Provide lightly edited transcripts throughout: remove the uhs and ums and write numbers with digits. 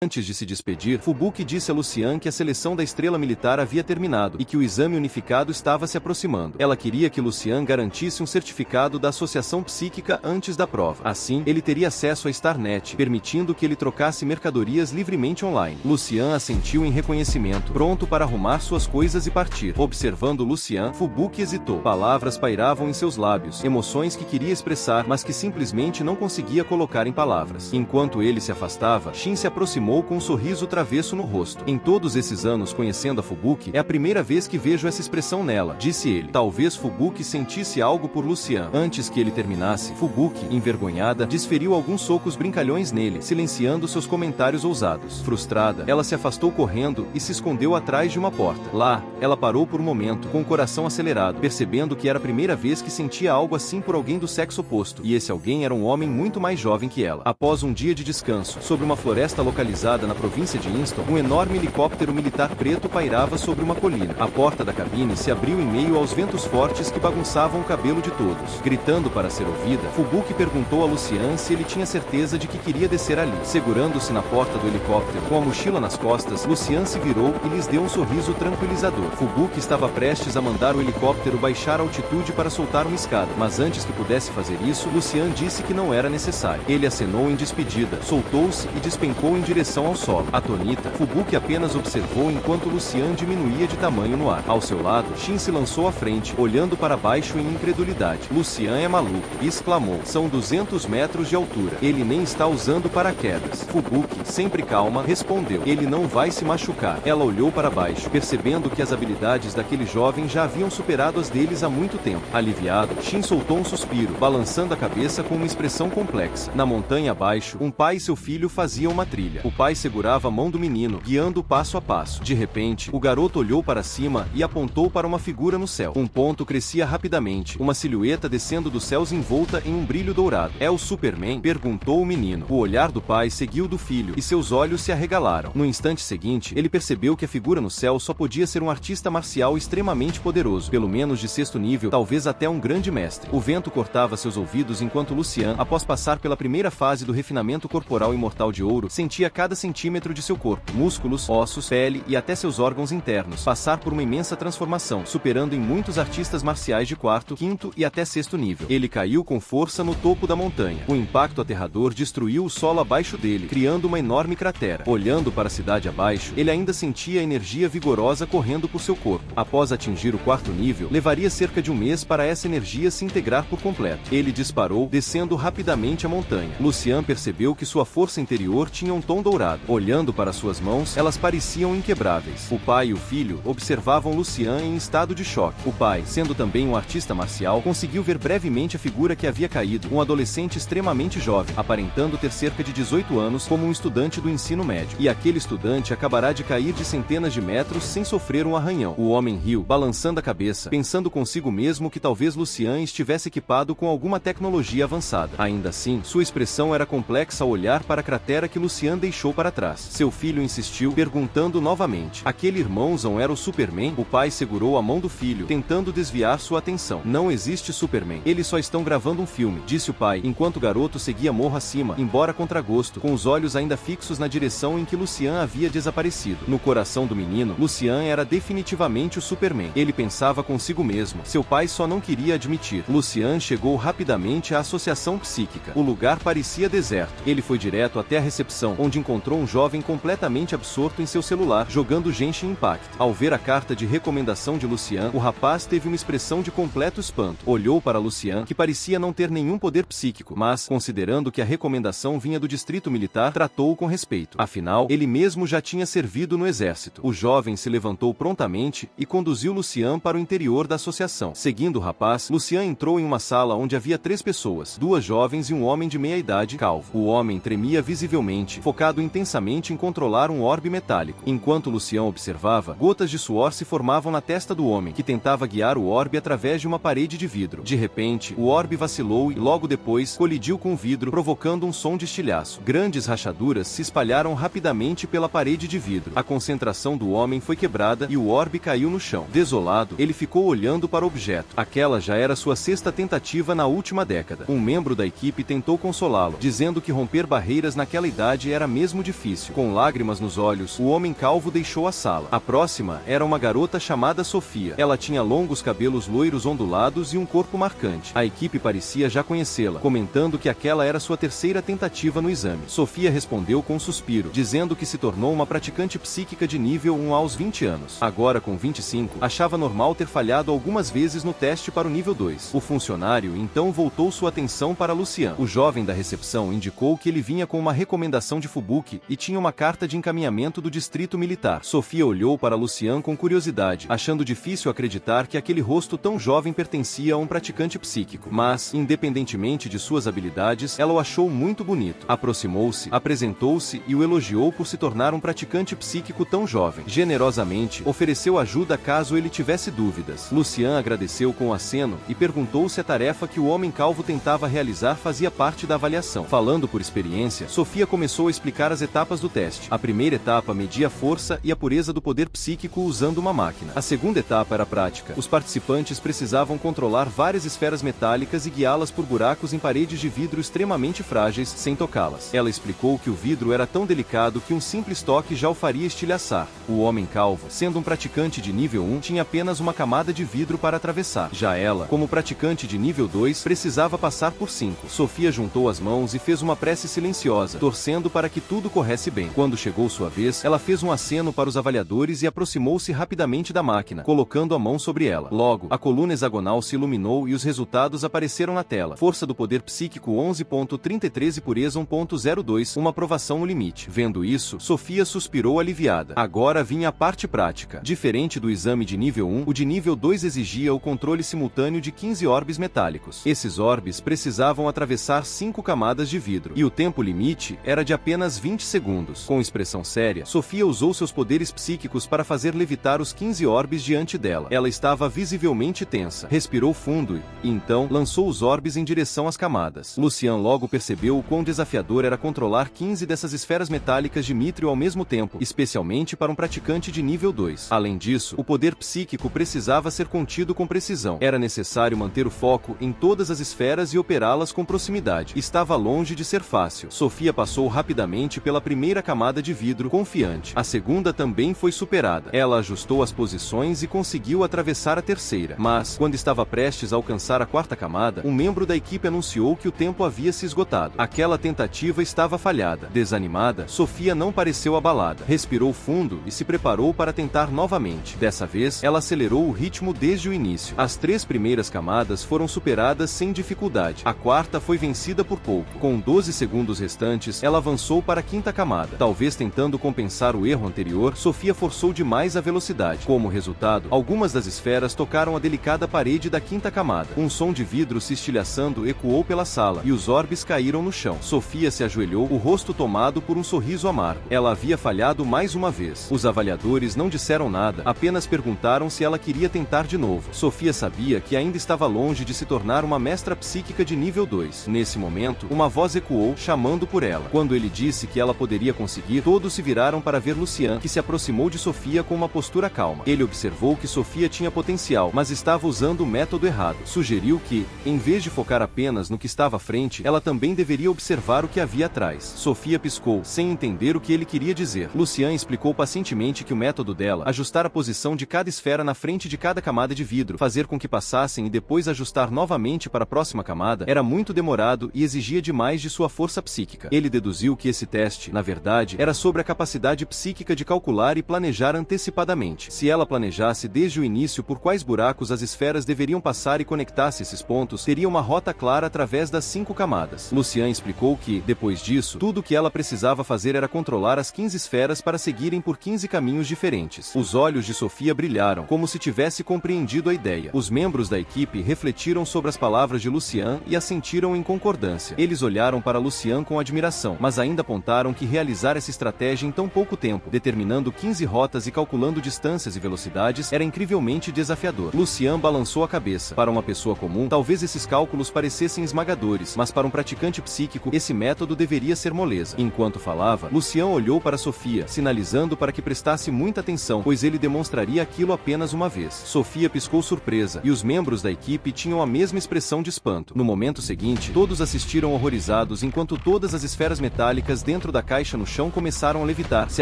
Antes de se despedir, Fubuki disse a Lucian que a seleção da estrela militar havia terminado e que o exame unificado estava se aproximando. Ela queria que Lucian garantisse um certificado da associação psíquica antes da prova. Assim, ele teria acesso a Starnet, permitindo que ele trocasse mercadorias livremente online. Lucian assentiu em reconhecimento, pronto para arrumar suas coisas e partir. Observando Lucian, Fubuki hesitou. Palavras pairavam em seus lábios, emoções que queria expressar, mas que simplesmente não conseguia colocar em palavras. Enquanto ele se afastava, Shin se aproximou com um sorriso travesso no rosto. Em todos esses anos conhecendo a Fubuki, é a primeira vez que vejo essa expressão nela, disse ele. Talvez Fubuki sentisse algo por Lucian. Antes que ele terminasse, Fubuki, envergonhada, desferiu alguns socos brincalhões nele, silenciando seus comentários ousados. Frustrada, ela se afastou correndo e se escondeu atrás de uma porta. Lá, ela parou por um momento, com o coração acelerado, percebendo que era a primeira vez que sentia algo assim por alguém do sexo oposto, e esse alguém era um homem muito mais jovem que ela. Após um dia de descanso, sobre uma floresta localizada na província de Inston, um enorme helicóptero militar preto pairava sobre uma colina. A porta da cabine se abriu em meio aos ventos fortes que bagunçavam o cabelo de todos. Gritando para ser ouvida, Fubuki perguntou a Lucian se ele tinha certeza de que queria descer ali. Segurando-se na porta do helicóptero, com a mochila nas costas, Lucian se virou e lhes deu um sorriso tranquilizador. Fubuki estava prestes a mandar o helicóptero baixar a altitude para soltar uma escada, mas antes que pudesse fazer isso, Lucian disse que não era necessário. Ele acenou em despedida, soltou-se e despencou em direção ao solo. Atonita, Fubuki apenas observou enquanto Lucian diminuía de tamanho no ar. Ao seu lado, Shin se lançou à frente, olhando para baixo em incredulidade. Lucian é maluco, exclamou. São 200 metros de altura. Ele nem está usando paraquedas. Fubuki, sempre calma, respondeu. Ele não vai se machucar. Ela olhou para baixo, percebendo que as habilidades daquele jovem já haviam superado as deles há muito tempo. Aliviado, Shin soltou um suspiro, balançando a cabeça com uma expressão complexa. Na montanha abaixo, um pai e seu filho faziam uma trilha. O pai segurava a mão do menino, guiando-o passo a passo. De repente, o garoto olhou para cima e apontou para uma figura no céu. Um ponto crescia rapidamente, uma silhueta descendo dos céus envolta em um brilho dourado. É o Superman? Perguntou o menino. O olhar do pai seguiu do filho, e seus olhos se arregalaram. No instante seguinte, ele percebeu que a figura no céu só podia ser um artista marcial extremamente poderoso, pelo menos de 6º nível, talvez até um grande mestre. O vento cortava seus ouvidos enquanto Lucian, após passar pela primeira fase do refinamento corporal imortal de ouro, sentia cada centímetro de seu corpo, músculos, ossos, pele e até seus órgãos internos, passar por uma imensa transformação, superando em muitos artistas marciais de 4º, 5º e até 6º nível. Ele caiu com força no topo da montanha. O impacto aterrador destruiu o solo abaixo dele, criando uma enorme cratera. Olhando para a cidade abaixo, ele ainda sentia a energia vigorosa correndo por seu corpo. Após atingir o 4º nível, levaria cerca de um mês para essa energia se integrar por completo. Ele disparou, descendo rapidamente a montanha. Lucian percebeu que sua força interior tinha um tom dourado. Olhando para suas mãos, elas pareciam inquebráveis. O pai e o filho observavam Lucian em estado de choque. O pai, sendo também um artista marcial, conseguiu ver brevemente a figura que havia caído, um adolescente extremamente jovem, aparentando ter cerca de 18 anos, como um estudante do ensino médio. E aquele estudante acabará de cair de centenas de metros sem sofrer um arranhão. O homem riu, balançando a cabeça, pensando consigo mesmo que talvez Lucian estivesse equipado com alguma tecnologia avançada. Ainda assim, sua expressão era complexa ao olhar para a cratera que Lucian deixou para trás. Seu filho insistiu, perguntando novamente. Aquele irmãozão era o Superman? O pai segurou a mão do filho, tentando desviar sua atenção. Não existe Superman. Eles só estão gravando um filme, disse o pai, enquanto o garoto seguia morro acima, embora contra gosto, com os olhos ainda fixos na direção em que Lucian havia desaparecido. No coração do menino, Lucian era definitivamente o Superman. Ele pensava consigo mesmo. Seu pai só não queria admitir. Lucian chegou rapidamente à associação psíquica. O lugar parecia deserto. Ele foi direto até a recepção, onde encontrou um jovem completamente absorto em seu celular, jogando Genshin Impact. Ao ver a carta de recomendação de Lucian, o rapaz teve uma expressão de completo espanto. Olhou para Lucian, que parecia não ter nenhum poder psíquico, mas, considerando que a recomendação vinha do distrito militar, tratou-o com respeito. Afinal, ele mesmo já tinha servido no exército. O jovem se levantou prontamente e conduziu Lucian para o interior da associação. Seguindo o rapaz, Lucian entrou em uma sala onde havia 3 pessoas, 2 jovens e um homem de meia-idade, calvo. O homem tremia visivelmente, focado intensamente em controlar um orbe metálico. Enquanto Lucian observava, gotas de suor se formavam na testa do homem, que tentava guiar o orbe através de uma parede de vidro. De repente, o orbe vacilou e, logo depois, colidiu com o vidro, provocando um som de estilhaço. Grandes rachaduras se espalharam rapidamente pela parede de vidro. A concentração do homem foi quebrada e o orbe caiu no chão. Desolado, ele ficou olhando para o objeto. Aquela já era sua 6ª tentativa na última década. Um membro da equipe tentou consolá-lo, dizendo que romper barreiras naquela idade era mesmo mesmo difícil. Com lágrimas nos olhos, o homem calvo deixou a sala. A próxima era uma garota chamada Sofia. Ela tinha longos cabelos loiros ondulados e um corpo marcante. A equipe parecia já conhecê-la, comentando que aquela era sua terceira tentativa no exame. Sofia respondeu com um suspiro, dizendo que se tornou uma praticante psíquica de nível 1 aos 20 anos. Agora, com 25, achava normal ter falhado algumas vezes no teste para o nível 2. O funcionário então voltou sua atenção para Lucian. O jovem da recepção indicou que ele vinha com uma recomendação de Fubuki e tinha uma carta de encaminhamento do distrito militar. Sofia olhou para Lucian com curiosidade, achando difícil acreditar que aquele rosto tão jovem pertencia a um praticante psíquico. Mas, independentemente de suas habilidades, ela o achou muito bonito. Aproximou-se, apresentou-se e o elogiou por se tornar um praticante psíquico tão jovem. Generosamente, ofereceu ajuda caso ele tivesse dúvidas. Lucian agradeceu com um aceno e perguntou se a tarefa que o homem calvo tentava realizar fazia parte da avaliação. Falando por experiência, Sofia começou a explicar as etapas do teste. A primeira etapa media a força e a pureza do poder psíquico usando uma máquina. A segunda etapa era prática. Os participantes precisavam controlar várias esferas metálicas e guiá-las por buracos em paredes de vidro extremamente frágeis, sem tocá-las. Ela explicou que o vidro era tão delicado que um simples toque já o faria estilhaçar. O homem calvo, sendo um praticante de nível 1, tinha apenas uma camada de vidro para atravessar. Já ela, como praticante de nível 2, precisava passar por 5. Sofia juntou as mãos e fez uma prece silenciosa, torcendo para que tudo corresse bem. Quando chegou sua vez, ela fez um aceno para os avaliadores e aproximou-se rapidamente da máquina, colocando a mão sobre ela. Logo, a coluna hexagonal se iluminou e os resultados apareceram na tela. Força do poder psíquico 11.33 e pureza 1.02, uma aprovação no limite. Vendo isso, Sofia suspirou aliviada. Agora vinha a parte prática. Diferente do exame de nível 1, o de nível 2 exigia o controle simultâneo de 15 orbes metálicos. Esses orbes precisavam atravessar 5 camadas de vidro, e o tempo limite era de apenas 20 segundos. Com expressão séria, Sofia usou seus poderes psíquicos para fazer levitar os 15 orbes diante dela. Ela estava visivelmente tensa. Respirou fundo e, então, lançou os orbes em direção às camadas. Lucian logo percebeu o quão desafiador era controlar 15 dessas esferas metálicas de mithril ao mesmo tempo, especialmente para um praticante de nível 2. Além disso, o poder psíquico precisava ser contido com precisão. Era necessário manter o foco em todas as esferas e operá-las com proximidade. Estava longe de ser fácil. Sofia passou rapidamente pela primeira camada de vidro, confiante. A segunda também foi superada. Ela ajustou as posições e conseguiu atravessar a terceira. Mas, quando estava prestes a alcançar a quarta camada, um membro da equipe anunciou que o tempo havia se esgotado. Aquela tentativa estava falhada. Desanimada, Sofia não pareceu abalada. Respirou fundo e se preparou para tentar novamente. Dessa vez, ela acelerou o ritmo desde o início. As 3 primeiras camadas foram superadas sem dificuldade. A quarta foi vencida por pouco. Com 12 segundos restantes, ela avançou para a quinta camada. Talvez tentando compensar o erro anterior, Sofia forçou demais a velocidade. Como resultado, algumas das esferas tocaram a delicada parede da quinta camada. Um som de vidro se estilhaçando ecoou pela sala, e os orbes caíram no chão. Sofia se ajoelhou, o rosto tomado por um sorriso amargo. Ela havia falhado mais uma vez. Os avaliadores não disseram nada, apenas perguntaram se ela queria tentar de novo. Sofia sabia que ainda estava longe de se tornar uma mestra psíquica de nível 2. Nesse momento, uma voz ecoou, chamando por ela. Quando ele disse que ela poderia conseguir, todos se viraram para ver Lucian, que se aproximou de Sofia com uma postura calma. Ele observou que Sofia tinha potencial, mas estava usando o método errado. Sugeriu que, em vez de focar apenas no que estava à frente, ela também deveria observar o que havia atrás. Sofia piscou, sem entender o que ele queria dizer. Lucian explicou pacientemente que o método dela, ajustar a posição de cada esfera na frente de cada camada de vidro, fazer com que passassem e depois ajustar novamente para a próxima camada, era muito demorado e exigia demais de sua força psíquica. Ele deduziu que esse teste, na verdade, era sobre a capacidade psíquica de calcular e planejar antecipadamente. Se ela planejasse desde o início por quais buracos as esferas deveriam passar e conectasse esses pontos, teria uma rota clara através das 5 camadas. Lucian explicou que, depois disso, tudo o que ela precisava fazer era controlar as 15 esferas para seguirem por 15 caminhos diferentes. Os olhos de Sofia brilharam, como se tivesse compreendido a ideia. Os membros da equipe refletiram sobre as palavras de Lucian e assentiram em concordância. Eles olharam para Lucian com admiração, mas ainda apontaram que realizar essa estratégia em tão pouco tempo, determinando 15 rotas e calculando distâncias e velocidades, era incrivelmente desafiador. Lucian balançou a cabeça. Para uma pessoa comum, talvez esses cálculos parecessem esmagadores, mas para um praticante psíquico, esse método deveria ser moleza. Enquanto falava, Lucian olhou para Sofia, sinalizando para que prestasse muita atenção, pois ele demonstraria aquilo apenas uma vez. Sofia piscou surpresa, e os membros da equipe tinham a mesma expressão de espanto. No momento seguinte, todos assistiram horrorizados enquanto todas as esferas metálicas dentro dentro da caixa no chão começaram a levitar, se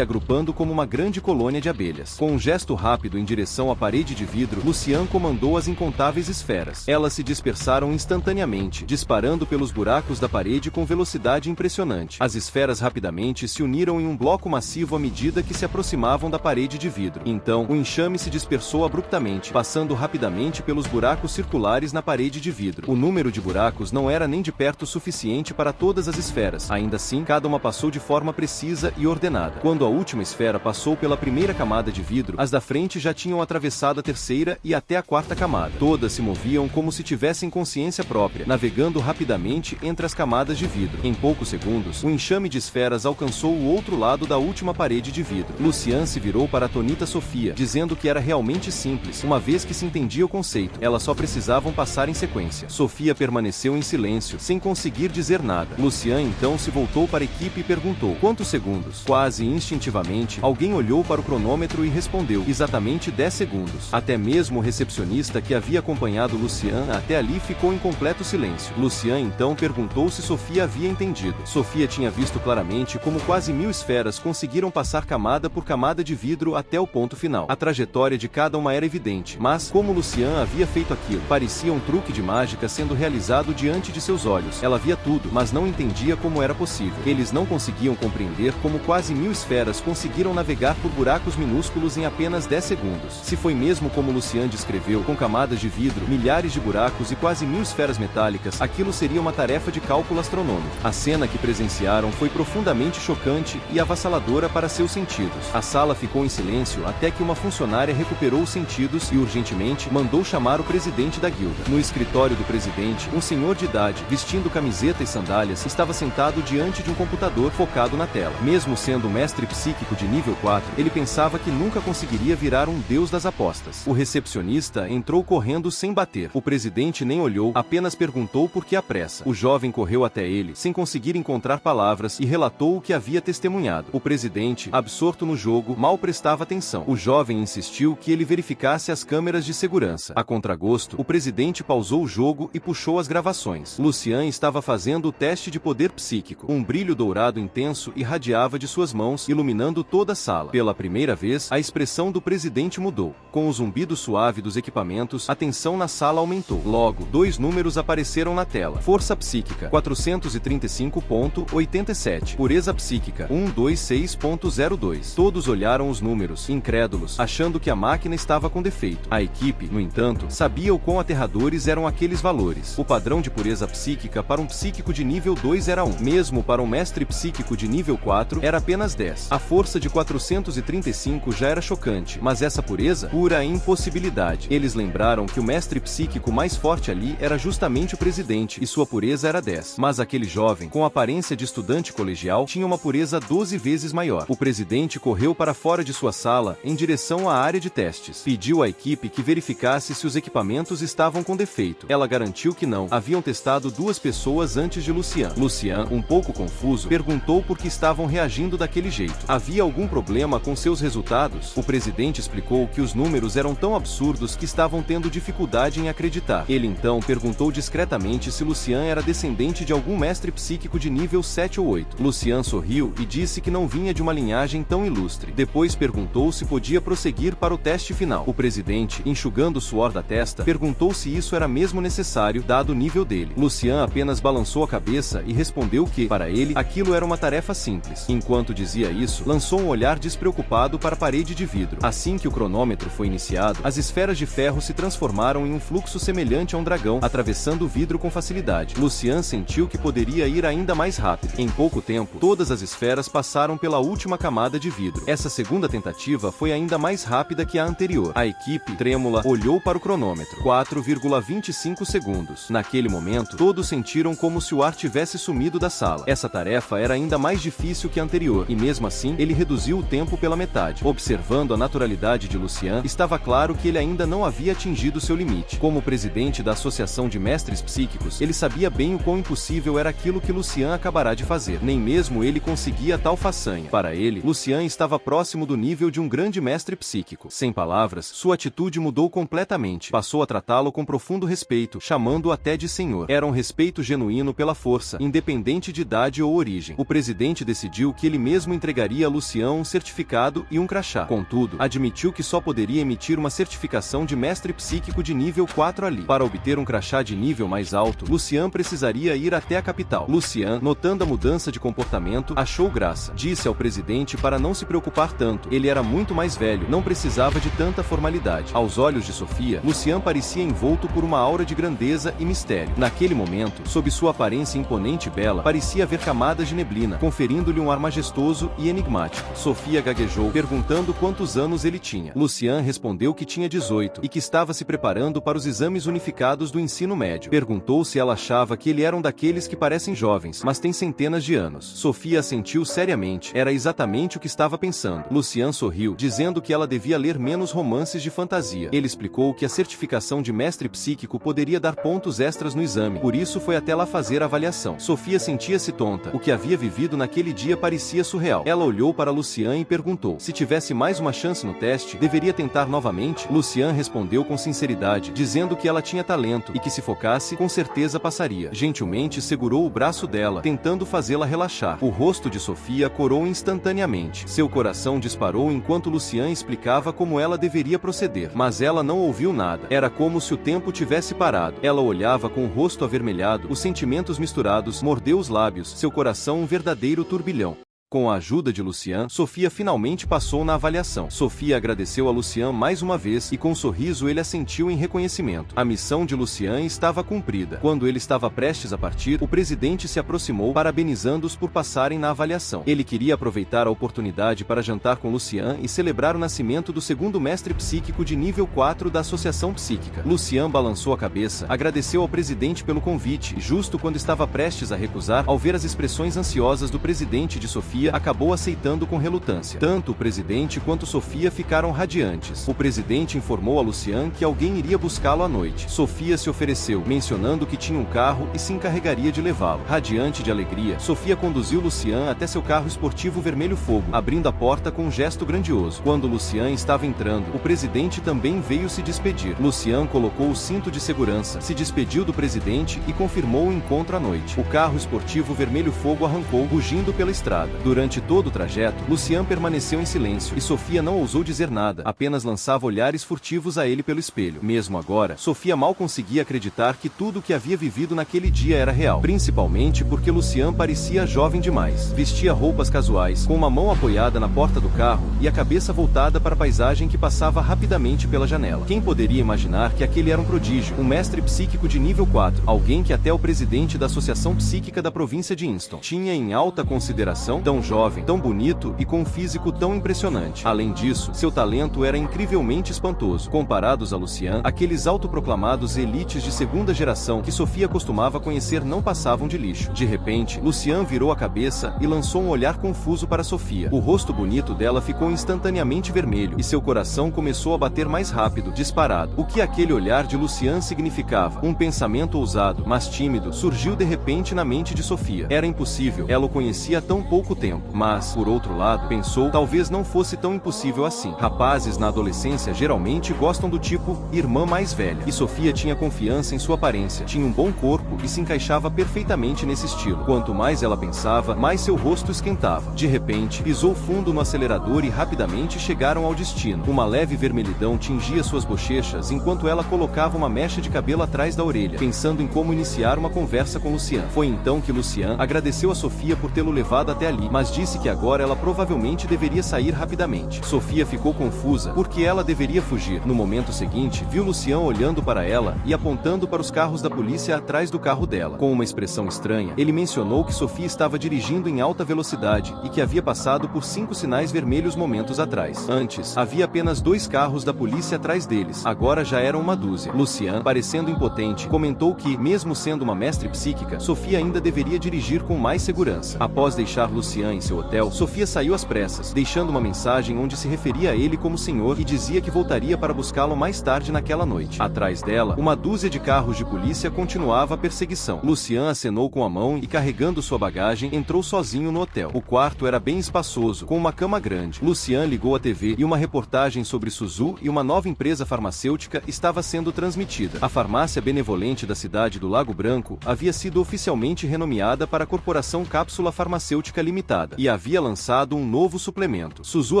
agrupando como uma grande colônia de abelhas. Com um gesto rápido em direção à parede de vidro, Lucian comandou as incontáveis esferas. Elas se dispersaram instantaneamente, disparando pelos buracos da parede com velocidade impressionante. As esferas rapidamente se uniram em um bloco massivo à medida que se aproximavam da parede de vidro. Então, o enxame se dispersou abruptamente, passando rapidamente pelos buracos circulares na parede de vidro. O número de buracos não era nem de perto suficiente para todas as esferas. Ainda assim, cada uma passou de forma precisa e ordenada. Quando a última esfera passou pela primeira camada de vidro, as da frente já tinham atravessado a terceira e até a quarta camada. Todas se moviam como se tivessem consciência própria, navegando rapidamente entre as camadas de vidro. Em poucos segundos, o enxame de esferas alcançou o outro lado da última parede de vidro. Lucian se virou para a atonita Sofia, dizendo que era realmente simples, uma vez que se entendia o conceito. Elas só precisavam passar em sequência. Sofia permaneceu em silêncio, sem conseguir dizer nada. Lucian então se voltou para a equipe e perguntou: quantos segundos? Quase instintivamente, alguém olhou para o cronômetro e respondeu: exatamente 10 segundos. Até mesmo o recepcionista que havia acompanhado Lucian até ali ficou em completo silêncio. Lucian então perguntou se Sofia havia entendido. Sofia tinha visto claramente como quase 1000 esferas conseguiram passar camada por camada de vidro até o ponto final. A trajetória de cada uma era evidente, mas como Lucian havia feito aquilo, parecia um truque de mágica sendo realizado diante de seus olhos. Ela via tudo, mas não entendia como era possível. Eles não conseguiam compreender como quase 1000 esferas conseguiram navegar por buracos minúsculos em apenas 10 segundos. Se foi mesmo como Lucian descreveu, com camadas de vidro, milhares de buracos e quase 1000 esferas metálicas, aquilo seria uma tarefa de cálculo astronômico. A cena que presenciaram foi profundamente chocante e avassaladora para seus sentidos. A sala ficou em silêncio até que uma funcionária recuperou os sentidos e urgentemente mandou chamar o presidente da guilda. No escritório do presidente, um senhor de idade, vestindo camiseta e sandálias, estava sentado diante de um computador focado na tela. Mesmo sendo um mestre psíquico de nível 4, ele pensava que nunca conseguiria virar um deus das apostas. O recepcionista entrou correndo sem bater. O presidente nem olhou, apenas perguntou por que a pressa. O jovem correu até ele, sem conseguir encontrar palavras, e relatou o que havia testemunhado. O presidente, absorto no jogo, mal prestava atenção. O jovem insistiu que ele verificasse as câmeras de segurança. A contragosto, o presidente pausou o jogo e puxou as gravações. Lucian estava fazendo o teste de poder psíquico. Um brilho dourado intenso irradiava de suas mãos, iluminando toda a sala. Pela primeira vez, a expressão do presidente mudou. Com o zumbido suave dos equipamentos, a tensão na sala aumentou. Logo, 2 números apareceram na tela. Força psíquica, 435.87. Pureza psíquica, 126.02. Todos olharam os números, incrédulos, achando que a máquina estava com defeito. A equipe, no entanto, sabia o quão aterradores eram aqueles valores. O padrão de pureza psíquica para um psíquico de nível 2 era 1. Mesmo para um mestre psíquico de nível 4, era apenas 10. A força de 435 já era chocante, mas essa pureza? Pura impossibilidade. Eles lembraram que o mestre psíquico mais forte ali era justamente o presidente, e sua pureza era 10. Mas aquele jovem, com aparência de estudante colegial, tinha uma pureza 12 vezes maior. O presidente correu para fora de sua sala, em direção à área de testes. Pediu à equipe que verificasse se os equipamentos estavam com defeito. Ela garantiu que não. Haviam testado 2 pessoas antes de Lucian. Lucian, um pouco confuso, perguntou por que estavam reagindo daquele jeito. Havia algum problema com seus resultados? O presidente explicou que os números eram tão absurdos que estavam tendo dificuldade em acreditar. Ele então perguntou discretamente se Lucian era descendente de algum mestre psíquico de nível 7 ou 8. Lucian sorriu e disse que não vinha de uma linhagem tão ilustre. Depois perguntou se podia prosseguir para o teste final. O presidente, enxugando o suor da testa, perguntou se isso era mesmo necessário, dado o nível dele. Lucian apenas balançou a cabeça e respondeu que, para ele, aquilo era uma tarefa simples. Enquanto dizia isso, lançou um olhar despreocupado para a parede de vidro. Assim que o cronômetro foi iniciado, as esferas de ferro se transformaram em um fluxo semelhante a um dragão, atravessando o vidro com facilidade. Lucian sentiu que poderia ir ainda mais rápido. Em pouco tempo, todas as esferas passaram pela última camada de vidro. Essa segunda tentativa foi ainda mais rápida que a anterior. A equipe, trêmula, olhou para o cronômetro. 4,25 segundos. Naquele momento, todos sentiram como se o ar tivesse sumido da sala. Essa tarefa era ainda mais difícil que a anterior, e mesmo assim, ele reduziu o tempo pela metade. Observando a naturalidade de Lucian, estava claro que ele ainda não havia atingido seu limite. Como presidente da Associação de Mestres Psíquicos, ele sabia bem o quão impossível era aquilo que Lucian acabará de fazer. Nem mesmo ele conseguia tal façanha. Para ele, Lucian estava próximo do nível de um grande mestre psíquico. Sem palavras, sua atitude mudou completamente. Passou a tratá-lo com profundo respeito, chamando-o até de senhor. Era um respeito genuíno pela força, independente de idade ou origem. o presidente decidiu que ele mesmo entregaria a Lucian um certificado e um crachá. Contudo, admitiu que só poderia emitir uma certificação de mestre psíquico de nível 4 ali. Para obter um crachá de nível mais alto, Lucian precisaria ir até a capital. Lucian, notando a mudança de comportamento, achou graça. Disse ao presidente para não se preocupar tanto. Ele era muito mais velho, não precisava de tanta formalidade. Aos olhos de Sofia, Lucian parecia envolto por uma aura de grandeza e mistério. Naquele momento, sob sua aparência imponente e bela, parecia haver camadas de neblina, conferindo-lhe um ar majestoso e enigmático. Sofia gaguejou, perguntando quantos anos ele tinha. Lucian respondeu que tinha 18 e que estava se preparando para os exames unificados do ensino médio. Perguntou se ela achava que ele era um daqueles que parecem jovens, mas têm centenas de anos. Sofia assentiu seriamente. Era exatamente o que estava pensando. Lucian sorriu, dizendo que ela devia ler menos romances de fantasia. Ele explicou que a certificação de mestre psíquico poderia dar pontos extras no exame, por isso foi até lá fazer a avaliação. Sofia sentia-se tonta. O que havia vivido naquele dia parecia surreal. Ela olhou para Lucian e perguntou: se tivesse mais uma chance no teste, deveria tentar novamente? Lucian respondeu com sinceridade, dizendo que ela tinha talento e que se focasse, com certeza passaria. Gentilmente segurou o braço dela, tentando fazê-la relaxar. O rosto de Sofia corou instantaneamente. Seu coração disparou enquanto Lucian explicava como ela deveria proceder. Mas ela não ouviu nada. Era como se o tempo tivesse parado. Ela olhava com o rosto avermelhado, os sentimentos misturados, mordeu os lábios, seu coração um verdadeiro turbilhão. Com a ajuda de Lucian, Sofia finalmente passou na avaliação. Sofia agradeceu a Lucian mais uma vez e com um sorriso ele assentiu em reconhecimento. A missão de Lucian estava cumprida. Quando ele estava prestes a partir, o presidente se aproximou, parabenizando-os por passarem na avaliação. Ele queria aproveitar a oportunidade para jantar com Lucian e celebrar o nascimento do segundo mestre psíquico de nível 4 da Associação Psíquica. Lucian balançou a cabeça, agradeceu ao presidente pelo convite e, justo quando estava prestes a recusar, ao ver as expressões ansiosas do presidente de Sofia, acabou aceitando com relutância. Tanto o presidente quanto Sofia ficaram radiantes. O presidente informou a Lucian que alguém iria buscá-lo à noite. Sofia se ofereceu, mencionando que tinha um carro e se encarregaria de levá-lo. Radiante de alegria, Sofia conduziu Lucian até seu carro esportivo vermelho fogo, abrindo a porta com um gesto grandioso. Quando Lucian estava entrando, o presidente também veio se despedir. Lucian colocou o cinto de segurança, se despediu do presidente e confirmou o encontro à noite. O carro esportivo vermelho fogo arrancou, rugindo pela estrada. Durante todo o trajeto, Lucian permaneceu em silêncio, e Sofia não ousou dizer nada, apenas lançava olhares furtivos a ele pelo espelho. Mesmo agora, Sofia mal conseguia acreditar que tudo o que havia vivido naquele dia era real, principalmente porque Lucian parecia jovem demais. Vestia roupas casuais, com uma mão apoiada na porta do carro e a cabeça voltada para a paisagem que passava rapidamente pela janela. Quem poderia imaginar que aquele era um prodígio, um mestre psíquico de nível 4, alguém que até o presidente da Associação Psíquica da província de Inston tinha em alta consideração? Tão jovem, tão bonito e com um físico tão impressionante. Além disso, seu talento era incrivelmente espantoso. Comparados a Lucian, aqueles autoproclamados elites de segunda geração que Sofia costumava conhecer não passavam de lixo. De repente, Lucian virou a cabeça e lançou um olhar confuso para Sofia. O rosto bonito dela ficou instantaneamente vermelho e seu coração começou a bater mais rápido, disparado. O que aquele olhar de Lucian significava? Um pensamento ousado, mas tímido, surgiu de repente na mente de Sofia. Era impossível, ela o conhecia há tão pouco tempo. Mas, por outro lado, pensou, talvez não fosse tão impossível assim. Rapazes na adolescência geralmente gostam do tipo irmã mais velha. E Sofia tinha confiança em sua aparência, tinha um bom corpo e se encaixava perfeitamente nesse estilo. Quanto mais ela pensava, mais seu rosto esquentava. De repente, pisou fundo no acelerador e rapidamente chegaram ao destino. Uma leve vermelhidão tingia suas bochechas enquanto ela colocava uma mecha de cabelo atrás da orelha, pensando em como iniciar uma conversa com Lucian. Foi então que Lucian agradeceu a Sofia por tê-lo levado até ali, mas disse que agora ela provavelmente deveria sair rapidamente. Sofia ficou confusa, porque ela deveria fugir. No momento seguinte, viu Lucian olhando para ela e apontando para os carros da polícia atrás do carro dela. Com uma expressão estranha, ele mencionou que Sofia estava dirigindo em alta velocidade e que havia passado por 5 sinais vermelhos momentos atrás. Antes, havia apenas 2 carros da polícia atrás deles. Agora já eram uma dúzia. Lucian, parecendo impotente, comentou que, mesmo sendo uma mestre psíquica, Sofia ainda deveria dirigir com mais segurança. Após deixar Lucian Lucian em seu hotel, Sofia saiu às pressas, deixando uma mensagem onde se referia a ele como senhor e dizia que voltaria para buscá-lo mais tarde naquela noite. Atrás dela, uma dúzia de carros de polícia continuava a perseguição. Lucian acenou com a mão e, carregando sua bagagem, entrou sozinho no hotel. O quarto era bem espaçoso, com uma cama grande. Lucian ligou a TV e uma reportagem sobre Suzu e uma nova empresa farmacêutica estava sendo transmitida. A farmácia benevolente da cidade do Lago Branco havia sido oficialmente renomeada para a Corporação Cápsula Farmacêutica Limitada e havia lançado um novo suplemento. Suzu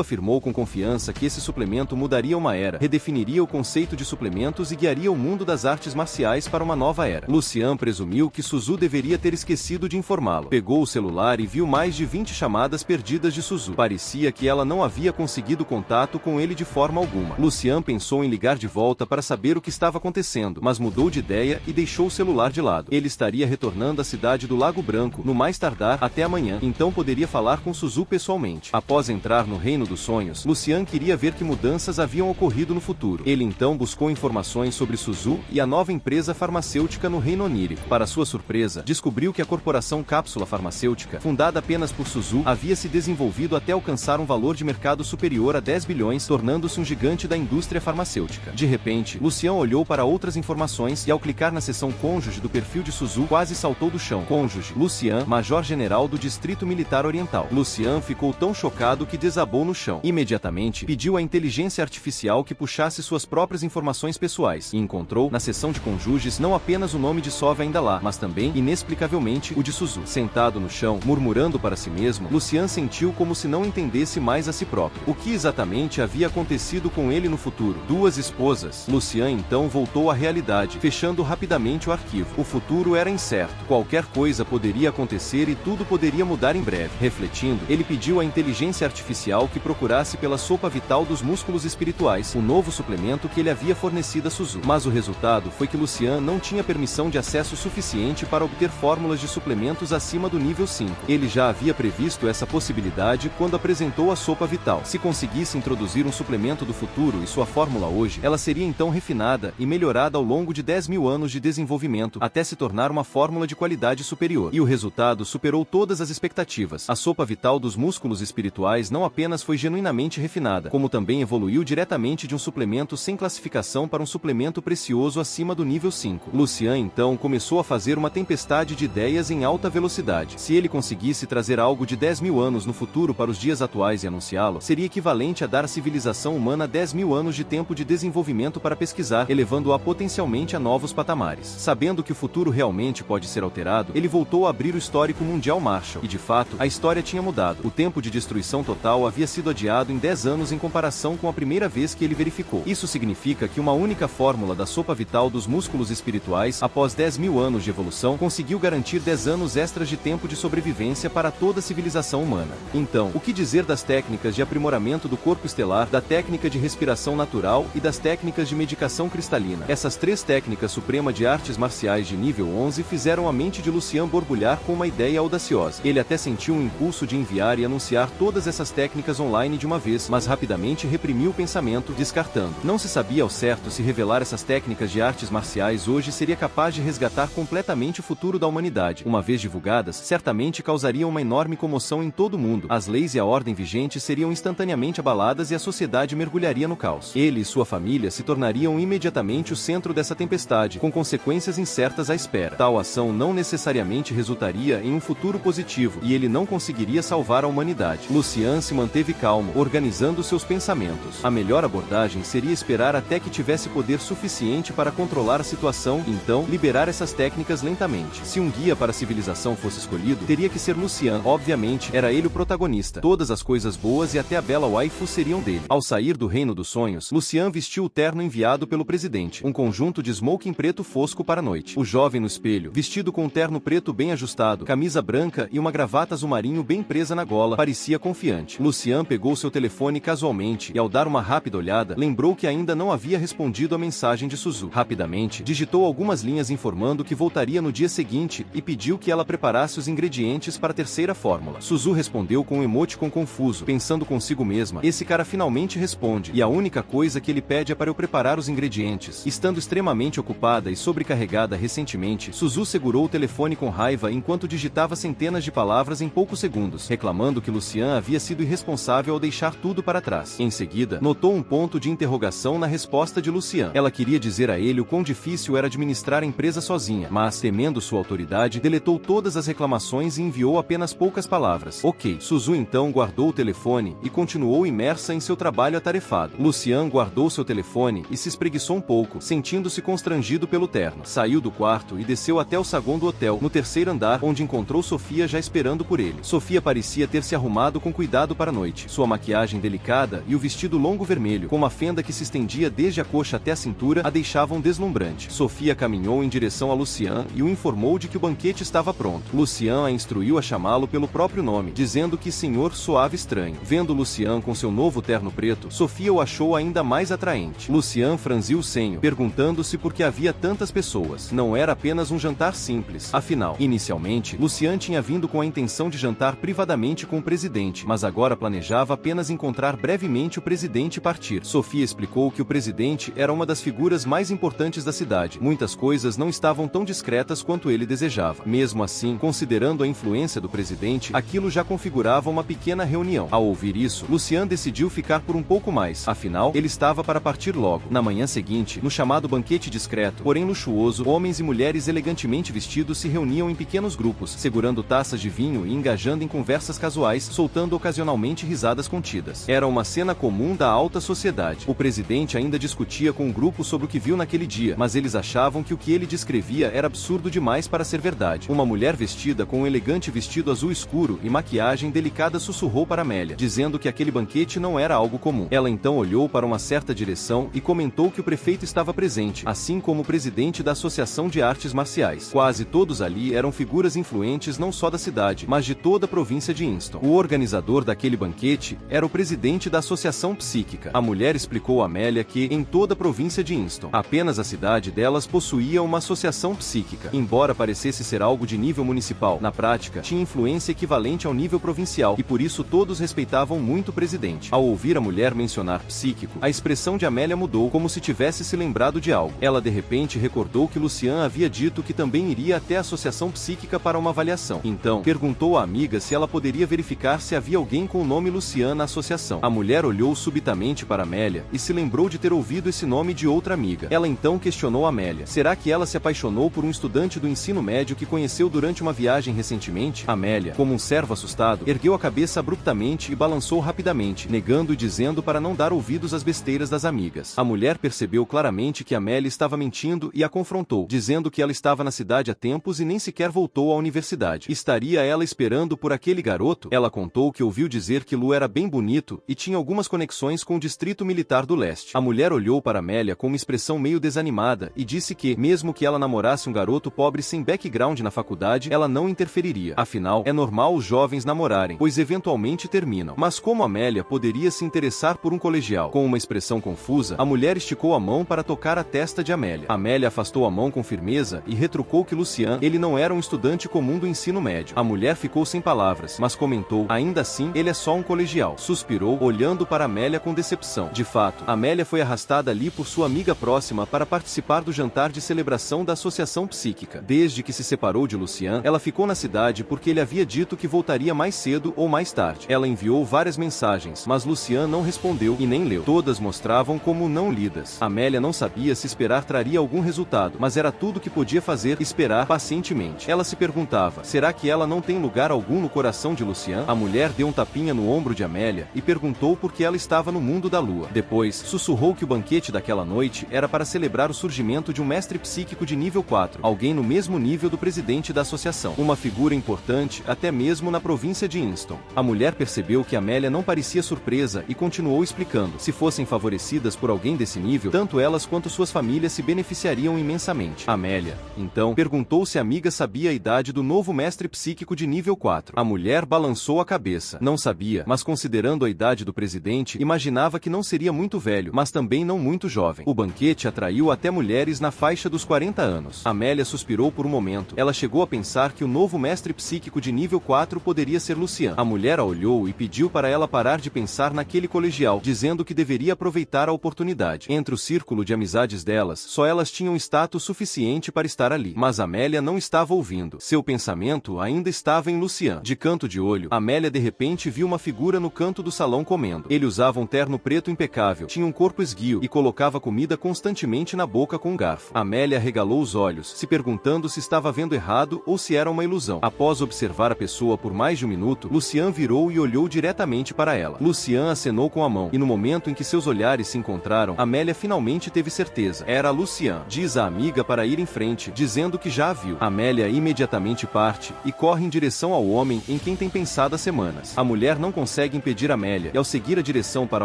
afirmou com confiança que esse suplemento mudaria uma era, redefiniria o conceito de suplementos e guiaria o mundo das artes marciais para uma nova era. Lucian presumiu que Suzu deveria ter esquecido de informá-lo. Pegou o celular e viu mais de 20 chamadas perdidas de Suzu. Parecia que ela não havia conseguido contato com ele de forma alguma. Lucian pensou em ligar de volta para saber o que estava acontecendo, mas mudou de ideia e deixou o celular de lado. Ele estaria retornando à cidade do Lago Branco, no mais tardar até amanhã, então poderia falar com Suzu pessoalmente. Após entrar no reino dos sonhos, Lucian queria ver que mudanças haviam ocorrido no futuro. Ele então buscou informações sobre Suzu e a nova empresa farmacêutica no reino onírico. Para sua surpresa, descobriu que a corporação Cápsula Farmacêutica, fundada apenas por Suzu, havia se desenvolvido até alcançar um valor de mercado superior a 10 bilhões, tornando-se um gigante da indústria farmacêutica. De repente, Lucian olhou para outras informações e, ao clicar na seção cônjuge do perfil de Suzu, quase saltou do chão. Cônjuge: Lucian, major-general do Distrito Militar Oriental. Lucian ficou tão chocado que desabou no chão. Imediatamente, pediu à inteligência artificial que puxasse suas próprias informações pessoais e encontrou, na seção de cônjuges, não apenas o nome de Sova ainda lá, mas também, inexplicavelmente, o de Suzu. Sentado no chão, murmurando para si mesmo, Lucian sentiu como se não entendesse mais a si próprio. O que exatamente havia acontecido com ele no futuro? Duas esposas. Lucian então voltou à realidade, fechando rapidamente o arquivo. O futuro era incerto. Qualquer coisa poderia acontecer e tudo poderia mudar em breve. Refletindo, ele pediu à inteligência artificial que procurasse pela sopa vital dos músculos espirituais, o novo suplemento que ele havia fornecido a Suzu. Mas o resultado foi que Lucian não tinha permissão de acesso suficiente para obter fórmulas de suplementos acima do nível 5. Ele já havia previsto essa possibilidade quando apresentou a sopa vital. Se conseguisse introduzir um suplemento do futuro e sua fórmula hoje, ela seria então refinada e melhorada ao longo de 10 mil anos de desenvolvimento, até se tornar uma fórmula de qualidade superior. E o resultado superou todas as expectativas. A sopa vital dos músculos espirituais não apenas foi genuinamente refinada, como também evoluiu diretamente de um suplemento sem classificação para um suplemento precioso acima do nível 5. Lucian então começou a fazer uma tempestade de ideias em alta velocidade. Se ele conseguisse trazer algo de 10 mil anos no futuro para os dias atuais e anunciá-lo, seria equivalente a dar à civilização humana 10 mil anos de tempo de desenvolvimento para pesquisar, elevando-a potencialmente a novos patamares. Sabendo que o futuro realmente pode ser alterado, ele voltou a abrir o histórico mundial Marshall, e de fato, a história tinha mudado. O tempo de destruição total havia sido adiado em 10 anos em comparação com a primeira vez que ele verificou. Isso significa que uma única fórmula da sopa vital dos músculos espirituais, após 10 mil anos de evolução, conseguiu garantir 10 anos extras de tempo de sobrevivência para toda a civilização humana. Então, o que dizer das técnicas de aprimoramento do corpo estelar, da técnica de respiração natural e das técnicas de medicação cristalina? Essas três técnicas suprema de artes marciais de nível 11 fizeram a mente de Lucian borbulhar com uma ideia audaciosa. Ele até sentiu um impulso de enviar e anunciar todas essas técnicas online de uma vez, mas rapidamente reprimiu o pensamento, descartando. Não se sabia ao certo se revelar essas técnicas de artes marciais hoje seria capaz de resgatar completamente o futuro da humanidade. Uma vez divulgadas, certamente causariam uma enorme comoção em todo o mundo. As leis e a ordem vigente seriam instantaneamente abaladas e a sociedade mergulharia no caos. Ele e sua família se tornariam imediatamente o centro dessa tempestade, com consequências incertas à espera. Tal ação não necessariamente resultaria em um futuro positivo, e ele não conseguiria salvar a humanidade. Lucian se manteve calmo, organizando seus pensamentos. A melhor abordagem seria esperar até que tivesse poder suficiente para controlar a situação e então liberar essas técnicas lentamente. Se um guia para a civilização fosse escolhido, teria que ser Lucian. Obviamente, era ele o protagonista. Todas as coisas boas e até a bela waifu seriam dele. Ao sair do reino dos sonhos, Lucian vestiu o terno enviado pelo presidente, um conjunto de smoking preto fosco para a noite. O jovem no espelho, vestido com um terno preto bem ajustado, camisa branca e uma gravata azul marinho bem presa na gola, parecia confiante. Lucian pegou seu telefone casualmente e, ao dar uma rápida olhada, lembrou que ainda não havia respondido a mensagem de Suzu. Rapidamente, digitou algumas linhas informando que voltaria no dia seguinte e pediu que ela preparasse os ingredientes para a terceira fórmula. Suzu respondeu com um emoticon confuso, pensando consigo mesma: esse cara finalmente responde, e a única coisa que ele pede é para eu preparar os ingredientes. Estando extremamente ocupada e sobrecarregada recentemente, Suzu segurou o telefone com raiva enquanto digitava centenas de palavras em pouco poucos segundos, reclamando que Lucian havia sido irresponsável ao deixar tudo para trás. Em seguida, notou um ponto de interrogação na resposta de Lucian. Ela queria dizer a ele o quão difícil era administrar a empresa sozinha, mas, temendo sua autoridade, deletou todas as reclamações e enviou apenas poucas palavras. Ok. Suzu então guardou o telefone e continuou imersa em seu trabalho atarefado. Lucian guardou seu telefone e se espreguiçou um pouco, sentindo-se constrangido pelo terno. Saiu do quarto e desceu até o saguão do hotel, no terceiro andar, onde encontrou Sofia já esperando por ele. Sofia parecia ter se arrumado com cuidado para a noite. Sua maquiagem delicada e o vestido longo vermelho, com uma fenda que se estendia desde a coxa até a cintura, a deixavam deslumbrante. Sofia caminhou em direção a Lucian e o informou de que o banquete estava pronto. Lucian a instruiu a chamá-lo pelo próprio nome, dizendo que senhor soava estranho. Vendo Lucian com seu novo terno preto, Sofia o achou ainda mais atraente. Lucian franziu o senho, perguntando-se por que havia tantas pessoas. Não era apenas um jantar simples. Afinal, inicialmente, Lucian tinha vindo com a intenção de jantar privadamente com o presidente, mas agora planejava apenas encontrar brevemente o presidente e partir. Sofia explicou que o presidente era uma das figuras mais importantes da cidade. Muitas coisas não estavam tão discretas quanto ele desejava. Mesmo assim, considerando a influência do presidente, aquilo já configurava uma pequena reunião. Ao ouvir isso, Lucian decidiu ficar por um pouco mais. Afinal, ele estava para partir logo. Na manhã seguinte, no chamado banquete discreto, porém luxuoso, homens e mulheres elegantemente vestidos se reuniam em pequenos grupos, segurando taças de vinho e engajando em conversas casuais, soltando ocasionalmente risadas contidas. Era uma cena comum da alta sociedade. O presidente ainda discutia com o grupo sobre o que viu naquele dia, mas eles achavam que o que ele descrevia era absurdo demais para ser verdade. Uma mulher vestida com um elegante vestido azul escuro e maquiagem delicada sussurrou para Amélia, dizendo que aquele banquete não era algo comum. Ela então olhou para uma certa direção e comentou que o prefeito estava presente, assim como o presidente da Associação de Artes Marciais. Quase todos ali eram figuras influentes não só da cidade, mas de toda a província de Inston. O organizador daquele banquete era o presidente da Associação Psíquica. A mulher explicou a Amélia que, em toda a província de Inston, apenas a cidade delas possuía uma associação psíquica. Embora parecesse ser algo de nível municipal, na prática, tinha influência equivalente ao nível provincial, e por isso todos respeitavam muito o presidente. Ao ouvir a mulher mencionar psíquico, a expressão de Amélia mudou, como se tivesse se lembrado de algo. Ela de repente recordou que Lucian havia dito que também iria até a associação psíquica para uma avaliação. Então, perguntou à amiga se ela poderia verificar se havia alguém com o nome Lucian na associação. A mulher olhou subitamente para Amélia e se lembrou de ter ouvido esse nome de outra amiga. Ela então questionou Amélia. Será que ela se apaixonou por um estudante do ensino médio que conheceu durante uma viagem recentemente? Amélia, como um servo assustado, ergueu a cabeça abruptamente e balançou rapidamente, negando e dizendo para não dar ouvidos às besteiras das amigas. A mulher percebeu claramente que Amélia estava mentindo e a confrontou, dizendo que ela estava na cidade há tempos e nem sequer voltou à universidade. Estaria ela esperando por aquele garoto? Ela contou que ouviu dizer que Lu era bem bonito e tinha algumas conexões com o distrito militar do leste. A mulher olhou para Amélia com uma expressão meio desanimada e disse que, mesmo que ela namorasse um garoto pobre sem background na faculdade, ela não interferiria. Afinal, é normal os jovens namorarem, pois eventualmente terminam. Mas como Amélia poderia se interessar por um colegial? Com uma expressão confusa, a mulher esticou a mão para tocar a testa de Amélia. Amélia afastou a mão com firmeza e retrucou que Lucian, ele não era um estudante comum do ensino médio. A mulher ficou sem palavras, mas comentou, ainda assim, ele é só um colegial. Suspirou, olhando para Amélia com decepção. De fato, Amélia foi arrastada ali por sua amiga próxima para participar do jantar de celebração da Associação Psíquica. Desde que se separou de Lucian, ela ficou na cidade porque ele havia dito que voltaria mais cedo ou mais tarde. Ela enviou várias mensagens, mas Lucian não respondeu e nem leu. Todas mostravam como não lidas. Amélia não sabia se esperar traria algum resultado, mas era tudo que podia fazer, esperar pacientemente. Ela se perguntava, será que ela não tem lugar algum no coração de Lucian? A mulher deu um tapinha no ombro de Amélia e perguntou por que ela estava no mundo da lua. Depois, sussurrou que o banquete daquela noite era para celebrar o surgimento de um mestre psíquico de nível 4, alguém no mesmo nível do presidente da associação, uma figura importante até mesmo na província de Inston. A mulher percebeu que Amélia não parecia surpresa e continuou explicando. Se fossem favorecidas por alguém desse nível, tanto elas quanto suas famílias se beneficiariam imensamente. Amélia, então, perguntou se a amiga sabia a idade do novo mestre psíquico de nível 4. A mulher balançou a cabeça. Não sabia, mas considerando a idade do presidente, imaginava que não seria muito velho, mas também não muito jovem. O banquete atraiu até mulheres na faixa dos 40 anos. Amélia suspirou por um momento. Ela chegou a pensar que o novo mestre psíquico de nível 4 poderia ser Lucian. A mulher a olhou e pediu para ela parar de pensar naquele colegial, dizendo que deveria aproveitar a oportunidade. Entre o círculo de amizades delas, só elas tinham status suficiente para estar ali. Mas Amélia não estava ouvindo. Seu pensamento ainda estava em Lucian. Lucian. De canto de olho, Amélia de repente viu uma figura no canto do salão comendo. Ele usava um terno preto impecável, tinha um corpo esguio e colocava comida constantemente na boca com um garfo. Amélia regalou os olhos, se perguntando se estava vendo errado ou se era uma ilusão. Após observar a pessoa por mais de um minuto, Lucian virou e olhou diretamente para ela. Lucian acenou com a mão, e no momento em que seus olhares se encontraram, Amélia finalmente teve certeza. Era Lucian. Diz à amiga para ir em frente, dizendo que já a viu. Amélia imediatamente parte e corre em direção ao homem em quem tem pensado há semanas. A mulher não consegue impedir Amélia, e ao seguir a direção para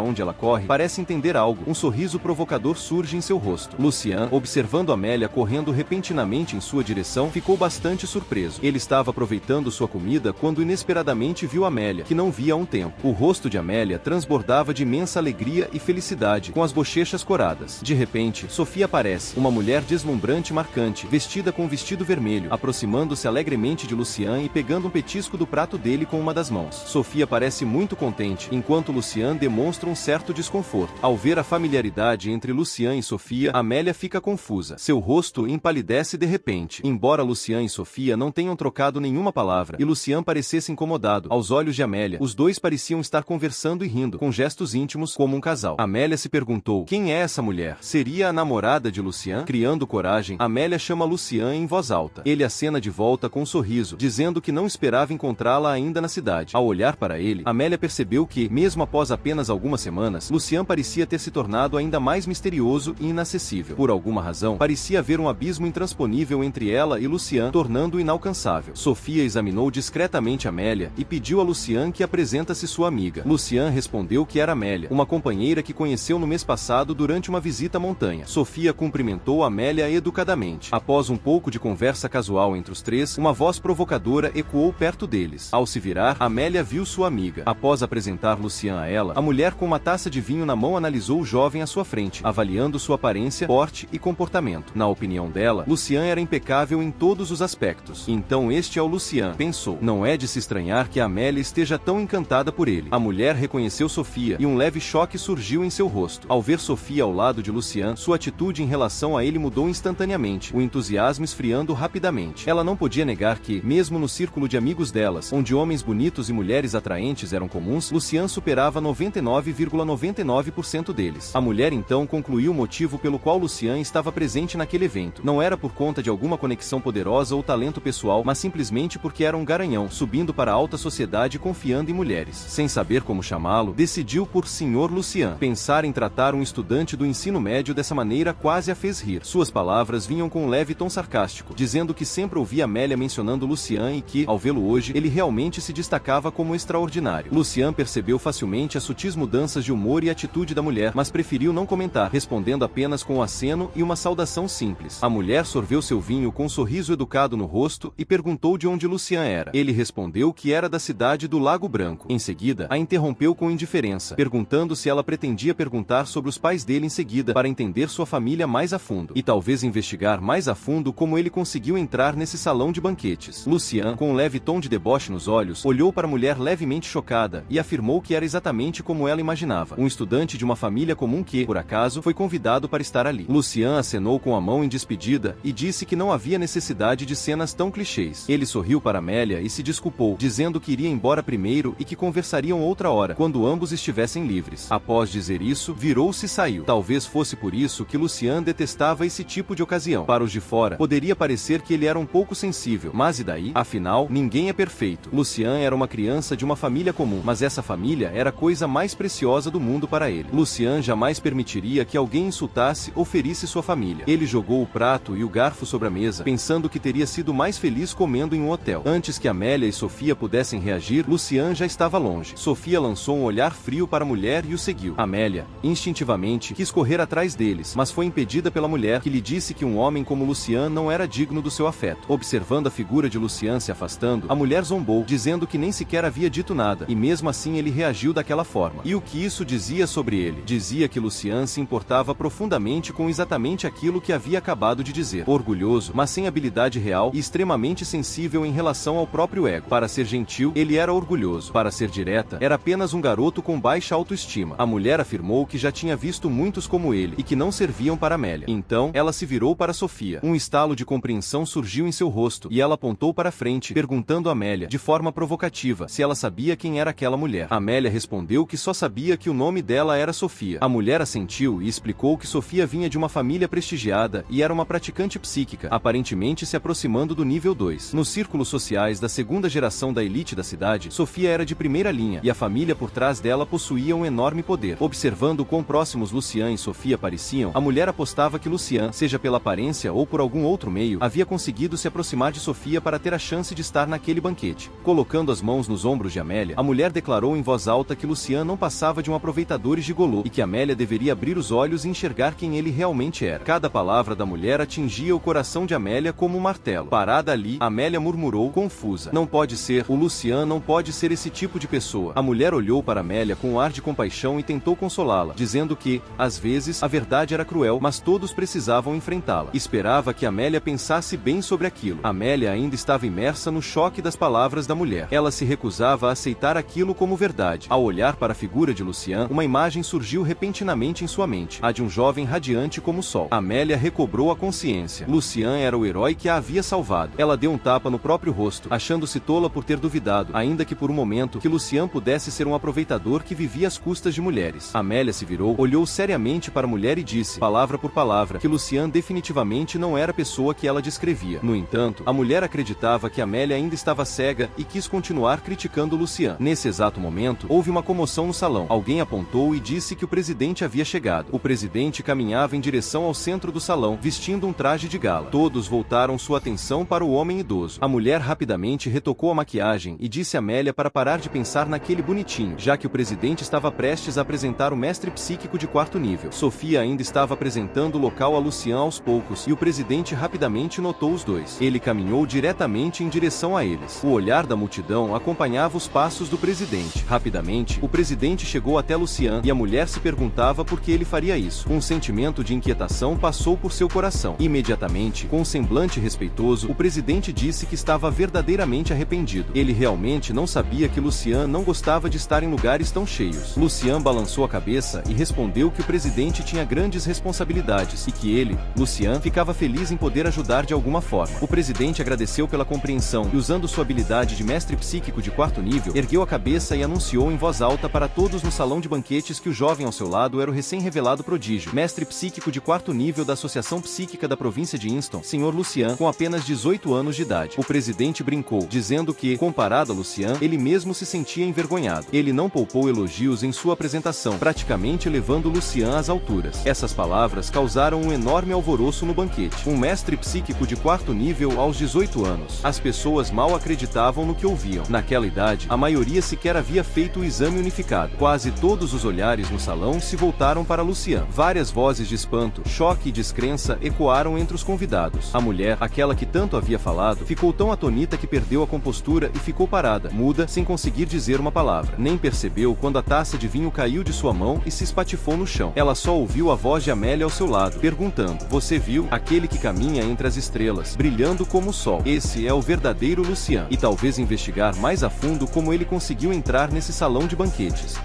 onde ela corre, parece entender algo. Um sorriso provocador surge em seu rosto. Lucian, observando Amélia correndo repentinamente em sua direção, ficou bastante surpreso. Ele estava aproveitando sua comida quando inesperadamente viu Amélia, que não via há um tempo. O rosto de Amélia transbordava de imensa alegria e felicidade, com as bochechas coradas. De repente, Sofia aparece, uma mulher deslumbrante e marcante, vestida com um vestido vermelho, aproximando-se alegremente de Lucian e pegando um petisco do prato dele com uma das mãos. Sofia parece muito contente, enquanto Lucian demonstra um certo desconforto. Ao ver a familiaridade entre Lucian e Sofia, Amélia fica confusa. Seu rosto empalidece de repente. Embora Lucian e Sofia não tenham trocado nenhuma palavra, e Lucian parecesse incomodado, aos olhos de Amélia, os dois pareciam estar conversando e rindo, com gestos íntimos, como um casal. Amélia se perguntou, quem é essa mulher? Seria a namorada de Lucian? Criando coragem, Amélia chama Lucian em voz alta. Ele acena de volta com um sorriso, dizendo que não esperava encontrá-la ainda na cidade. Ao olhar para ele, Amélia percebeu que, mesmo após apenas algumas semanas, Lucian parecia ter se tornado ainda mais misterioso e inacessível. Por alguma razão, parecia haver um abismo intransponível entre ela e Lucian, tornando-o inalcançável. Sofia examinou discretamente Amélia e pediu a Lucian que apresentasse sua amiga. Lucian respondeu que era Amélia, uma companheira que conheceu no mês passado durante uma visita à montanha. Sofia cumprimentou Amélia educadamente. Após um pouco de conversa casual entre os três, uma voz provocadora ecoou perto deles. Ao se virar, Amélia viu sua amiga. Após apresentar Lucian a ela, a mulher com uma taça de vinho na mão analisou o jovem à sua frente, avaliando sua aparência, porte e comportamento. Na opinião dela, Lucian era impecável em todos os aspectos. Então este é o Lucian, pensou. Não é de se estranhar que Amélia esteja tão encantada por ele. A mulher reconheceu Sofia e um leve choque surgiu em seu rosto. Ao ver Sofia ao lado de Lucian, sua atitude em relação a ele mudou instantaneamente, o entusiasmo esfriando rapidamente. Ela não podia negar que, mesmo no círculo de amigos delas, onde homens bonitos e mulheres atraentes eram comuns, Lucian superava 99,99% deles. A mulher então concluiu o motivo pelo qual Lucian estava presente naquele evento. Não era por conta de alguma conexão poderosa ou talento pessoal, mas simplesmente porque era um garanhão, subindo para a alta sociedade e confiando em mulheres. Sem saber como chamá-lo, decidiu por Sr. Lucian. Pensar em tratar um estudante do ensino médio dessa maneira quase a fez rir. Suas palavras vinham com um leve tom sarcástico, dizendo que sempre ouvia Amélia mencionando Lucian e que, ao vê-lo hoje, ele realmente se destacava como extraordinário. Lucian percebeu facilmente as sutis mudanças de humor e atitude da mulher, mas preferiu não comentar, respondendo apenas com um aceno e uma saudação simples. A mulher sorveu seu vinho com um sorriso educado no rosto e perguntou de onde Lucian era. Ele respondeu que era da cidade do Lago Branco. Em seguida, a interrompeu com indiferença, perguntando se ela pretendia perguntar sobre os pais dele em seguida, para entender sua família mais a fundo, e talvez investigar mais a fundo como ele conseguiu entrar nesse salão de banquetes. Lucian, com um leve tom de deboche nos olhos, olhou para a mulher levemente chocada e afirmou que era exatamente como ela imaginava, um estudante de uma família comum que, por acaso, foi convidado para estar ali. Lucian acenou com a mão em despedida e disse que não havia necessidade de cenas tão clichês. Ele sorriu para Amélia e se desculpou, dizendo que iria embora primeiro e que conversariam outra hora, quando ambos estivessem livres. Após dizer isso, virou-se e saiu. Talvez fosse por isso que Lucian detestava esse tipo de ocasião. Para os de fora, poderia parecer que ele era um pouco sensível, mas e daí? Afinal, ninguém é perfeito. Lucian era uma criança de uma família comum, mas essa família era a coisa mais preciosa do mundo para ele. Lucian jamais permitiria que alguém insultasse ou ferisse sua família. Ele jogou o prato e o garfo sobre a mesa, pensando que teria sido mais feliz comendo em um hotel. Antes que Amélia e Sofia pudessem reagir, Lucian já estava longe. Sofia lançou um olhar frio para a mulher e o seguiu. Amélia, instintivamente, quis correr atrás deles, mas foi impedida pela mulher, que lhe disse que um homem como Lucian não era digno do seu afeto. Observando a figura de Lucian se afastando, a mulher zombou, dizendo que nem sequer havia dito nada, e mesmo assim ele reagiu daquela forma. E o que isso dizia sobre ele? Dizia que Lucian se importava profundamente com exatamente aquilo que havia acabado de dizer. Orgulhoso, mas sem habilidade real, e extremamente sensível em relação ao próprio ego. Para ser gentil, ele era orgulhoso. Para ser direta, era apenas um garoto com baixa autoestima. A mulher afirmou que já tinha visto muitos como ele, e que não serviam para Amélia. Então, ela se virou para Sofia. Um estalo de compreensão surgiu em seu rosto, e ela apontou para frente, perguntando questionando Amélia, de forma provocativa, se ela sabia quem era aquela mulher. Amélia respondeu que só sabia que o nome dela era Sofia. A mulher assentiu e explicou que Sofia vinha de uma família prestigiada e era uma praticante psíquica, aparentemente se aproximando do nível 2. Nos círculos sociais da segunda geração da elite da cidade, Sofia era de primeira linha, e a família por trás dela possuía um enorme poder. Observando quão próximos Lucian e Sofia pareciam, a mulher apostava que Lucian, seja pela aparência ou por algum outro meio, havia conseguido se aproximar de Sofia para ter a chance de estar naquele banquete. Colocando as mãos nos ombros de Amélia, a mulher declarou em voz alta que Lucian não passava de um aproveitador e gigolô, e que Amélia deveria abrir os olhos e enxergar quem ele realmente era. Cada palavra da mulher atingia o coração de Amélia como um martelo. Parada ali, Amélia murmurou, confusa: "Não pode ser, o Lucian não pode ser esse tipo de pessoa." A mulher olhou para Amélia com um ar de compaixão e tentou consolá-la, dizendo que, às vezes, a verdade era cruel, mas todos precisavam enfrentá-la. Esperava que Amélia pensasse bem sobre aquilo. Amélia ainda estava imersa no choque das palavras da mulher. Ela se recusava a aceitar aquilo como verdade. Ao olhar para a figura de Lucian, uma imagem surgiu repentinamente em sua mente, a de um jovem radiante como o sol. Amélia recobrou a consciência. Lucian era o herói que a havia salvado. Ela deu um tapa no próprio rosto, achando-se tola por ter duvidado, ainda que por um momento, que Lucian pudesse ser um aproveitador que vivia às custas de mulheres. Amélia se virou, olhou seriamente para a mulher e disse, palavra por palavra, que Lucian definitivamente não era a pessoa que ela descrevia. No entanto, a mulher acreditava que Amélia ainda estava cega e quis continuar criticando Lucian. Nesse exato momento, houve uma comoção no salão. Alguém apontou e disse que o presidente havia chegado. O presidente caminhava em direção ao centro do salão, vestindo um traje de gala. Todos voltaram sua atenção para o homem idoso. A mulher rapidamente retocou a maquiagem e disse a Amélia para parar de pensar naquele bonitinho, já que o presidente estava prestes a apresentar o mestre psíquico de 4º nível. Sofia ainda estava apresentando o local a Lucian aos poucos, e o presidente rapidamente notou os dois. Ele caminhou diretamente em direção a eles. O olhar da multidão acompanhava os passos do presidente. Rapidamente, o presidente chegou até Lucian, e a mulher se perguntava por que ele faria isso. Um sentimento de inquietação passou por seu coração. Imediatamente, com um semblante respeitoso, o presidente disse que estava verdadeiramente arrependido. Ele realmente não sabia que Lucian não gostava de estar em lugares tão cheios. Lucian balançou a cabeça e respondeu que o presidente tinha grandes responsabilidades e que ele, Lucian, ficava feliz em poder ajudar de alguma forma. O presidente agradeceu pela compreensão e, usando sua habilidade de mestre psíquico de 4º nível, ergueu a cabeça e anunciou em voz alta para todos no salão de banquetes que o jovem ao seu lado era o recém-revelado prodígio, mestre psíquico de 4º nível da Associação Psíquica da província de Inston, Sr. Lucian, com apenas 18 anos de idade. O presidente brincou, dizendo que, comparado a Lucian, ele mesmo se sentia envergonhado. Ele não poupou elogios em sua apresentação, praticamente levando Lucian às alturas. Essas palavras causaram um enorme alvoroço no banquete. Um mestre psíquico de 4º nível aos 18 anos. As pessoas mal acreditavam no que ouviam. Naquela idade, a maioria sequer havia feito o exame unificado. Quase todos os olhares no salão se voltaram para Lucian. Várias vozes de espanto, choque e descrença ecoaram entre os convidados. A mulher, aquela que tanto havia falado, ficou tão atonita que perdeu a compostura e ficou parada, muda, sem conseguir dizer uma palavra. Nem percebeu quando a taça de vinho caiu de sua mão e se espatifou no chão. Ela só ouviu a voz de Amélia ao seu lado, perguntando, você viu? Aquele que caminha entre as estrelas, brilhando como o sol. Esse é o verdadeiro Lucian. E talvez investigar mais a fundo como ele conseguiu entrar nesse salão de banquetes.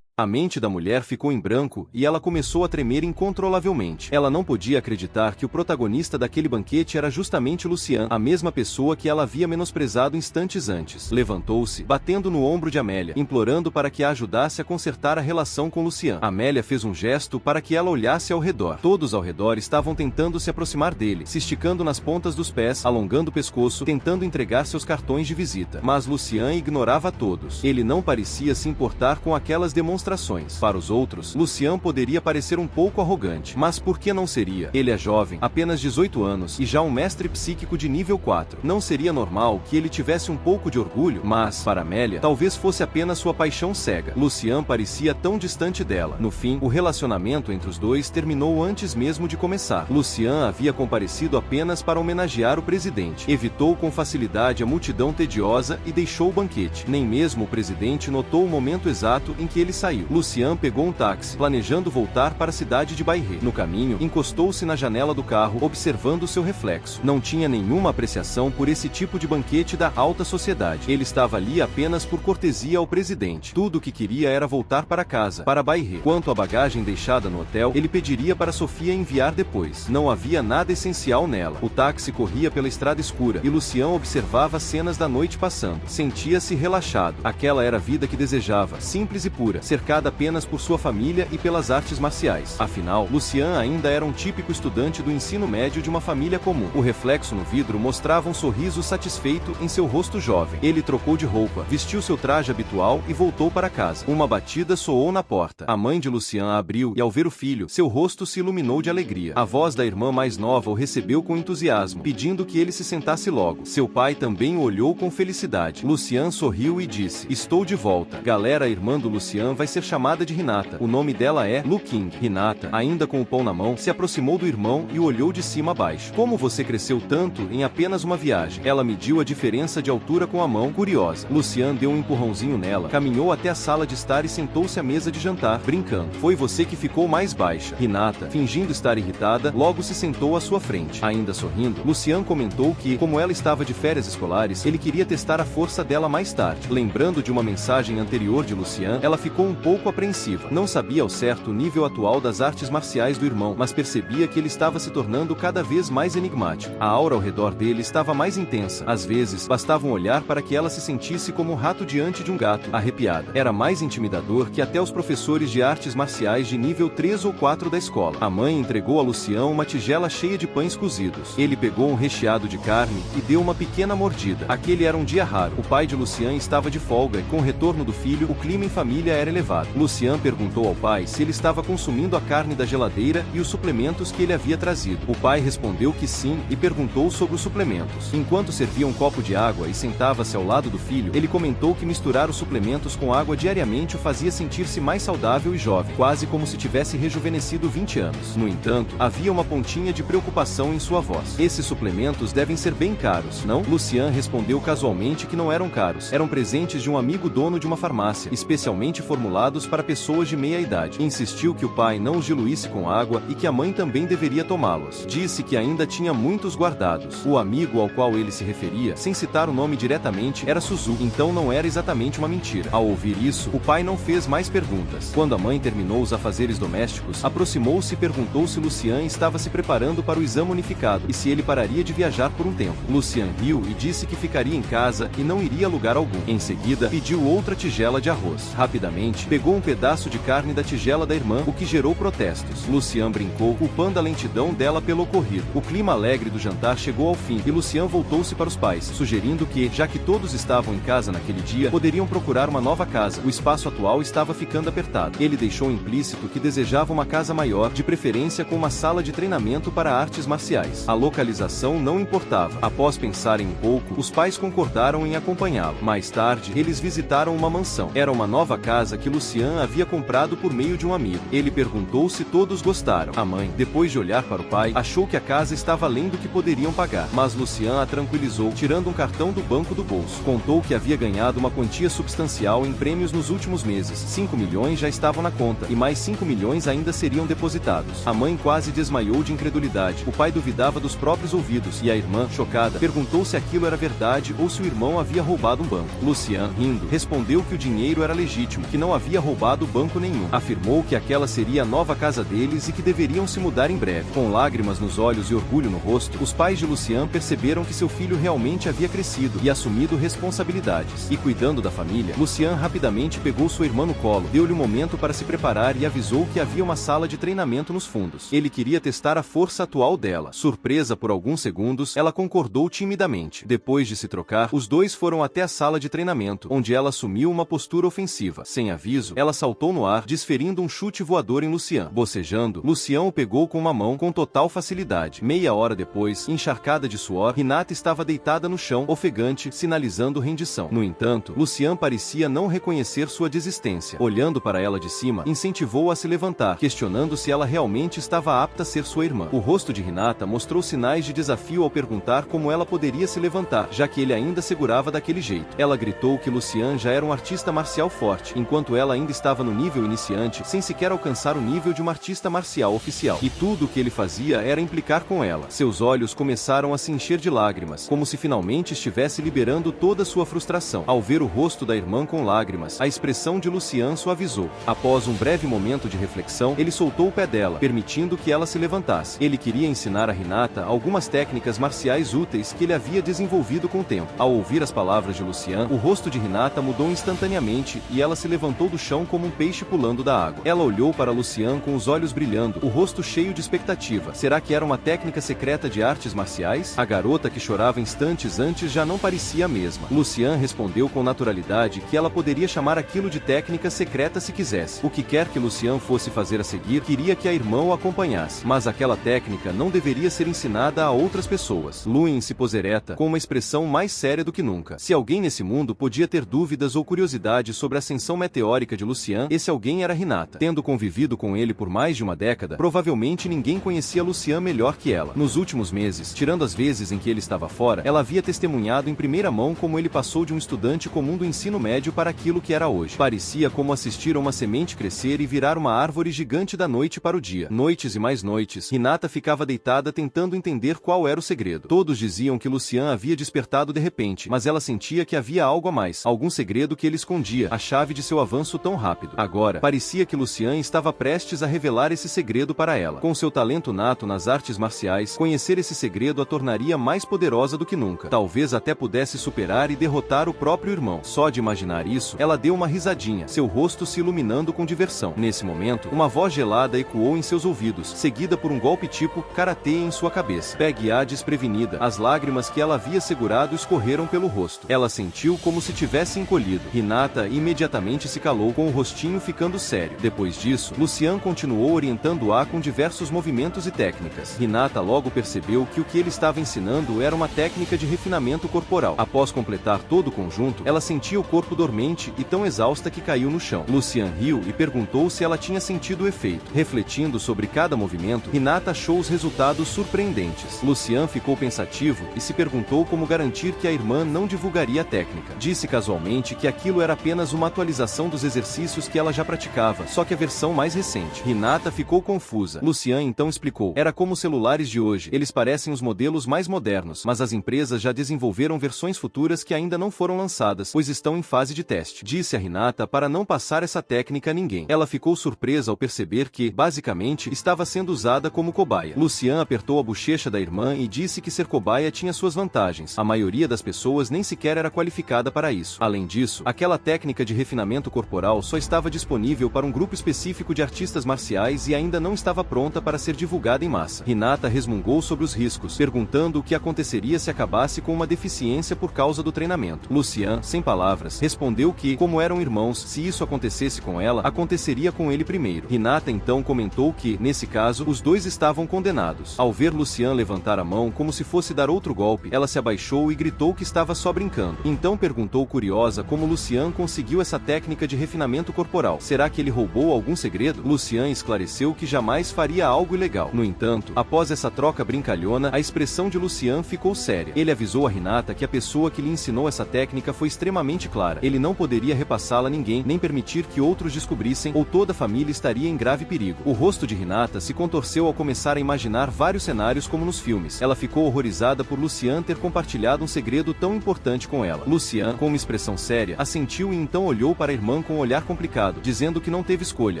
A mente da mulher ficou em branco e ela começou a tremer incontrolavelmente. Ela não podia acreditar que o protagonista daquele banquete era justamente Lucian, a mesma pessoa que ela havia menosprezado instantes antes. Levantou-se, batendo no ombro de Amélia, implorando para que a ajudasse a consertar a relação com Lucian. Amélia fez um gesto para que ela olhasse ao redor. Todos ao redor estavam tentando se aproximar dele, se esticando nas pontas dos pés, alongando o pescoço, tentando entregar seus cartões de visita. Mas Lucian ignorava a todos. Ele não parecia se importar com aquelas demonstrações. Para os outros, Lucian poderia parecer um pouco arrogante, mas por que não seria? Ele é jovem, apenas 18 anos, e já um mestre psíquico de nível 4. Não seria normal que ele tivesse um pouco de orgulho? Mas, para Amélia, talvez fosse apenas sua paixão cega. Lucian parecia tão distante dela. No fim, o relacionamento entre os dois terminou antes mesmo de começar. Lucian havia comparecido apenas para homenagear o presidente. Evitou com facilidade a multidão tediosa e deixou o banquete. Nem mesmo o presidente notou o momento exato em que ele saiu saiu. Lucian pegou um táxi, planejando voltar para a cidade de Bairré. No caminho, encostou-se na janela do carro, observando seu reflexo. Não tinha nenhuma apreciação por esse tipo de banquete da alta sociedade. Ele estava ali apenas por cortesia ao presidente. Tudo o que queria era voltar para casa, para Bairré. Quanto à bagagem deixada no hotel, ele pediria para Sofia enviar depois. Não havia nada essencial nela. O táxi corria pela estrada escura, e Lucian observava as cenas da noite passando. Sentia-se relaxado. Aquela era a vida que desejava, simples e pura, cercada apenas por sua família e pelas artes marciais. Afinal, Lucian ainda era um típico estudante do ensino médio de uma família comum. O reflexo no vidro mostrava um sorriso satisfeito em seu rosto jovem. Ele trocou de roupa, vestiu seu traje habitual e voltou para casa. Uma batida soou na porta. A mãe de Lucian a abriu e, ao ver o filho, seu rosto se iluminou de alegria. A voz da irmã mais nova o recebeu com entusiasmo, pedindo que ele se sentasse logo. Seu pai também o olhou com felicidade. Lucian sorriu e disse: "Estou de volta. Galera, a irmã do Lucian vai ser chamada de Hinata. O nome dela é Lu King." Hinata, ainda com o pão na mão, se aproximou do irmão e o olhou de cima a baixo. "Como você cresceu tanto em apenas uma viagem?" Ela mediu a diferença de altura com a mão, curiosa. Lucian deu um empurrãozinho nela, caminhou até a sala de estar e sentou-se à mesa de jantar, brincando. "Foi você que ficou mais baixa." Hinata, fingindo estar irritada, logo se sentou à sua frente. Ainda sorrindo, Lucian comentou que, como ela estava de férias escolares, ele queria testar a força dela mais tarde. Lembrando de uma mensagem anterior de Lucian, ela ficou um pouco apreensiva. Não sabia ao certo o nível atual das artes marciais do irmão, mas percebia que ele estava se tornando cada vez mais enigmático. A aura ao redor dele estava mais intensa. Às vezes, bastava um olhar para que ela se sentisse como um rato diante de um gato, arrepiada. Era mais intimidador que até os professores de artes marciais de nível 3 ou 4 da escola. A mãe entregou a Lucian uma tigela cheia de pães cozidos. Ele pegou um recheado de carne e deu uma pequena mordida. Aquele era um dia raro. O pai de Lucian estava de folga e, com o retorno do filho, o clima em família era elevado. Lucian perguntou ao pai se ele estava consumindo a carne da geladeira e os suplementos que ele havia trazido. O pai respondeu que sim e perguntou sobre os suplementos. Enquanto servia um copo de água e sentava-se ao lado do filho, ele comentou que misturar os suplementos com água diariamente o fazia sentir-se mais saudável e jovem, quase como se tivesse rejuvenescido 20 anos. No entanto, havia uma pontinha de preocupação em sua voz. "Esses suplementos devem ser bem caros, não?" Lucian respondeu casualmente que não eram caros. Eram presentes de um amigo dono de uma farmácia, especialmente formulados para pessoas de meia idade. Insistiu que o pai não os diluísse com água e que a mãe também deveria tomá-los. Disse que ainda tinha muitos guardados. O amigo ao qual ele se referia, sem citar o nome diretamente, era Suzuki, então não era exatamente uma mentira. Ao ouvir isso, o pai não fez mais perguntas. Quando a mãe terminou os afazeres domésticos, aproximou-se e perguntou se Lucian estava se preparando para o exame unificado e se ele pararia de viajar por um tempo. Lucian riu e disse que ficaria em casa e não iria a lugar algum. Em seguida, pediu outra tigela de arroz. Rapidamente, pegou um pedaço de carne da tigela da irmã, o que gerou protestos. Lucian brincou, culpando a lentidão dela pelo ocorrido. O clima alegre do jantar chegou ao fim e Lucian voltou-se para os pais, sugerindo que, já que todos estavam em casa naquele dia, poderiam procurar uma nova casa. O espaço atual estava ficando apertado. Ele deixou implícito que desejava uma casa maior, de preferência com uma sala de treinamento para artes marciais. A localização não importava. Após pensarem um pouco, os pais concordaram em acompanhá-lo. Mais tarde, eles visitaram uma mansão. Era uma nova casa que Lucian havia comprado por meio de um amigo. Ele perguntou se todos gostaram. A mãe, depois de olhar para o pai, achou que a casa estava além do que poderiam pagar. Mas Lucian a tranquilizou, tirando um cartão do banco do bolso. Contou que havia ganhado uma quantia substancial em prêmios nos últimos meses. 5 milhões já estavam na conta, e mais 5 milhões ainda seriam depositados. A mãe quase desmaiou de incredulidade. O pai duvidava dos próprios ouvidos, e a irmã, chocada, perguntou se aquilo era verdade ou se o irmão havia roubado um banco. Lucian, rindo, respondeu que o dinheiro era legítimo, que não havia roubado banco nenhum. Afirmou que aquela seria a nova casa deles e que deveriam se mudar em breve. Com lágrimas nos olhos e orgulho no rosto, os pais de Lucian perceberam que seu filho realmente havia crescido e assumido responsabilidades. E cuidando da família, Lucian rapidamente pegou sua irmã no colo, deu-lhe um momento para se preparar e avisou que havia uma sala de treinamento nos fundos. Ele queria testar a força atual dela. Surpresa por alguns segundos, ela concordou timidamente. Depois de se trocar, os dois foram até a sala de treinamento, onde ela assumiu uma postura ofensiva. Sem aviso, ela saltou no ar, desferindo um chute voador em Lucian. Bocejando, Lucian o pegou com uma mão com total facilidade. Meia hora depois, encharcada de suor, Hinata estava deitada no chão, ofegante, sinalizando rendição. No entanto, Lucian parecia não reconhecer sua desistência. Olhando para ela de cima, incentivou-a a se levantar, questionando se ela realmente estava apta a ser sua irmã. O rosto de Hinata mostrou sinais de desafio ao perguntar como ela poderia se levantar, já que ele ainda segurava daquele jeito. Ela gritou que Lucian já era um artista marcial forte, enquanto ela ela ainda estava no nível iniciante, sem sequer alcançar o nível de uma artista marcial oficial. E tudo o que ele fazia era implicar com ela. Seus olhos começaram a se encher de lágrimas, como se finalmente estivesse liberando toda sua frustração. Ao ver o rosto da irmã com lágrimas, a expressão de Lucian suavizou. Após um breve momento de reflexão, ele soltou o pé dela, permitindo que ela se levantasse. Ele queria ensinar a Hinata algumas técnicas marciais úteis que ele havia desenvolvido com o tempo. Ao ouvir as palavras de Lucian, o rosto de Hinata mudou instantaneamente e ela se levantou do chão como um peixe pulando da água. Ela olhou para Lucian com os olhos brilhando, o rosto cheio de expectativa. Será que era uma técnica secreta de artes marciais? A garota que chorava instantes antes já não parecia a mesma. Lucian respondeu com naturalidade que ela poderia chamar aquilo de técnica secreta se quisesse. O que quer que Lucian fosse fazer a seguir, queria que a irmã o acompanhasse. Mas aquela técnica não deveria ser ensinada a outras pessoas. Luin se pôs ereta, com uma expressão mais séria do que nunca. Se alguém nesse mundo podia ter dúvidas ou curiosidade sobre a ascensão meteórica de Lucian, esse alguém era Hinata. Tendo convivido com ele por mais de uma década, provavelmente ninguém conhecia Lucian melhor que ela. Nos últimos meses, tirando as vezes em que ele estava fora, ela havia testemunhado em primeira mão como ele passou de um estudante comum do ensino médio para aquilo que era hoje. Parecia como assistir a uma semente crescer e virar uma árvore gigante da noite para o dia. Noites e mais noites, Hinata ficava deitada tentando entender qual era o segredo. Todos diziam que Lucian havia despertado de repente, mas ela sentia que havia algo a mais, algum segredo que ele escondia, a chave de seu avanço tão rápido. Agora, parecia que Lucian estava prestes a revelar esse segredo para ela. Com seu talento nato nas artes marciais, conhecer esse segredo a tornaria mais poderosa do que nunca. Talvez até pudesse superar e derrotar o próprio irmão. Só de imaginar isso, ela deu uma risadinha, seu rosto se iluminando com diversão. Nesse momento, uma voz gelada ecoou em seus ouvidos, seguida por um golpe tipo karatê em sua cabeça. Pegue-a desprevenida. As lágrimas que ela havia segurado escorreram pelo rosto. Ela sentiu como se tivesse encolhido. Hinata imediatamente se calou, com o rostinho ficando sério. Depois disso, Lucian continuou orientando-a com diversos movimentos e técnicas. Hinata logo percebeu que o que ele estava ensinando era uma técnica de refinamento corporal. Após completar todo o conjunto, ela sentia o corpo dormente e tão exausta que caiu no chão. Lucian riu e perguntou se ela tinha sentido o efeito. Refletindo sobre cada movimento, Hinata achou os resultados surpreendentes. Lucian ficou pensativo e se perguntou como garantir que a irmã não divulgaria a técnica. Disse casualmente que aquilo era apenas uma atualização dos exercícios que ela já praticava, só que a versão mais recente. Hinata ficou confusa. Lucian então explicou. Era como os celulares de hoje. Eles parecem os modelos mais modernos, mas as empresas já desenvolveram versões futuras que ainda não foram lançadas, pois estão em fase de teste. Disse a Hinata para não passar essa técnica a ninguém. Ela ficou surpresa ao perceber que, basicamente, estava sendo usada como cobaia. Lucian apertou a bochecha da irmã e disse que ser cobaia tinha suas vantagens. A maioria das pessoas nem sequer era qualificada para isso. Além disso, aquela técnica de refinamento corporal só estava disponível para um grupo específico de artistas marciais e ainda não estava pronta para ser divulgada em massa. Hinata resmungou sobre os riscos, perguntando o que aconteceria se acabasse com uma deficiência por causa do treinamento. Lucian, sem palavras, respondeu que, como eram irmãos, se isso acontecesse com ela, aconteceria com ele primeiro. Hinata então comentou que, nesse caso, os dois estavam condenados. Ao ver Lucian levantar a mão como se fosse dar outro golpe, ela se abaixou e gritou que estava só brincando. Então perguntou curiosa como Lucian conseguiu essa técnica de refinamento corporal. Será que ele roubou algum segredo? Lucian esclareceu que jamais faria algo ilegal. No entanto, após essa troca brincalhona, a expressão de Lucian ficou séria. Ele avisou a Hinata que a pessoa que lhe ensinou essa técnica foi extremamente clara. Ele não poderia repassá-la a ninguém, nem permitir que outros descobrissem, ou toda a família estaria em grave perigo. O rosto de Hinata se contorceu ao começar a imaginar vários cenários como nos filmes. Ela ficou horrorizada por Lucian ter compartilhado um segredo tão importante com ela. Lucian, com uma expressão séria, assentiu e então olhou para a irmã com um olhar complicado, dizendo que não teve escolha.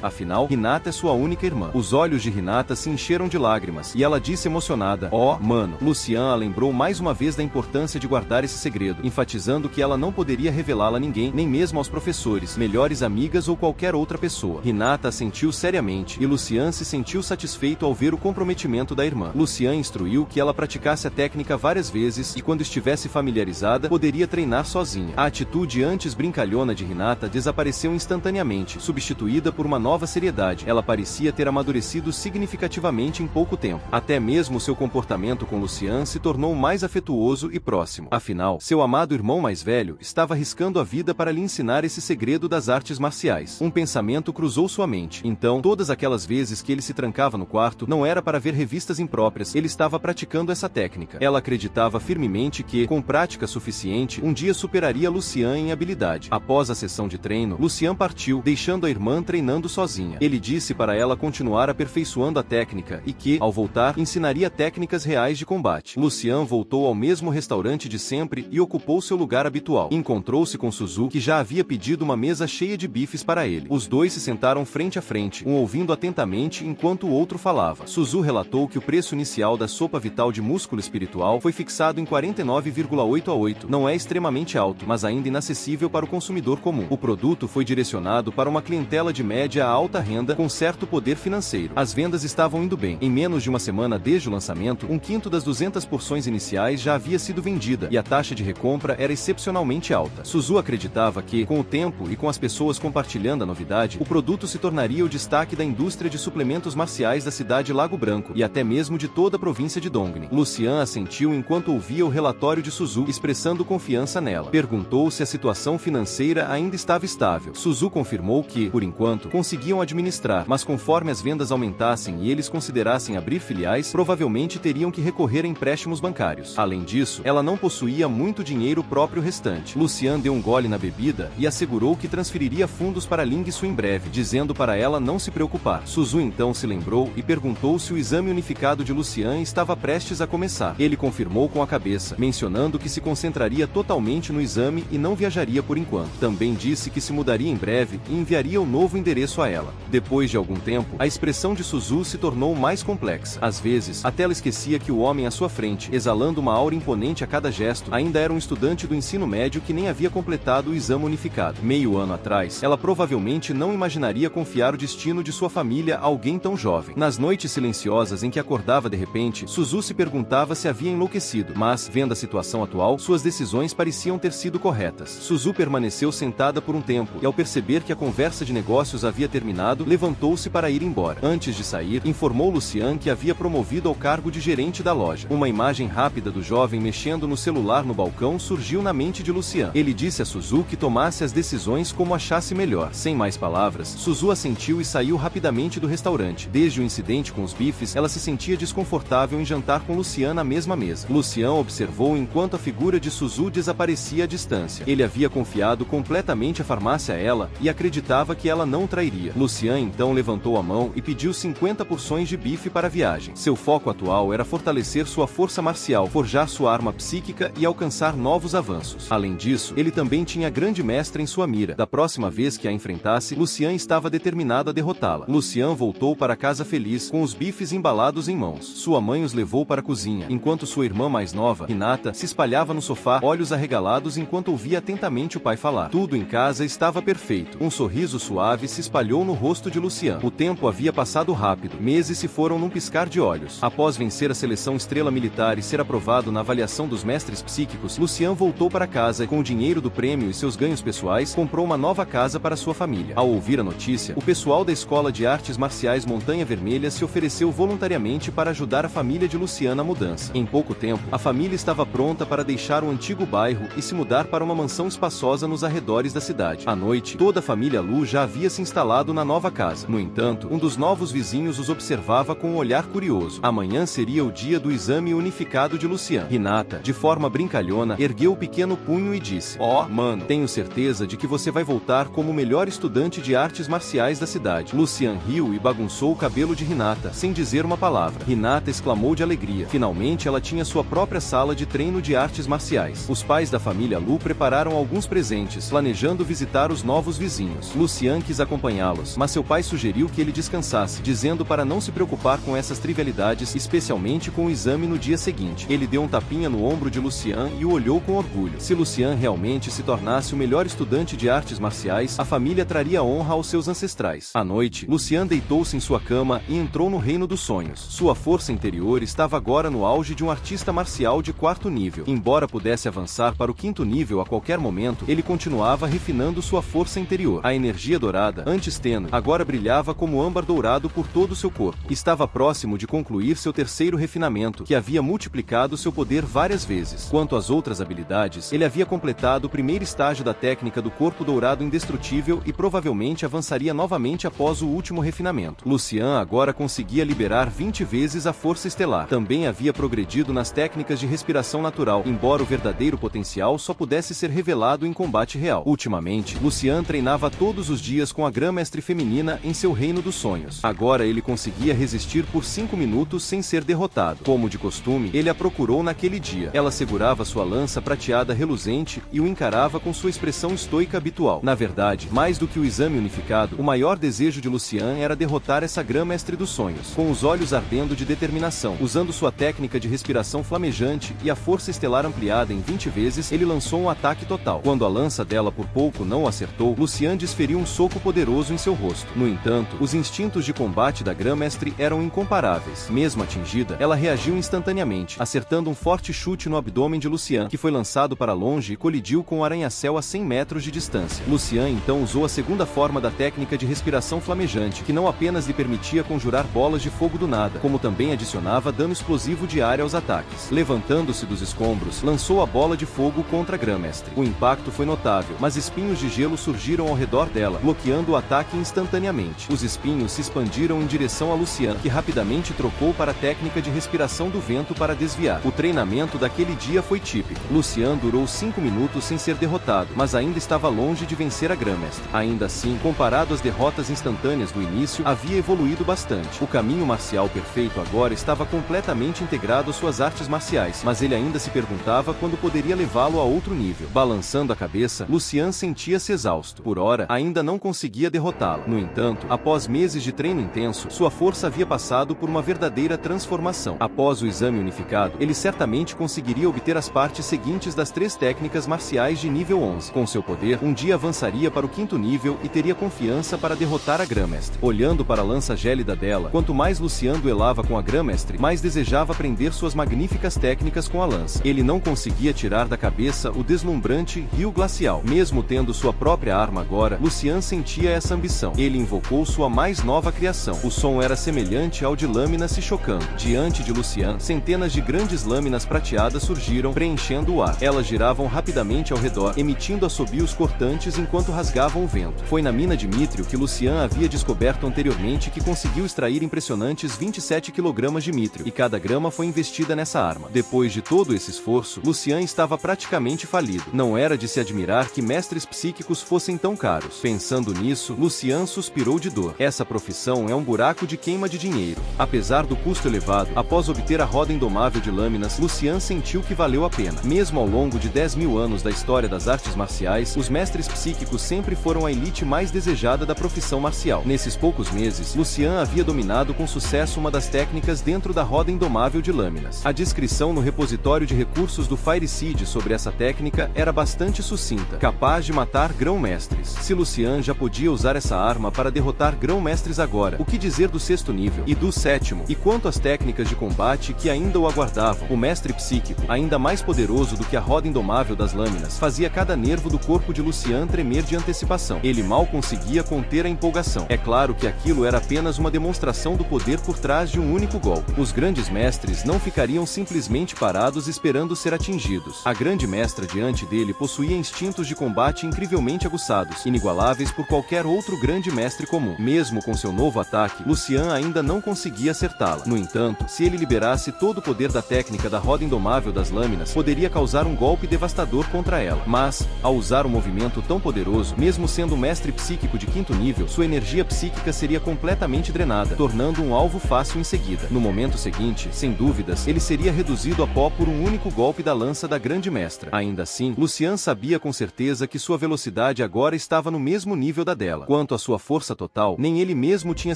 Afinal, Hinata é sua única irmã. Os olhos de Hinata se encheram de lágrimas, e ela disse emocionada, "Oh, mano." Lucian a lembrou mais uma vez da importância de guardar esse segredo, enfatizando que ela não poderia revelá-la a ninguém, nem mesmo aos professores, melhores amigas ou qualquer outra pessoa. Hinata assentiu seriamente, e Lucian se sentiu satisfeito ao ver o comprometimento da irmã. Lucian instruiu que ela praticasse a técnica várias vezes e, quando estivesse familiarizada, poderia treinar sozinha. A atitude antes brincalhona de Hinata desapareceu instantaneamente, substituída por uma nova seriedade. Ela parecia ter amadurecido significativamente em pouco tempo. Até mesmo seu comportamento com Lucian se tornou mais afetuoso e próximo. Afinal, seu amado irmão mais velho estava arriscando a vida para lhe ensinar esse segredo das artes marciais. Um pensamento cruzou sua mente. Então, todas aquelas vezes que ele se trancava no quarto, não era para ver revistas impróprias, ele estava praticando essa técnica. Ela acreditava firmemente que, com prática suficiente, um dia superaria Lucian em habilidade. Após a sessão de treino, Lucian partiu, deixando a irmã treinando sozinha. Ele disse para ela continuar aperfeiçoando a técnica e que, ao voltar, ensinaria técnicas reais de combate. Lucian voltou ao mesmo restaurante de sempre e ocupou seu lugar habitual. Encontrou-se com Suzu, que já havia pedido uma mesa cheia de bifes para ele. Os dois se sentaram frente a frente, um ouvindo atentamente enquanto o outro falava. Suzu relatou que o preço inicial da sopa vital de músculo espiritual foi fixado em 49,8 a 8. Não é extremamente alto, mas ainda inacessível para o consumidor comum. O produto foi direcionado para uma clientela de média a alta renda com certo poder financeiro. As vendas estavam indo bem. Em menos de uma semana desde o lançamento, 1/5 das 200 porções iniciais já havia sido vendida e a taxa de recompra era excepcionalmente alta. Suzu acreditava que, com o tempo e com as pessoas compartilhando a novidade, o produto se tornaria o destaque da indústria de suplementos marciais da cidade Lago Branco e até mesmo de toda a província de Dongni. Lucian assentiu enquanto ouvia o relatório de Suzu, expressando confiança nela. Perguntou se a situação financeira ainda estava estável. Suzu confirmou que, por enquanto, conseguiam administrar, mas conforme as vendas aumentassem e eles considerassem abrir filiais, provavelmente teriam que recorrer a empréstimos bancários. Além disso, ela não possuía muito dinheiro próprio restante. Lucian deu um gole na bebida e assegurou que transferiria fundos para Ling Su em breve, dizendo para ela não se preocupar. Suzu então se lembrou e perguntou se o exame unificado de Lucian estava prestes a começar. Ele confirmou com a cabeça, mencionando que se concentraria totalmente no exame e não viajaria por enquanto. Também disse que se mudaria em breve e enviaria o novo endereço a ela. Depois de algum tempo, a expressão de Suzu se tornou mais complexa. Às vezes, até ela esquecia que o homem à sua frente, exalando uma aura imponente a cada gesto, ainda era um estudante do ensino médio que nem havia completado o exame unificado. Meio ano atrás, ela provavelmente não imaginaria confiar o destino de sua família a alguém tão jovem. Nas noites silenciosas em que acordava de repente, Suzu se perguntava se havia enlouquecido, mas, vendo a situação atual, suas decisões pareciam ter sido corretas. Suzu permaneceu sentada por um tempo e, ao perceber que a conversa de negócios havia terminado, levantou-se para ir embora. Antes de sair, informou Lucian que havia promovido ao cargo de gerente da loja. Uma imagem rápida do jovem mexendo no celular no balcão surgiu na mente de Lucian. Ele disse a Suzu que tomasse as decisões como achasse melhor. Sem mais palavras, Suzu assentiu e saiu rapidamente do restaurante. Desde o incidente com os bifes, ela se sentia desconfortável em jantar com Lucian na mesma mesa. Lucian observou enquanto a figura de Suzu desaparecia à distância. Ele havia confiado completamente a farmácia a ela e acreditava que ela não o trairia. Lucian então levantou a mão e pediu 50 porções de bife para a viagem. Seu foco atual era fortalecer sua força marcial, forjar sua arma psíquica e alcançar novos avanços. Além disso, ele também tinha grande mestre em sua mira. Da próxima vez que a enfrentasse, Lucian estava determinado a derrotá-la. Lucian voltou para casa feliz, com os bifes embalados em mãos. Sua mãe os levou para a cozinha, enquanto sua irmã mais nova, Hinata, se espalhava no sofá, olhos arregalados enquanto ouvia atentamente o pai falar. Tudo em casa estava perfeito. Um sorriso suave se espalhou no rosto de Lucian. O tempo havia passado rápido. Meses se foram num piscar de olhos. Após vencer a seleção Estrela Militar e ser aprovado na avaliação dos mestres psíquicos, Lucian voltou para casa e, com o dinheiro do prêmio e seus ganhos pessoais, comprou uma nova casa para sua família. Ao ouvir a notícia, o pessoal da Escola de Artes Marciais Montanha Vermelha se ofereceu voluntariamente para ajudar a família de Lucian na mudança. Em pouco tempo, a família estava pronta para deixar o antigo bairro e se mudar para uma mansão espaçosa nos arredores da cidade. À noite, toda a família Lu já havia se instalado na nova casa. No entanto, um dos novos vizinhos os observava com um olhar curioso. Amanhã seria o dia do exame unificado de Lucian. Hinata, de forma brincalhona, ergueu o pequeno punho e disse: "Ó, mano, tenho certeza de que você vai voltar como o melhor estudante de artes marciais da cidade." Lucian riu e bagunçou o cabelo de Hinata, sem dizer uma palavra. Hinata exclamou de alegria. Finalmente ela tinha sua própria sala de treino de artes marciais. Os pais da família Lu prepararam alguns presentes, planejando visitar os novos vizinhos. Lucian quis acompanhá-los, mas seu pai sugeriu que ele descansasse, dizendo para não se preocupar com essas trivialidades, especialmente com o exame no dia seguinte. Ele deu um tapinha no ombro de Lucian e o olhou com orgulho. Se Lucian realmente se tornasse o melhor estudante de artes marciais, a família traria honra aos seus ancestrais. À noite, Lucian deitou-se em sua cama e entrou no reino dos sonhos. Sua força interior estava agora no auge de um artista marcial de 4º nível. Embora pudesse avançar para o 5º nível a qualquer momento, ele continuava refinando sua força interior. A energia dourada, antes tênue, agora brilhava como âmbar dourado por todo o seu corpo. Estava próximo de concluir seu 3º refinamento, que havia multiplicado seu poder várias vezes. Quanto às outras habilidades, ele havia completado o 1º estágio da técnica do corpo dourado indestrutível e provavelmente avançaria novamente após o último refinamento. Lucian agora conseguia liberar 20 vezes a força estelar. Também havia progredido nas técnicas de respiração natural, embora o verdadeiro potencial só pudesse ser revelado em combate real. Ultimamente, Lucian Lucian treinava todos os dias com a grã-mestre feminina em seu reino dos sonhos. Agora ele conseguia resistir por 5 minutos sem ser derrotado. Como de costume, ele a procurou naquele dia. Ela segurava sua lança prateada reluzente e o encarava com sua expressão estoica habitual. Na verdade, mais do que o exame unificado, o maior desejo de Lucian era derrotar essa grã-mestre dos sonhos. Com os olhos ardendo de determinação, usando sua técnica de respiração flamejante e a força estelar ampliada em 20 vezes, ele lançou um ataque total. Quando a lança dela por pouco não o acertou, Lucian desferiu um soco poderoso em seu rosto. No entanto, os instintos de combate da grã-mestre eram incomparáveis. Mesmo atingida, ela reagiu instantaneamente, acertando um forte chute no abdômen de Lucian, que foi lançado para longe e colidiu com o arranha-céu a 100 metros de distância. Lucian então usou a segunda forma da técnica de respiração flamejante, que não apenas lhe permitia conjurar bolas de fogo do nada, como também adicionava dano explosivo diário aos ataques. Levantando-se dos escombros, lançou a bola de fogo contra a grã-mestre. O impacto foi notável, mas espinhos de gelo surgiram ao redor dela, bloqueando o ataque instantaneamente. Os espinhos se expandiram em direção a Lucian, que rapidamente trocou para a técnica de respiração do vento para desviar. O treinamento daquele dia foi típico. Lucian durou 5 minutos sem ser derrotado, mas ainda estava longe de vencer a grã-mestre. Ainda assim, comparado às derrotas instantâneas do início, havia evoluído bastante. O caminho marcial perfeito agora estava completamente integrado às suas artes marciais, mas ele ainda se perguntava quando poderia levá-lo a outro nível. Balançando a cabeça, Lucian sentia-se exausto. Por ora, ainda não conseguia derrotá-lo. No entanto, após meses de treino intenso, sua força havia passado por uma verdadeira transformação. Após o exame unificado, ele certamente conseguiria obter as partes seguintes das 3 técnicas marciais de nível 11. Com seu poder, um dia avançaria para o 5º nível e teria confiança para derrotar a grã-mestre. Olhando para a lança gélida dela, quanto mais Lucian duelava com a grã-mestre, mais desejava aprender suas magníficas técnicas com a lança. Ele não conseguia tirar da cabeça o deslumbrante rio glacial. Mesmo tendo sua própria arma agora, Lucian sentia essa ambição. Ele invocou sua mais nova criação. O som era semelhante ao de lâminas se chocando. Diante de Lucian, centenas de grandes lâminas prateadas surgiram, preenchendo o ar. Elas giravam rapidamente ao redor, emitindo assobios cortantes enquanto rasgavam o vento. Foi na mina de Mítrio que Lucian havia descoberto anteriormente que conseguiu extrair impressionantes 27 kg de mítrio, e cada grama foi investida nessa arma. Depois de todo esse esforço, Lucian estava praticamente falido. Não era de se admirar que mestres psíquicos fossem tão caros. Pensando nisso, Lucian suspirou de dor. Essa profissão é um buraco de queima de dinheiro. Apesar do custo elevado, após obter a roda indomável de lâminas, Lucian sentiu que valeu a pena. Mesmo ao longo de 10.000 anos da história das artes marciais, os mestres psíquicos sempre foram a elite mais desejada da profissão marcial. Nesses poucos meses, Lucian havia dominado com sucesso uma das técnicas dentro da roda indomável de lâminas. A descrição no repositório de recursos do Fire Seed sobre essa técnica era bastante sucinta: capaz de matar grão-mestres. Se Lucian já podia usar essa arma para derrotar grão-mestres agora, o que dizer do 6º nível e do 7º? E quanto às técnicas de combate que ainda o aguardavam? O mestre psíquico, ainda mais poderoso do que a roda indomável das lâminas, fazia cada nervo do corpo de Lucian tremer de antecipação. Ele mal conseguia conter a empolgação. É claro que aquilo era apenas uma demonstração do poder por trás de um único golpe. Os grandes mestres não ficariam simplesmente parados esperando ser atingidos. A grande mestra diante dele possuía instintos de combate incrivelmente aguçados, inigualáveis por qualquer outro grande mestre comum. Mesmo com seu novo ataque, Lucian ainda não conseguia acertá-la. No entanto, se ele liberasse todo o poder da técnica da roda indomável das lâminas, poderia causar um golpe devastador contra ela. Mas, ao usar um movimento tão poderoso, mesmo sendo um mestre psíquico de 5º nível, sua energia psíquica seria completamente drenada, tornando um alvo fácil em seguida. No momento seguinte, sem dúvidas, ele seria reduzido a pó por um único golpe da lança da grande mestra. Ainda assim, Lucian sabia com certeza que sua velocidade agora estava no mesmo nível da dela. Quanto à sua força total, nem ele mesmo tinha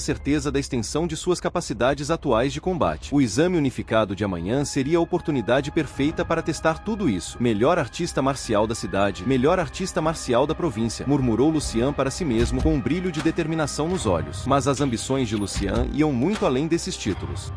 certeza da extensão de suas capacidades atuais de combate. O exame unificado de amanhã seria a oportunidade perfeita para testar tudo isso. Melhor artista marcial da cidade, melhor artista marcial da província, murmurou Lucian para si mesmo com um brilho de determinação nos olhos. Mas as ambições de Lucian iam muito além desses títulos.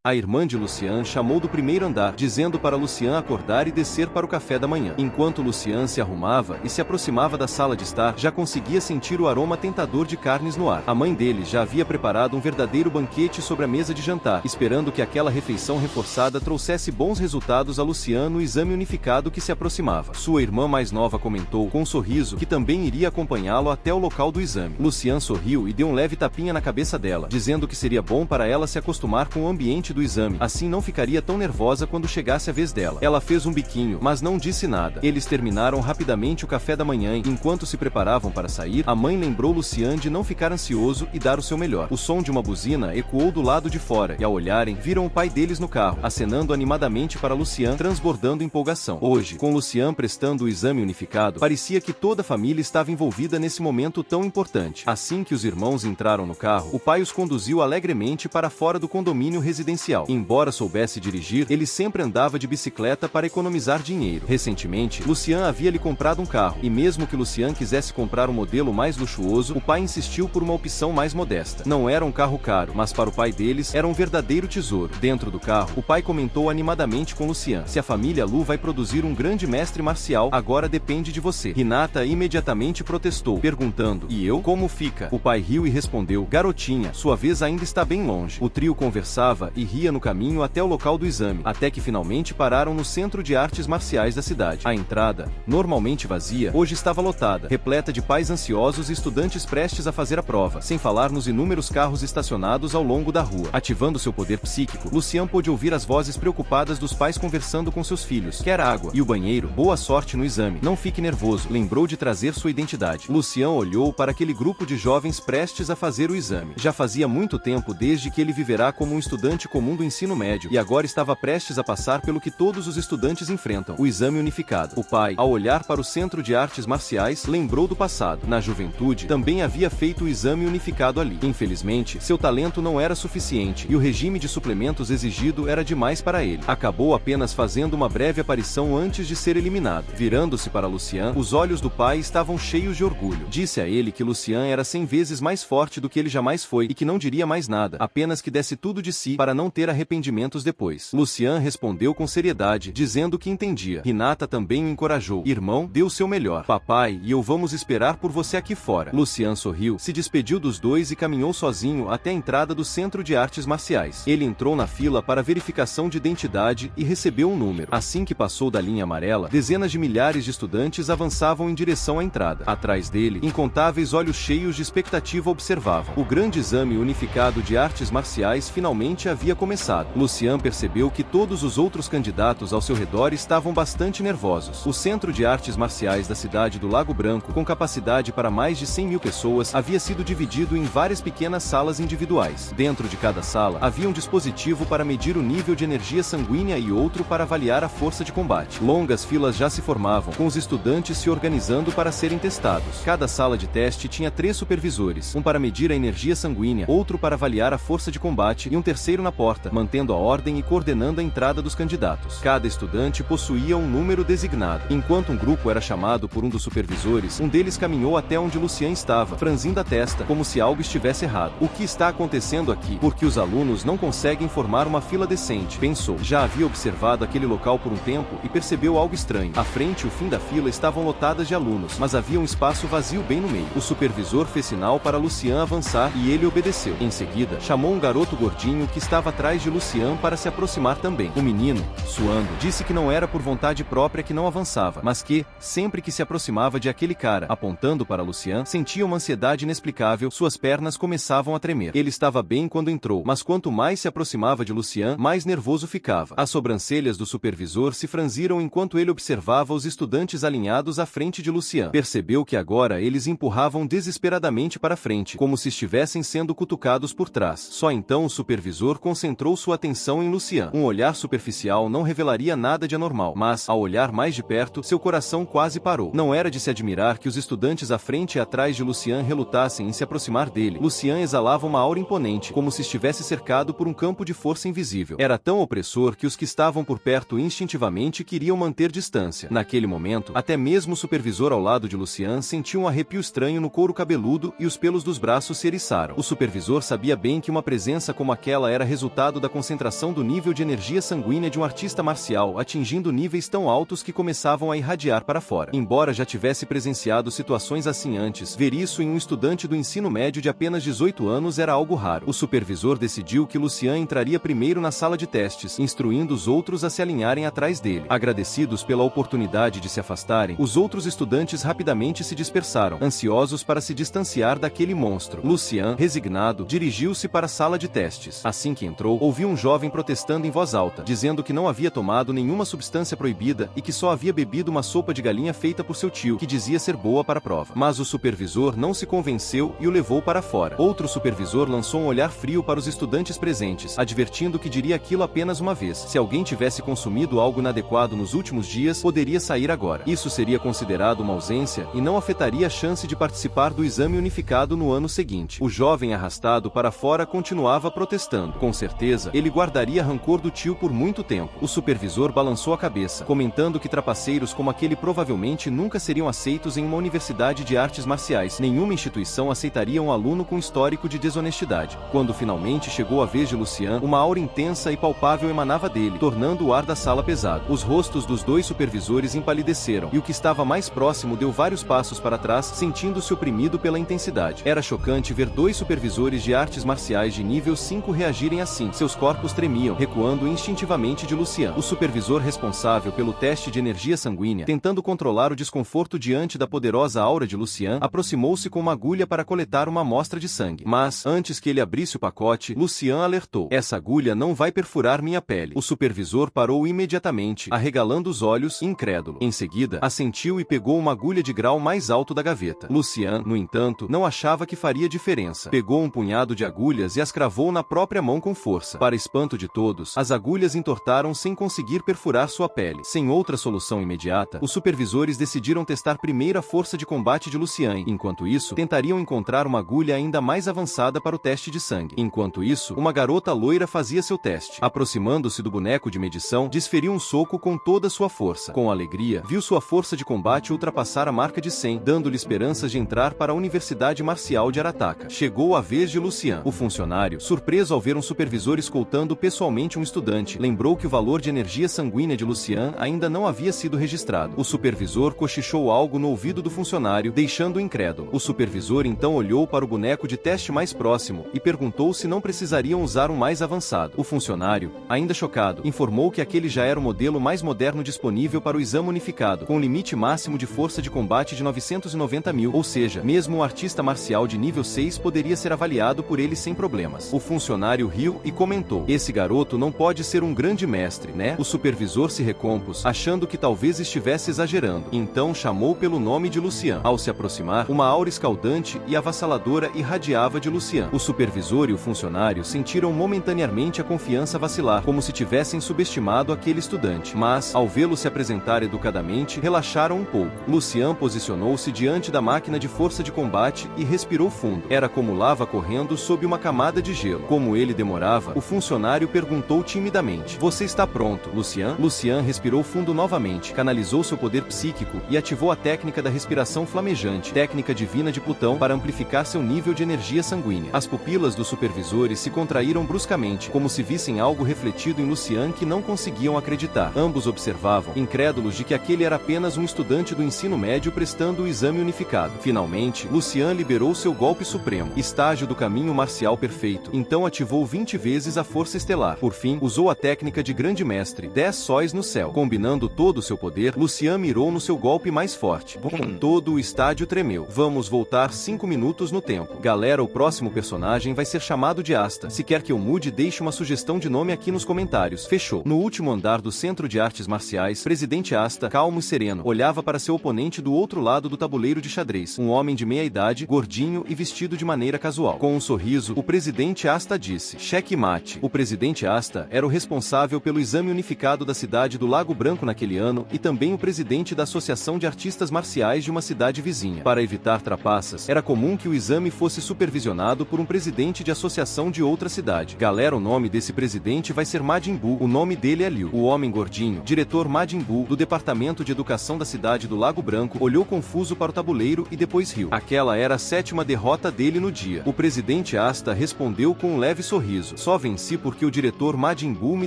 A irmã de Lucian chamou do primeiro andar, dizendo para Lucian acordar e descer para o café da manhã. Enquanto Lucian se arrumava e se aproximava da sala de estar, já conseguia sentir o aroma tentador de carnes no ar. A mãe dele já havia preparado um verdadeiro banquete sobre a mesa de jantar, esperando que aquela refeição reforçada trouxesse bons resultados a Lucian no exame unificado que se aproximava. Sua irmã mais nova comentou, com um sorriso, que também iria acompanhá-lo até o local do exame. Lucian sorriu e deu um leve tapinha na cabeça dela, dizendo que seria bom para ela se acostumar com o ambiente do exame, assim não ficaria tão nervosa quando chegasse a vez dela. Ela fez um biquinho, mas não disse nada. Eles terminaram rapidamente o café da manhã e, enquanto se preparavam para sair, a mãe lembrou Lucian de não ficar ansioso e dar o seu melhor. O som de uma buzina ecoou do lado de fora, e ao olharem, viram o pai deles no carro, acenando animadamente para Lucian, transbordando empolgação. Hoje, com Lucian prestando o exame unificado, parecia que toda a família estava envolvida nesse momento tão importante. Assim que os irmãos entraram no carro, o pai os conduziu alegremente para fora do condomínio residencial. Embora soubesse dirigir, ele sempre andava de bicicleta para economizar dinheiro. Recentemente, Lucian havia lhe comprado um carro, e mesmo que Lucian quisesse comprar um modelo mais luxuoso, o pai insistiu por uma opção mais modesta. Não era um carro caro, mas para o pai deles era um verdadeiro tesouro. Dentro do carro, o pai comentou animadamente com Lucian: se a família Lu vai produzir um grande mestre marcial, agora depende de você. Hinata imediatamente protestou, perguntando: e eu? Como fica? O pai riu e respondeu: garotinha, sua vez ainda está bem longe. O trio conversava e ria no caminho até o local do exame, até que finalmente pararam no Centro de Artes Marciais da cidade. A entrada, normalmente vazia, hoje estava lotada, repleta de pais ansiosos e estudantes prestes a fazer a prova, sem falar nos inúmeros carros estacionados ao longo da rua. Ativando seu poder psíquico, Lucian pôde ouvir as vozes preocupadas dos pais conversando com seus filhos. Quer água? E o banheiro? Boa sorte no exame. Não fique nervoso. Lembrou de trazer sua identidade. Lucian olhou para aquele grupo de jovens prestes a fazer o exame. Já fazia muito tempo desde que ele viverá como um estudante comum do ensino médio, e agora estava prestes a passar pelo que todos os estudantes enfrentam: o exame unificado. O pai, ao olhar para o Centro de Artes Marciais, lembrou do passado. Na juventude, também havia feito o exame unificado ali. Infelizmente, seu talento não era suficiente, e o regime de suplementos exigido era demais para ele. Acabou apenas fazendo uma breve aparição antes de ser eliminado. Virando-se para Lucian, os olhos do pai estavam cheios de orgulho. Disse a ele que Lucian era 100 vezes mais forte do que ele jamais foi, e que não diria mais nada, apenas que desse tudo de si para não ter arrependimentos depois. Lucian respondeu com seriedade, dizendo que entendia. Hinata também o encorajou: irmão, dê o seu melhor. Papai e eu vamos esperar por você aqui fora. Lucian sorriu, se despediu dos dois e caminhou sozinho até a entrada do Centro de Artes Marciais. Ele entrou na fila para verificação de identidade e recebeu um número. Assim que passou da linha amarela, dezenas de milhares de estudantes avançavam em direção à entrada. Atrás dele, incontáveis olhos cheios de expectativa observavam. O grande exame unificado de artes marciais finalmente havia começado. Lucian percebeu que todos os outros candidatos ao seu redor estavam bastante nervosos. O Centro de Artes Marciais da cidade do Lago Branco, com capacidade para mais de 100 mil pessoas, havia sido dividido em várias pequenas salas individuais. Dentro de cada sala, havia um dispositivo para medir o nível de energia sanguínea e outro para avaliar a força de combate. Longas filas já se formavam, com os estudantes se organizando para serem testados. Cada sala de teste tinha 3 supervisores, um para medir a energia sanguínea, outro para avaliar a força de combate e um terceiro na porta, mantendo a ordem e coordenando a entrada dos candidatos. Cada estudante possuía um número designado. Enquanto um grupo era chamado por um dos supervisores, um deles caminhou até onde Lucian estava, franzindo a testa, como se algo estivesse errado. O que está acontecendo aqui? Por que os alunos não conseguem formar uma fila decente? Pensou. Já havia observado aquele local por um tempo e percebeu algo estranho. A frente e o fim da fila estavam lotadas de alunos, mas havia um espaço vazio bem no meio. O supervisor fez sinal para Lucian avançar e ele obedeceu. Em seguida, chamou um garoto gordinho que estava atrás de Lucian para se aproximar também. O menino, suando, disse que não era por vontade própria que não avançava, mas que, sempre que se aproximava de aquele cara, apontando para Lucian, sentia uma ansiedade inexplicável, suas pernas começavam a tremer. Ele estava bem quando entrou, mas quanto mais se aproximava de Lucian, mais nervoso ficava. As sobrancelhas do supervisor se franziram enquanto ele observava os estudantes alinhados à frente de Lucian. Percebeu que agora eles empurravam desesperadamente para frente, como se estivessem sendo cutucados por trás. Só então o supervisor concentrou sua atenção em Lucian. Um olhar superficial não revelaria nada de anormal, mas, ao olhar mais de perto, seu coração quase parou. Não era de se admirar que os estudantes à frente e atrás de Lucian relutassem em se aproximar dele. Lucian exalava uma aura imponente, como se estivesse cercado por um campo de força invisível. Era tão opressor que os que estavam por perto instintivamente queriam manter distância. Naquele momento, até mesmo o supervisor ao lado de Lucian sentiu um arrepio estranho no couro cabeludo e os pelos dos braços se eriçaram. O supervisor sabia bem que uma presença como aquela era resultado da concentração do nível de energia sanguínea de um artista marcial, atingindo níveis tão altos que começavam a irradiar para fora. Embora já tivesse presenciado situações assim antes, ver isso em um estudante do ensino médio de apenas 18 anos era algo raro. O supervisor decidiu que Lucian entraria primeiro na sala de testes, instruindo os outros a se alinharem atrás dele. Agradecidos pela oportunidade de se afastarem, os outros estudantes rapidamente se dispersaram, ansiosos para se distanciar daquele monstro. Lucian, resignado, dirigiu-se para a sala de testes. Assim que entrou, entrou, ouviu um jovem protestando em voz alta, dizendo que não havia tomado nenhuma substância proibida e que só havia bebido uma sopa de galinha feita por seu tio, que dizia ser boa para a prova. Mas o supervisor não se convenceu e o levou para fora. Outro supervisor lançou um olhar frio para os estudantes presentes, advertindo que diria aquilo apenas uma vez. Se alguém tivesse consumido algo inadequado nos últimos dias, poderia sair agora. Isso seria considerado uma ausência e não afetaria a chance de participar do exame unificado no ano seguinte. O jovem arrastado para fora continuava protestando. Com certeza, ele guardaria rancor do tio por muito tempo. O supervisor balançou a cabeça, comentando que trapaceiros como aquele provavelmente nunca seriam aceitos em uma universidade de artes marciais. Nenhuma instituição aceitaria um aluno com histórico de desonestidade. Quando finalmente chegou a vez de Lucian, uma aura intensa e palpável emanava dele, tornando o ar da sala pesado. Os rostos dos dois supervisores empalideceram, e o que estava mais próximo deu vários passos para trás, sentindo-se oprimido pela intensidade. Era chocante ver dois supervisores de artes marciais de nível 5 reagirem assim. Seus corpos tremiam, recuando instintivamente de Lucian. O supervisor responsável pelo teste de energia sanguínea, tentando controlar o desconforto diante da poderosa aura de Lucian, aproximou-se com uma agulha para coletar uma amostra de sangue. Mas, antes que ele abrisse o pacote, Lucian alertou: "Essa agulha não vai perfurar minha pele." O supervisor parou imediatamente, arregalando os olhos, incrédulo. Em seguida, assentiu e pegou uma agulha de grau mais alto da gaveta. Lucian, no entanto, não achava que faria diferença. Pegou um punhado de agulhas e as cravou na própria mão com força. Para espanto de todos, as agulhas entortaram sem conseguir perfurar sua pele. Sem outra solução imediata, os supervisores decidiram testar primeiro a força de combate de Lucian. Enquanto isso, tentariam encontrar uma agulha ainda mais avançada para o teste de sangue. Enquanto isso, uma garota loira fazia seu teste. Aproximando-se do boneco de medição, desferiu um soco com toda sua força. Com alegria, viu sua força de combate ultrapassar a marca de 100, dando-lhe esperanças de entrar para a Universidade Marcial de Arataka. Chegou a vez de Lucian. O funcionário, surpreso ao ver um supervisor escoltando pessoalmente um estudante, lembrou que o valor de energia sanguínea de Lucian ainda não havia sido registrado. O supervisor cochichou algo no ouvido do funcionário, deixando-o incrédulo. O supervisor então olhou para o boneco de teste mais próximo e perguntou se não precisariam usar um mais avançado. O funcionário, ainda chocado, informou que aquele já era o modelo mais moderno disponível para o exame unificado, com limite máximo de força de combate de 990 mil, ou seja, mesmo um artista marcial de nível 6 poderia ser avaliado por ele sem problemas. O funcionário riu e comentou: "Esse garoto não pode ser um grande mestre, né?" O supervisor se recompôs, achando que talvez estivesse exagerando. Então chamou pelo nome de Lucian. Ao se aproximar, uma aura escaldante e avassaladora irradiava de Lucian. O supervisor e o funcionário sentiram momentaneamente a confiança vacilar, como se tivessem subestimado aquele estudante. Mas, ao vê-lo se apresentar educadamente, relaxaram um pouco. Lucian posicionou-se diante da máquina de força de combate e respirou fundo. Era como lava correndo sob uma camada de gelo. Como ele demorava, o funcionário perguntou timidamente: "Você está pronto, Lucian?" Lucian respirou fundo novamente, canalizou seu poder psíquico e ativou a técnica da respiração flamejante, técnica divina de Plutão, para amplificar seu nível de energia sanguínea. As pupilas dos supervisores se contraíram bruscamente, como se vissem algo refletido em Lucian que não conseguiam acreditar. Ambos observavam, incrédulos de que aquele era apenas um estudante do ensino médio prestando o exame unificado. Finalmente, Lucian liberou seu golpe supremo, estágio do caminho marcial perfeito. Então ativou 20 vezes a força estelar. Por fim, usou a técnica de grande mestre, 10 sóis no céu. Combinando todo o seu poder, Lucian mirou no seu golpe mais forte. Todo o estádio tremeu. Vamos voltar 5 minutos no tempo. Galera, o próximo personagem vai ser chamado de Asta. Se quer que eu mude, deixe uma sugestão de nome aqui nos comentários. Fechou. No último andar do Centro de Artes Marciais, Presidente Asta, calmo e sereno, olhava para seu oponente do outro lado do tabuleiro de xadrez. Um homem de meia idade, gordinho e vestido de maneira casual. Com um sorriso, o Presidente Asta disse: "Cheque mate." O Presidente Asta era o responsável pelo exame unificado da cidade do Lago Branco naquele ano e também o presidente da Associação de Artistas Marciais de uma cidade vizinha. Para evitar trapaças, era comum que o exame fosse supervisionado por um presidente de associação de outra cidade. Galera, o nome desse presidente vai ser Majin Buu. O nome dele é Liu. O homem gordinho, diretor Majin Buu, do Departamento de Educação da cidade do Lago Branco, olhou confuso para o tabuleiro e depois riu. Aquela era a 7ª derrota dele no dia. O Presidente Asta respondeu com um leve sorriso: "Só venci porque o diretor Majin Buu me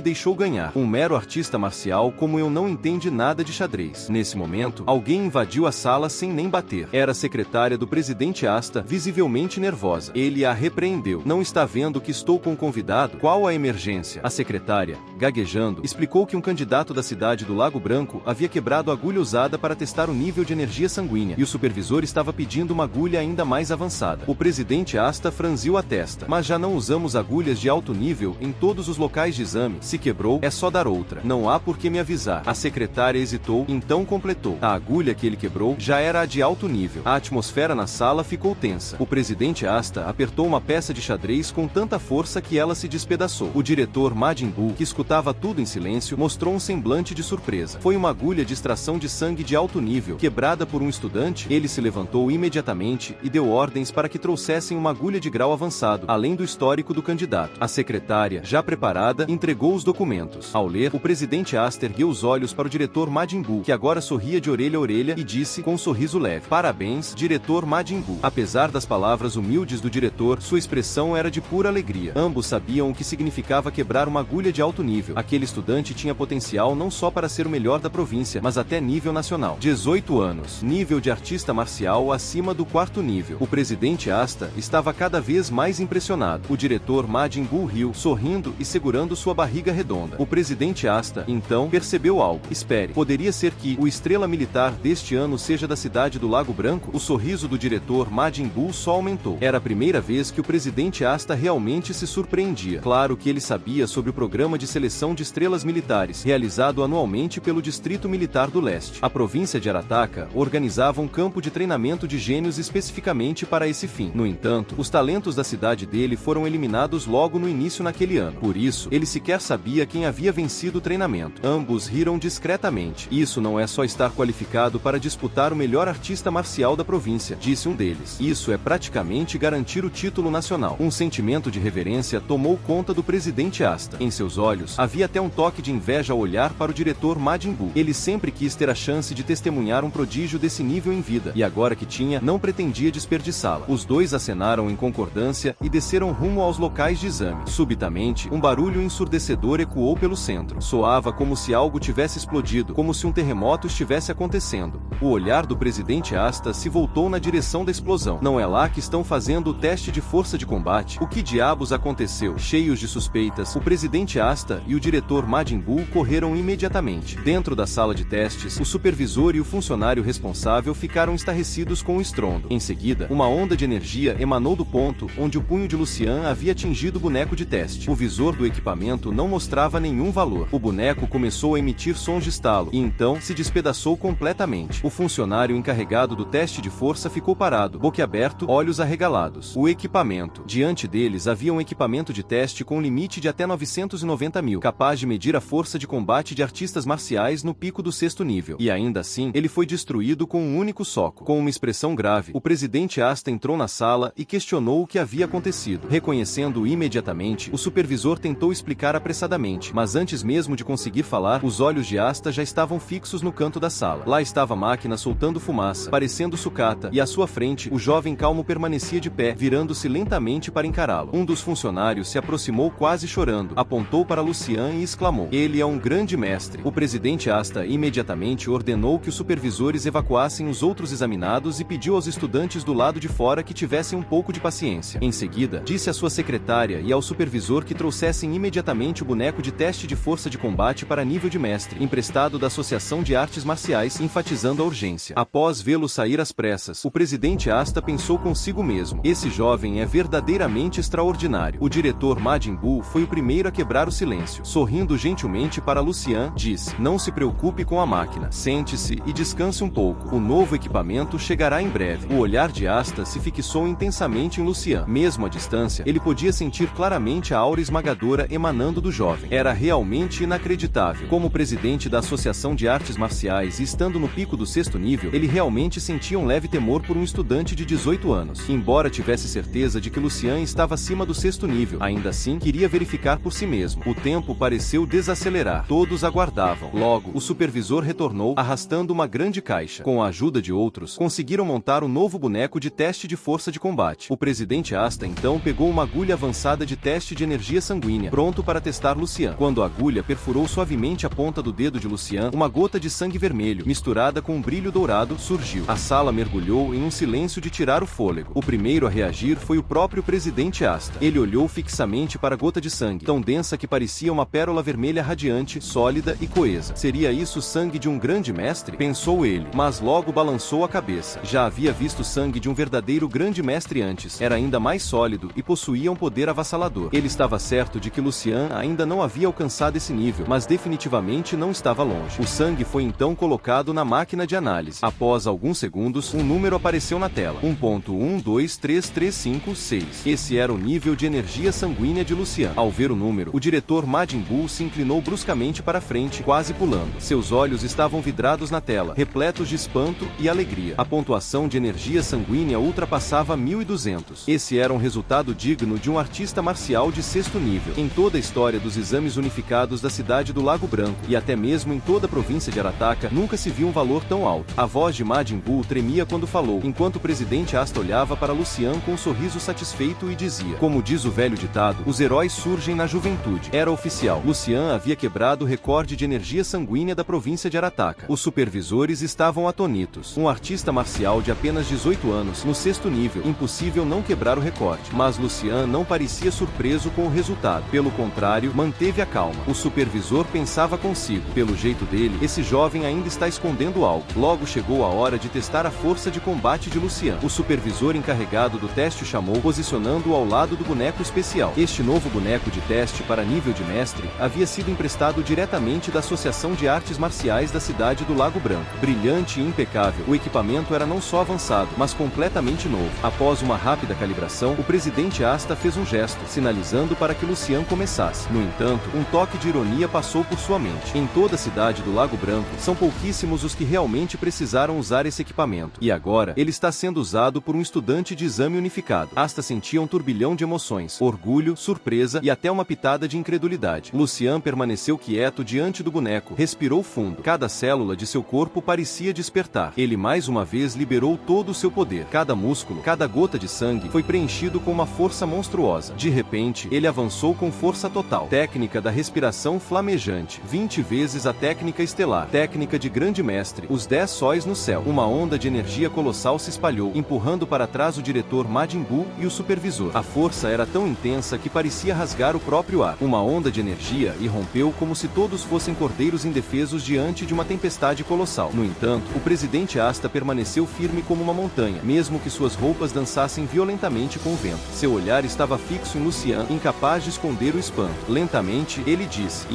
deixou ganhar. Um mero artista marcial como eu não entende nada de xadrez." Nesse momento, alguém invadiu a sala sem nem bater. Era a secretária do Presidente Asta, visivelmente nervosa. Ele a repreendeu: "Não está vendo que estou com um convidado? Qual a emergência?" A secretária, gaguejando, explicou que um candidato da cidade do Lago Branco havia quebrado a agulha usada para testar o nível de energia sanguínea, e o supervisor estava pedindo uma agulha ainda mais avançada. O Presidente Asta franziu a testa: "Mas já não usamos agulhas de alta alto nível em todos os locais de exame. Se quebrou, é só dar outra. Não há por que me avisar. A secretária hesitou, então completou. A agulha que ele quebrou já era a de alto nível. A atmosfera na sala ficou tensa. O presidente Asta apertou uma peça de xadrez com tanta força que ela se despedaçou. O diretor Majin Buu, que escutava tudo em silêncio, mostrou um semblante de surpresa. Foi uma agulha de extração de sangue de alto nível, quebrada por um estudante. Ele se levantou imediatamente e deu ordens para que trouxessem uma agulha de grau avançado, além do histórico do candidato. A secretária, já preparada, entregou os documentos. Ao ler, o presidente Asta ergueu os olhos para o diretor Majin Buu, que agora sorria de orelha a orelha e disse com um sorriso leve: "Parabéns, diretor Majin Buu." Apesar das palavras humildes do diretor, sua expressão era de pura alegria. Ambos sabiam o que significava quebrar uma agulha de alto nível. Aquele estudante tinha potencial não só para ser o melhor da província, mas até nível nacional. 18 anos. Nível de artista marcial acima do 4º nível. O presidente Asta estava cada vez mais impressionado. O diretor Majin Buu riu, sorrindo e segurando sua barriga redonda. O presidente Asta, então, percebeu algo. Espere, poderia ser que o estrela militar deste ano seja da cidade do Lago Branco? O sorriso do diretor Majin Buu só aumentou. Era a primeira vez que o presidente Asta realmente se surpreendia. Claro que ele sabia sobre o programa de seleção de estrelas militares, realizado anualmente pelo Distrito Militar do Leste. A província de Arataka organizava um campo de treinamento de gênios especificamente para esse fim. No entanto, os talentos da cidade dele foram eliminados logo no início naquele ano. Por isso, ele sequer sabia quem havia vencido o treinamento. Ambos riram discretamente. "Isso não é só estar qualificado para disputar o melhor artista marcial da província", disse um deles. "Isso é praticamente garantir o título nacional." Um sentimento de reverência tomou conta do presidente Asta. Em seus olhos, havia até um toque de inveja ao olhar para o diretor Majin Buu. Ele sempre quis ter a chance de testemunhar um prodígio desse nível em vida, e agora que tinha, não pretendia desperdiçá-la. Os dois acenaram em concordância e desceram rumo aos locais de exame. Subitamente, um barulho ensurdecedor ecoou pelo centro. Soava como se algo tivesse explodido, como se um terremoto estivesse acontecendo. O olhar do presidente Asta se voltou na direção da explosão. "Não é lá que estão fazendo o teste de força de combate? O que diabos aconteceu?" Cheios de suspeitas, o presidente Asta e o diretor Majin Buu correram imediatamente. Dentro da sala de testes, o supervisor e o funcionário responsável ficaram estarrecidos com o estrondo. Em seguida, uma onda de energia emanou do ponto onde o punho de Lucian havia atingido o boneco de teste. O visor do equipamento não mostrava nenhum valor. O boneco começou a emitir sons de estalo e então se despedaçou completamente. O funcionário encarregado do teste de força ficou parado, boquiaberto, olhos arregalados. O equipamento. Diante deles havia um equipamento de teste com um limite de até 990 mil, capaz de medir a força de combate de artistas marciais no pico do 6º nível. E ainda assim, ele foi destruído com um único soco. Com uma expressão grave, o presidente Asta entrou na sala e questionou o que havia acontecido. Reconhecendo-o imediatamente, o supervisor tentou explicar apressadamente, mas antes mesmo de conseguir falar, os olhos de Asta já estavam fixos no canto da sala. Lá estava a máquina soltando fumaça, parecendo sucata, e à sua frente, o jovem calmo permanecia de pé, virando-se lentamente para encará-lo. Um dos funcionários se aproximou quase chorando, apontou para Lucian e exclamou: "Ele é um grande mestre." O presidente Asta imediatamente ordenou que os supervisores evacuassem os outros examinados e pediu aos estudantes do lado de fora que tivessem um pouco de paciência. Em seguida, disse à sua secretária e ao supervisor que trouxessem imediatamente o boneco de teste de força de combate para nível de mestre, emprestado da Associação de Artes Marciais, enfatizando a urgência. Após vê-lo sair às pressas, o presidente Asta pensou consigo mesmo: "Esse jovem é verdadeiramente extraordinário." O diretor Majin Buu foi o primeiro a quebrar o silêncio. Sorrindo gentilmente para Lucian, disse: "Não se preocupe com a máquina. Sente-se e descanse um pouco. O novo equipamento chegará em breve." O olhar de Asta se fixou intensamente em Lucian. Mesmo à distância, ele podia sentir claramente a aura esmagadora emanando do jovem. Era realmente inacreditável. Como presidente da Associação de Artes Marciais e estando no pico do 6º nível, ele realmente sentia um leve temor por um estudante de 18 anos. Embora tivesse certeza de que Lucian estava acima do 6º nível, ainda assim queria verificar por si mesmo. O tempo pareceu desacelerar. Todos aguardavam. Logo, o supervisor retornou, arrastando uma grande caixa. Com a ajuda de outros, conseguiram montar o novo boneco de teste de força de combate. O presidente Asta então pegou uma agulha avançada de teste de energia sanguínea, pronto para testar Lucian. Quando a agulha perfurou suavemente a ponta do dedo de Lucian, uma gota de sangue vermelho, misturada com um brilho dourado, surgiu. A sala mergulhou em um silêncio de tirar o fôlego. O primeiro a reagir foi o próprio presidente Asta. Ele olhou fixamente para a gota de sangue, tão densa que parecia uma pérola vermelha radiante, sólida e coesa. Seria isso sangue de um grande mestre? Pensou ele, mas logo balançou a cabeça. Já havia visto sangue de um verdadeiro grande mestre antes. Era ainda mais sólido e possuía um poder avassalador. assustador. Ele estava certo de que Lucian ainda não havia alcançado esse nível, mas definitivamente não estava longe. O sangue foi então colocado na máquina de análise. Após alguns segundos, um número apareceu na tela. 1.123356. Esse era o nível de energia sanguínea de Lucian. Ao ver o número, o diretor Majin Buu se inclinou bruscamente para frente, quase pulando. Seus olhos estavam vidrados na tela, repletos de espanto e alegria. A pontuação de energia sanguínea ultrapassava 1200. Esse era um resultado digno de um artista marcial de 6º nível. Em toda a história dos exames unificados da cidade do Lago Branco, e até mesmo em toda a província de Arataka, nunca se viu um valor tão alto. A voz de Majin Buu tremia quando falou, enquanto o presidente Asta olhava para Lucian com um sorriso satisfeito e dizia: como diz o velho ditado, os heróis surgem na juventude. Era oficial. Lucian havia quebrado o recorde de energia sanguínea da província de Arataka. Os supervisores estavam atônitos. Um artista marcial de apenas 18 anos, no 6º nível, impossível não quebrar o recorde. Mas Lucian não parecia surpreso com o resultado. Pelo contrário, manteve a calma. O supervisor pensava consigo: pelo jeito dele, esse jovem ainda está escondendo algo. Logo chegou a hora de testar a força de combate de Lucian. O supervisor encarregado do teste o chamou, posicionando-o ao lado do boneco especial. Este novo boneco de teste para nível de mestre havia sido emprestado diretamente da Associação de Artes Marciais da cidade do Lago Branco. Brilhante e impecável, o equipamento era não só avançado, mas completamente novo. Após uma rápida calibração, o presidente Asta fez um gesto, sinalizando para que Lucian começasse. No entanto, um toque de ironia passou por sua mente. Em toda a cidade do Lago Branco, são pouquíssimos os que realmente precisaram usar esse equipamento. E agora, ele está sendo usado por um estudante de exame unificado. Asta sentia um turbilhão de emoções, orgulho, surpresa e até uma pitada de incredulidade. Lucian permaneceu quieto diante do boneco, respirou fundo. Cada célula de seu corpo parecia despertar. Ele mais uma vez liberou todo o seu poder. Cada músculo, cada gota de sangue foi preenchido com uma força monstruosa. De repente, ele avançou com força total. Técnica da respiração flamejante. 20 vezes a técnica estelar. Técnica de grande mestre. Os 10 sóis no céu. Uma onda de energia colossal se espalhou, empurrando para trás o diretor Majin Buu e o supervisor. A força era tão intensa que parecia rasgar o próprio ar. Uma onda de energia irrompeu como se todos fossem cordeiros indefesos diante de uma tempestade colossal. No entanto, o presidente Asta permaneceu firme como uma montanha, mesmo que suas roupas dançassem violentamente com o vento. Seu olhar estava fixo em Lucian, incapaz de esconder o espanto. Lentamente, ele disse: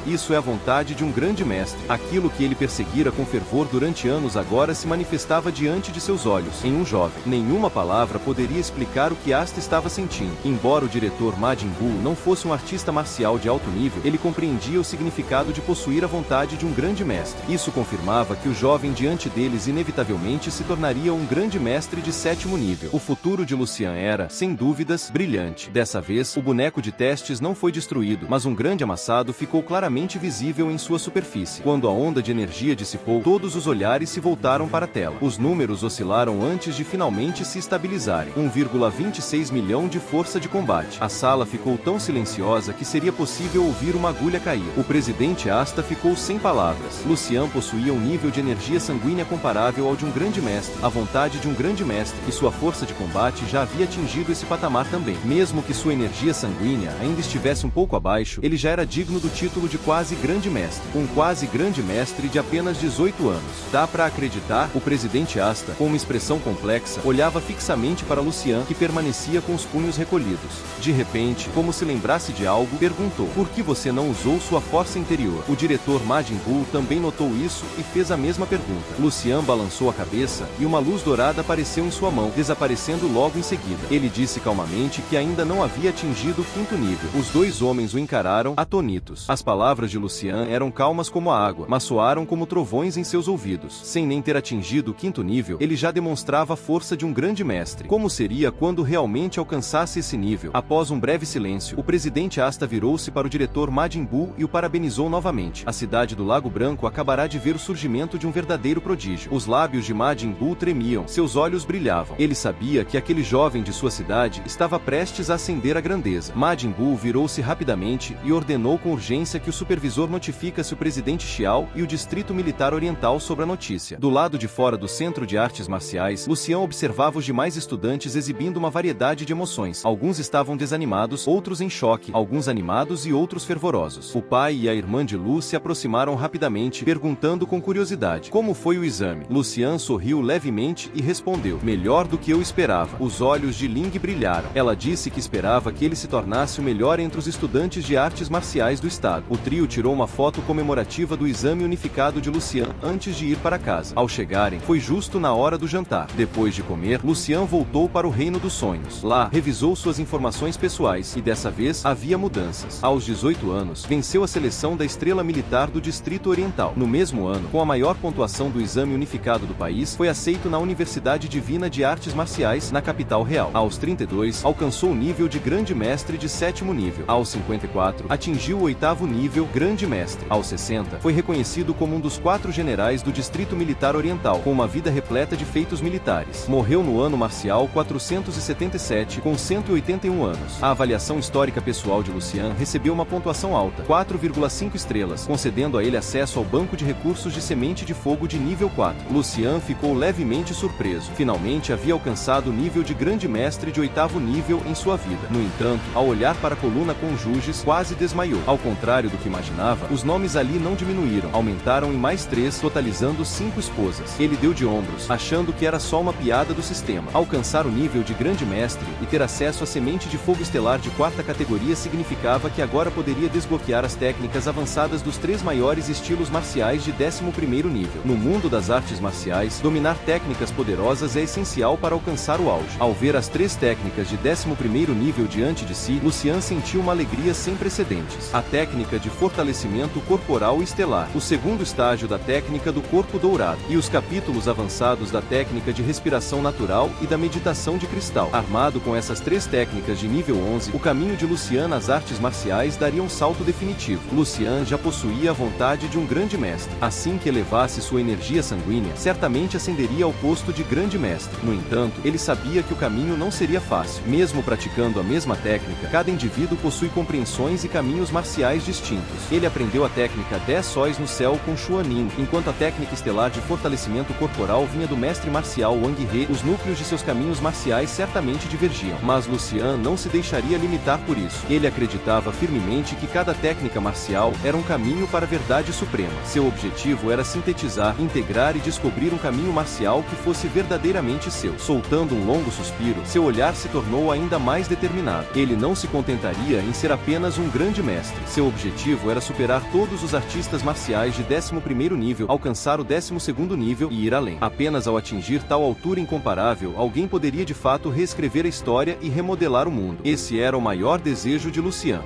Isso é a vontade de um grande mestre. Aquilo que ele perseguira com fervor durante anos agora se manifestava diante de seus olhos, em um jovem. Nenhuma palavra poderia explicar o que Asta estava sentindo. Embora o diretor Majin Buu não fosse um artista marcial de alto nível, ele compreendia o significado de possuir a vontade de um grande mestre. Isso confirmava que o jovem diante deles inevitavelmente se tornaria um grande mestre de 7º nível. O futuro de Lucian era, sem dúvidas, brilhante. Dessa vez, o boneco de testes não foi destruído, mas um grande amassado ficou claramente visível em sua superfície. Quando a onda de energia dissipou, todos os olhares se voltaram para a tela. Os números oscilaram antes de finalmente se estabilizarem. 1,26 milhão de força de combate. A sala ficou tão silenciosa que seria possível ouvir uma agulha cair. O presidente Asta ficou sem palavras. Lucian possuía um nível de energia sanguínea comparável ao de um grande mestre, a vontade de um grande mestre, e sua força de combate já havia atingido esse patamar também. Mesmo que sua energia sanguínea ainda estivesse um pouco abaixo, ele já era digno do título de quase grande mestre. Um quase grande mestre de apenas 18 anos. Dá pra acreditar? O presidente Asta, com uma expressão complexa, olhava fixamente para Lucian, que permanecia com os punhos recolhidos. De repente, como se lembrasse de algo, perguntou: por que você não usou sua força interior? O diretor Majin Buu também notou isso e fez a mesma pergunta. Lucian balançou a cabeça e uma luz dourada apareceu em sua mão, desaparecendo logo em seguida. Ele disse calmamente que ainda não havia atingido o 5º nível. Os dois homens o encararam, atônitos. As palavras de Lucian eram calmas como a água, mas soaram como trovões em seus ouvidos. Sem nem ter atingido o 5º nível, ele já demonstrava a força de um grande mestre. Como seria quando realmente alcançasse esse nível? Após um breve silêncio, o presidente Asta virou-se para o diretor Majin Buu e o parabenizou novamente. A cidade do Lago Branco acabará de ver o surgimento de um verdadeiro prodígio. Os lábios de Majin Buu tremiam, seus olhos brilhavam. Ele sabia que aquele jovem de sua cidade estava prestes a ascender à grandeza. Majin Buu virou-se rapidamente e ordenou com urgência que o supervisor notificasse o presidente Xiao e o Distrito Militar Oriental sobre a notícia. Do lado de fora do Centro de Artes Marciais, Lucian observava os demais estudantes exibindo uma variedade de emoções. Alguns estavam desanimados, outros em choque, alguns animados e outros fervorosos. O pai e a irmã de Lu se aproximaram rapidamente, perguntando com curiosidade: como foi o exame? Lucian sorriu levemente e respondeu: melhor do que eu esperava. Os olhos de Ling brilharam. Ela disse que esperava esperava que ele se tornasse o melhor entre os estudantes de artes marciais do estado. O trio tirou uma foto comemorativa do exame unificado de Lucian antes de ir para casa. Ao chegarem, foi justo na hora do jantar. Depois de comer, Lucian voltou para o reino dos sonhos. Lá, revisou suas informações pessoais e dessa vez havia mudanças. Aos 18 anos, venceu a seleção da Estrela Militar do Distrito Oriental. No mesmo ano, com a maior pontuação do exame unificado do país, foi aceito na Universidade Divina de Artes Marciais, na capital real. Aos 32, alcançou o nível de Grande Mestre de 7º nível. Aos 54, atingiu o 8º nível Grande Mestre. Aos 60, foi reconhecido como um dos 4 generais do Distrito Militar Oriental, com uma vida repleta de feitos militares. Morreu no ano marcial 477, com 181 anos. A avaliação histórica pessoal de Lucian recebeu uma pontuação alta, 4,5 estrelas, concedendo a ele acesso ao banco de recursos de semente de fogo de nível 4. Lucian ficou levemente surpreso. Finalmente havia alcançado o nível de Grande Mestre de 8º nível em sua vida. No entanto, ao olhar para a coluna com Juges, quase desmaiou. Ao contrário do que imaginava, os nomes ali não diminuíram, aumentaram em mais 3, totalizando 5 esposas. Ele deu de ombros, achando que era só uma piada do sistema. Alcançar o nível de Grande Mestre e ter acesso à semente de fogo estelar de 4ª categoria significava que agora poderia desbloquear as técnicas avançadas dos 3 maiores estilos marciais de 11º nível. No mundo das artes marciais, dominar técnicas poderosas é essencial para alcançar o auge. Ao ver as 3 técnicas de 11º nível diante de si, Lucian sentiu uma alegria sem precedentes. A técnica de fortalecimento corporal estelar, o segundo estágio da técnica do corpo dourado, e os capítulos avançados da técnica de respiração natural e da meditação de cristal. Armado com essas 3 técnicas de nível 11, o caminho de Lucian nas artes marciais daria um salto definitivo. Lucian já possuía a vontade de um grande mestre. Assim que elevasse sua energia sanguínea, certamente ascenderia ao posto de grande mestre. No entanto, ele sabia que o caminho não seria fácil. Mesmo praticando a mesma técnica, cada indivíduo possui compreensões e caminhos marciais distintos. Ele aprendeu a técnica 10 sóis no céu com Xuanin, enquanto a técnica estelar de fortalecimento corporal vinha do mestre marcial Wang He. Os núcleos de seus caminhos marciais certamente divergiam, mas Lucian não se deixaria limitar por isso. Ele acreditava firmemente que cada técnica marcial era um caminho para a verdade suprema. Seu objetivo era sintetizar, integrar e descobrir um caminho marcial que fosse verdadeiramente seu. Soltando um longo suspiro, seu olhar se tornou ainda mais determinado. Ele não se contentaria em ser apenas um grande mestre. Seu objetivo era superar todos os artistas marciais de 11º nível, alcançar o 12º nível e ir além. Apenas ao atingir tal altura incomparável, alguém poderia de fato reescrever a história e remodelar o mundo. Esse era o maior desejo de Lucian.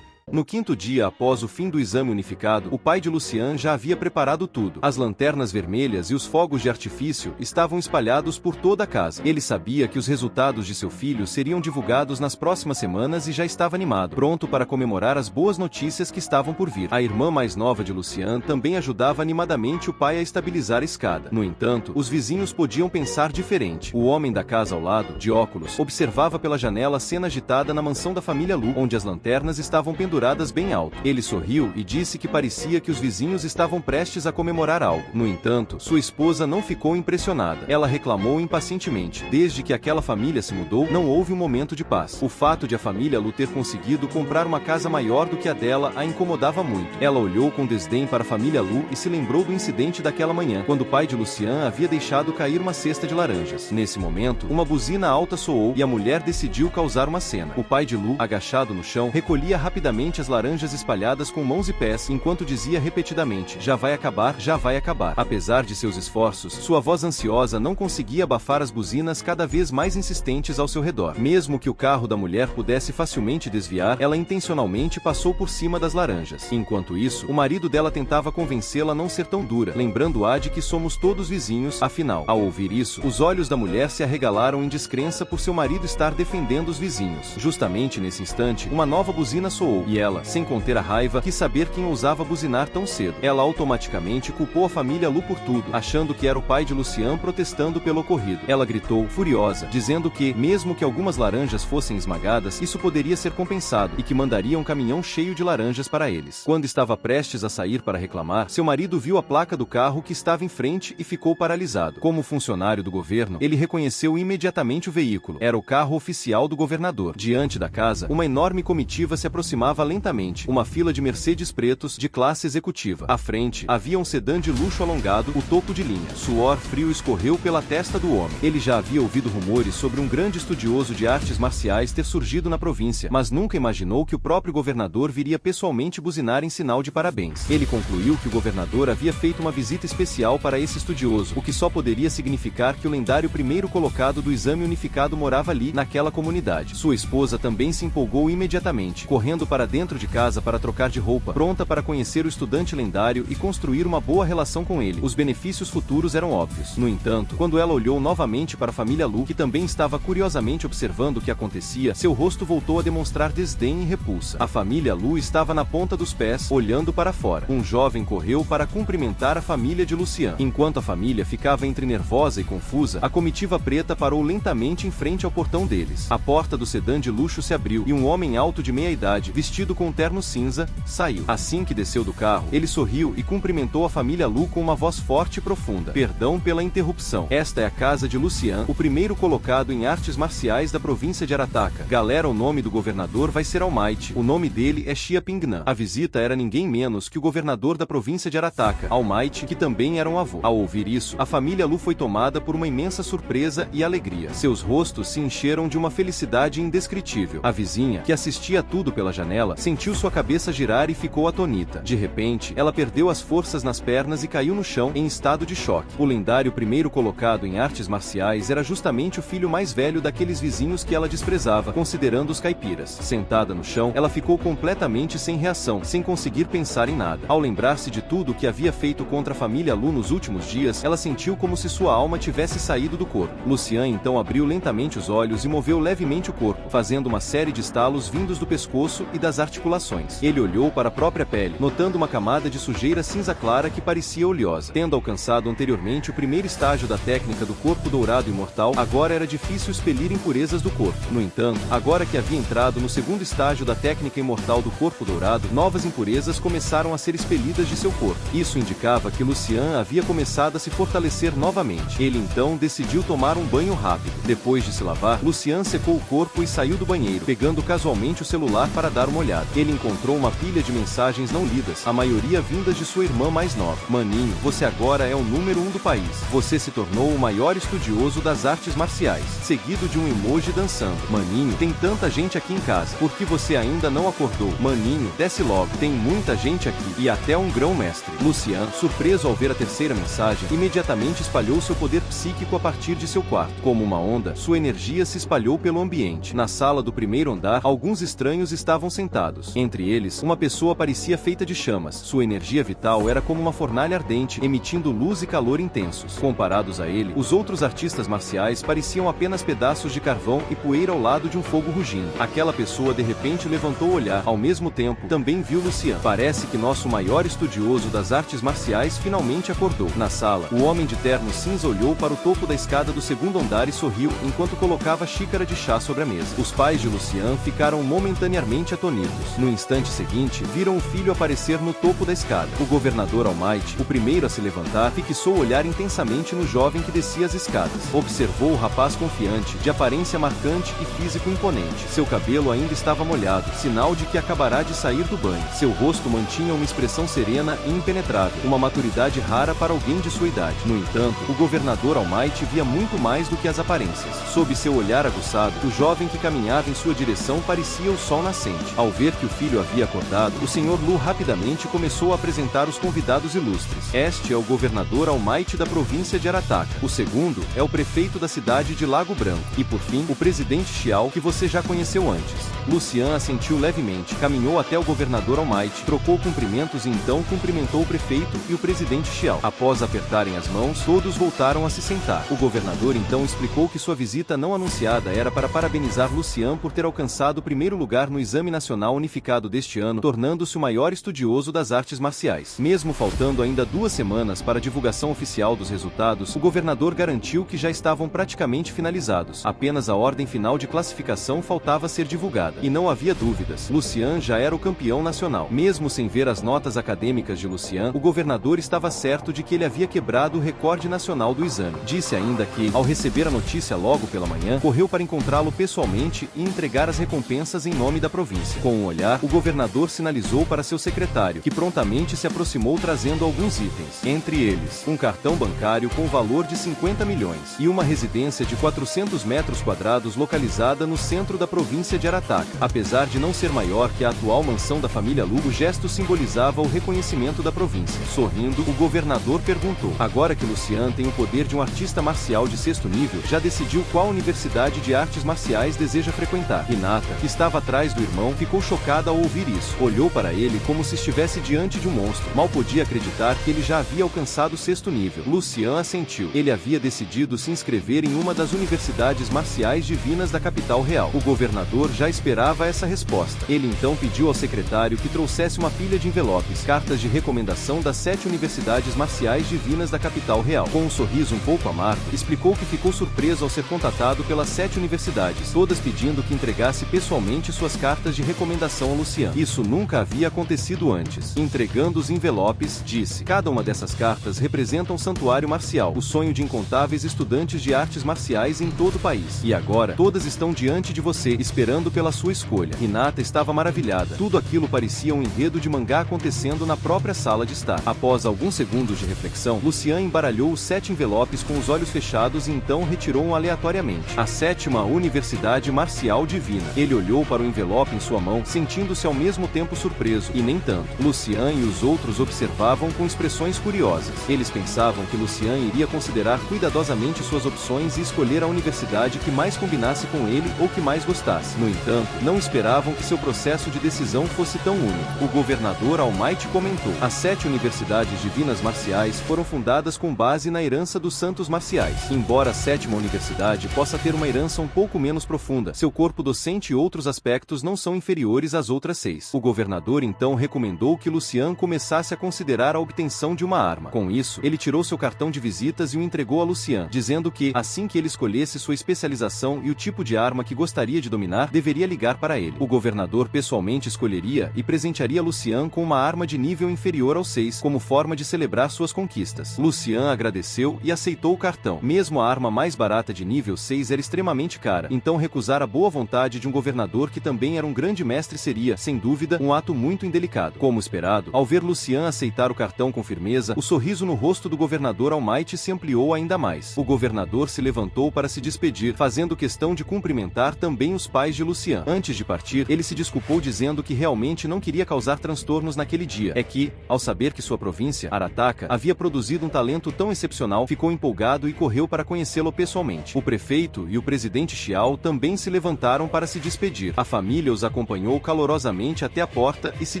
No 5º dia após o fim do exame unificado, o pai de Lucian já havia preparado tudo. As lanternas vermelhas e os fogos de artifício estavam espalhados por toda a casa. Ele sabia que os resultados de seu filho seriam divulgados nas próximas semanas e já estava animado, pronto para comemorar as boas notícias que estavam por vir. A irmã mais nova de Lucian também ajudava animadamente o pai a estabilizar a escada. No entanto, os vizinhos podiam pensar diferente. O homem da casa ao lado, de óculos, observava pela janela a cena agitada na mansão da família Lu, onde as lanternas estavam penduradas bem alto. Ele sorriu e disse que parecia que os vizinhos estavam prestes a comemorar algo. No entanto, sua esposa não ficou impressionada. Ela reclamou impacientemente. Desde que aquela família se mudou, não houve um momento de paz. O fato de a família Lu ter conseguido comprar uma casa maior do que a dela a incomodava muito. Ela olhou com desdém para a família Lu e se lembrou do incidente daquela manhã, quando o pai de Lucian havia deixado cair uma cesta de laranjas. Nesse momento, uma buzina alta soou e a mulher decidiu causar uma cena. O pai de Lu, agachado no chão, recolhia rapidamente as laranjas espalhadas com mãos e pés, enquanto dizia repetidamente: já vai acabar, já vai acabar. Apesar de seus esforços, sua voz ansiosa não conseguia abafar as buzinas cada vez mais insistentes ao seu redor. Mesmo que o carro da mulher pudesse facilmente desviar, ela intencionalmente passou por cima das laranjas. Enquanto isso, o marido dela tentava convencê-la a não ser tão dura, lembrando-a de que somos todos vizinhos, afinal. Ao ouvir isso, os olhos da mulher se arregalaram em descrença por seu marido estar defendendo os vizinhos. Justamente nesse instante, uma nova buzina soou, e ela, sem conter a raiva, quis saber quem ousava buzinar tão cedo. Ela automaticamente culpou a família Lu por tudo, achando que era o pai de Lucian protestando pelo ocorrido. Ela gritou, furiosa, dizendo que, mesmo que algumas laranjas fossem esmagadas, isso poderia ser compensado, e que mandaria um caminhão cheio de laranjas para eles. Quando estava prestes a sair para reclamar, seu marido viu a placa do carro que estava em frente e ficou paralisado. Como funcionário do governo, ele reconheceu imediatamente o veículo. Era o carro oficial do governador. Diante da casa, uma enorme comitiva se aproximava lentamente, uma fila de Mercedes pretos de classe executiva. À frente, havia um sedã de luxo alongado, o topo de linha. Suor frio escorreu pela testa do homem. Ele já havia ouvido rumores sobre um grande estudioso de artes marciais ter surgido na província, mas nunca imaginou que o próprio governador viria pessoalmente buzinar em sinal de parabéns. Ele concluiu que o governador havia feito uma visita especial para esse estudioso, o que só poderia significar que o lendário primeiro colocado do exame unificado morava ali, naquela comunidade. Sua esposa também se empolgou imediatamente, correndo para dentro de casa para trocar de roupa, pronta para conhecer o estudante lendário e construir uma boa relação com ele. Os benefícios futuros eram óbvios. No entanto, quando ela olhou novamente para a família Lu, que também estava curiosamente observando o que acontecia, seu rosto voltou a demonstrar desdém e repulsa. A família Lu estava na ponta dos pés, olhando para fora. Um jovem correu para cumprimentar a família de Lucian. Enquanto a família ficava entre nervosa e confusa, a comitiva preta parou lentamente em frente ao portão deles. A porta do sedã de luxo se abriu e um homem alto de meia-idade, vestido com um terno cinza, saiu. Assim que desceu do carro, ele sorriu e cumprimentou a família Lu com uma voz forte e profunda. Perdão pela interrupção. Esta é a casa de Lucian, o primeiro colocado em artes marciais da província de Arataka. Galera, o nome do governador vai ser Almighty. O nome dele é Xia Pingnan. A visita era ninguém menos que o governador da província de Arataka, Almighty, que também era um avô. Ao ouvir isso, a família Lu foi tomada por uma imensa surpresa e alegria. Seus rostos se encheram de uma felicidade indescritível. A vizinha, que assistia a tudo pela janela, sentiu sua cabeça girar e ficou atonita. De repente, ela perdeu as forças nas pernas e caiu no chão em estado de choque. O lendário primeiro colocado em artes marciais era justamente o filho mais velho daqueles vizinhos que ela desprezava, considerando os caipiras. Sentada no chão, ela ficou completamente sem reação, sem conseguir pensar em nada. Ao lembrar-se de tudo o que havia feito contra a família Lu nos últimos dias, ela sentiu como se sua alma tivesse saído do corpo. Lucian então abriu lentamente os olhos e moveu levemente o corpo, fazendo uma série de estalos vindos do pescoço e das articulações. Ele olhou para a própria pele, notando uma camada de sujeira cinza clara que parecia oleosa. Tendo alcançado anteriormente o primeiro estágio da técnica do corpo dourado imortal, agora era difícil expelir impurezas do corpo. No entanto, agora que havia entrado no segundo estágio da técnica imortal do corpo dourado, novas impurezas começaram a ser expelidas de seu corpo. Isso indicava que Lucian havia começado a se fortalecer novamente. Ele então decidiu tomar um banho rápido. Depois de se lavar, Lucian secou o corpo e saiu do banheiro, pegando casualmente o celular para dar uma olhada. Ele encontrou uma pilha de mensagens não lidas, a maioria vindas de sua irmã mais nova. Maninho, você agora é o número 1 do país. Você se tornou o maior estudioso das artes marciais. Seguido de um emoji dançando. Maninho, tem tanta gente aqui em casa. Por que você ainda não acordou? Maninho, desce logo. Tem muita gente aqui. E até um grão-mestre. Lucian, surpreso ao ver a terceira mensagem, imediatamente espalhou seu poder psíquico a partir de seu quarto. Como uma onda, sua energia se espalhou pelo ambiente. Na sala do primeiro andar, alguns estranhos estavam sentados. Entre eles, uma pessoa parecia feita de chamas. Sua energia vital era como uma fornalha ardente, emitindo luz e calor intensos. Comparados a ele, os outros artistas marciais pareciam apenas pedaços de carvão e poeira ao lado de um fogo rugindo. Aquela pessoa de repente levantou o olhar. Ao mesmo tempo, também viu Lucian. Parece que nosso maior estudioso das artes marciais finalmente acordou. Na sala, o homem de terno cinza olhou para o topo da escada do segundo andar e sorriu enquanto colocava a xícara de chá sobre a mesa. Os pais de Lucian ficaram momentaneamente atonidos. No instante seguinte, viram o filho aparecer no topo da escada. O governador Almighty, o primeiro a se levantar, fixou o olhar intensamente no jovem que descia as escadas. Observou o rapaz confiante, de aparência marcante e físico imponente. Seu cabelo ainda estava molhado, sinal de que acabará de sair do banho. Seu rosto mantinha uma expressão serena e impenetrável, uma maturidade rara para alguém de sua idade. No entanto, o governador Almighty via muito mais do que as aparências. Sob seu olhar aguçado, o jovem que caminhava em sua direção parecia o sol nascente. Ao ver que o filho havia acordado, o Sr. Lu rapidamente começou a apresentar os convidados ilustres. Este é o governador Almighty da província de Arataka. O segundo é o prefeito da cidade de Lago Branco. E por fim, o presidente Xiao, que você já conheceu antes. Lucian assentiu levemente, caminhou até o governador Almighty, trocou cumprimentos e então cumprimentou o prefeito e o presidente Xiao. Após apertarem as mãos, todos voltaram a se sentar. O governador então explicou que sua visita não anunciada era para parabenizar Lucian por ter alcançado o primeiro lugar no Exame Nacional Unificado deste ano, tornando-se o maior estudioso das artes marciais. Mesmo faltando ainda 2 semanas para a divulgação oficial dos resultados, o governador garantiu que já estavam praticamente finalizados. Apenas a ordem final de classificação faltava ser divulgada. E não havia dúvidas, Lucian já era o campeão nacional. Mesmo sem ver as notas acadêmicas de Lucian, o governador estava certo de que ele havia quebrado o recorde nacional do exame. Disse ainda que, ao receber a notícia logo pela manhã, correu para encontrá-lo pessoalmente e entregar as recompensas em nome da província. Com um olhar, o governador sinalizou para seu secretário, que prontamente se aproximou trazendo alguns itens. Entre eles, um cartão bancário com valor de 50 milhões e uma residência de 400 metros quadrados localizada no centro da província de Arataca. Apesar de não ser maior que a atual mansão da família Lu, o gesto simbolizava o reconhecimento da província. Sorrindo, o governador perguntou: agora que Lucian tem o poder de um artista marcial de 6º nível, já decidiu qual universidade de artes marciais deseja frequentar? Hinata, que estava atrás do irmão, ficou chocada ao ouvir isso. Olhou para ele como se estivesse diante de um monstro. Mal podia acreditar que ele já havia alcançado o 6º nível. Lucian assentiu. Ele havia decidido se inscrever em uma das universidades marciais divinas da capital real. O governador já esperava essa resposta. Ele então pediu ao secretário que trouxesse uma pilha de envelopes, cartas de recomendação das 7 universidades marciais divinas da capital real. Com um sorriso um pouco amargo, explicou que ficou surpreso ao ser contatado pelas 7 universidades, todas pedindo que entregasse pessoalmente suas cartas de recomendação a Lucian. Isso nunca havia acontecido antes. Entregando os envelopes, disse: cada uma dessas cartas representa um santuário marcial, o sonho de incontáveis estudantes de artes marciais em todo o país. E agora, todas estão diante de você, esperando pela sua escolha. Hinata estava maravilhada. Tudo aquilo parecia um enredo de mangá acontecendo na própria sala de estar. Após alguns segundos de reflexão, Lucian embaralhou os 7 envelopes com os olhos fechados e então retirou um aleatoriamente. A 7ª Universidade Marcial Divina. Ele olhou para o envelope em sua mão, sentindo-se ao mesmo tempo surpreso, e nem tanto. Lucian e os outros observavam com expressões curiosas. Eles pensavam que Lucian iria considerar cuidadosamente suas opções e escolher a universidade que mais combinasse com ele ou que mais gostasse. No entanto, não esperavam que seu processo de decisão fosse tão único. O governador Almighty comentou: as 7 universidades divinas marciais foram fundadas com base na herança dos santos marciais. Embora a 7ª universidade possa ter uma herança um pouco menos profunda, seu corpo docente e outros aspectos não são inferiores às outras 6. O governador então recomendou que Lucian começasse a considerar a obtenção de uma arma. Com isso, ele tirou seu cartão de visitas e o entregou a Lucian, dizendo que, assim que ele escolhesse sua especialização e o tipo de arma que gostaria de dominar, deveria ligar para ele. O governador pessoalmente escolheria e presentearia Lucian com uma arma de nível inferior ao 6, como forma de celebrar suas conquistas. Lucian agradeceu e aceitou o cartão. Mesmo a arma mais barata de nível 6 era extremamente cara, então recusar a boa vontade de um governador que também era um grande mestre seria, sem dúvida, um ato muito indelicado. Como esperado, ao ver Lucian aceitar o cartão com firmeza, o sorriso no rosto do governador Almighty se ampliou ainda mais. O governador se levantou para se despedir, fazendo questão de cumprimentar também os pais de Lucian. Antes de partir, ele se desculpou dizendo que realmente não queria causar transtornos naquele dia. É que, ao saber que sua província, Arataca, havia produzido um talento tão excepcional, ficou empolgado e correu para conhecê-lo pessoalmente. O prefeito e o presidente Xiao também se levantaram para se despedir. A família os acompanhou calorosamente até a porta e se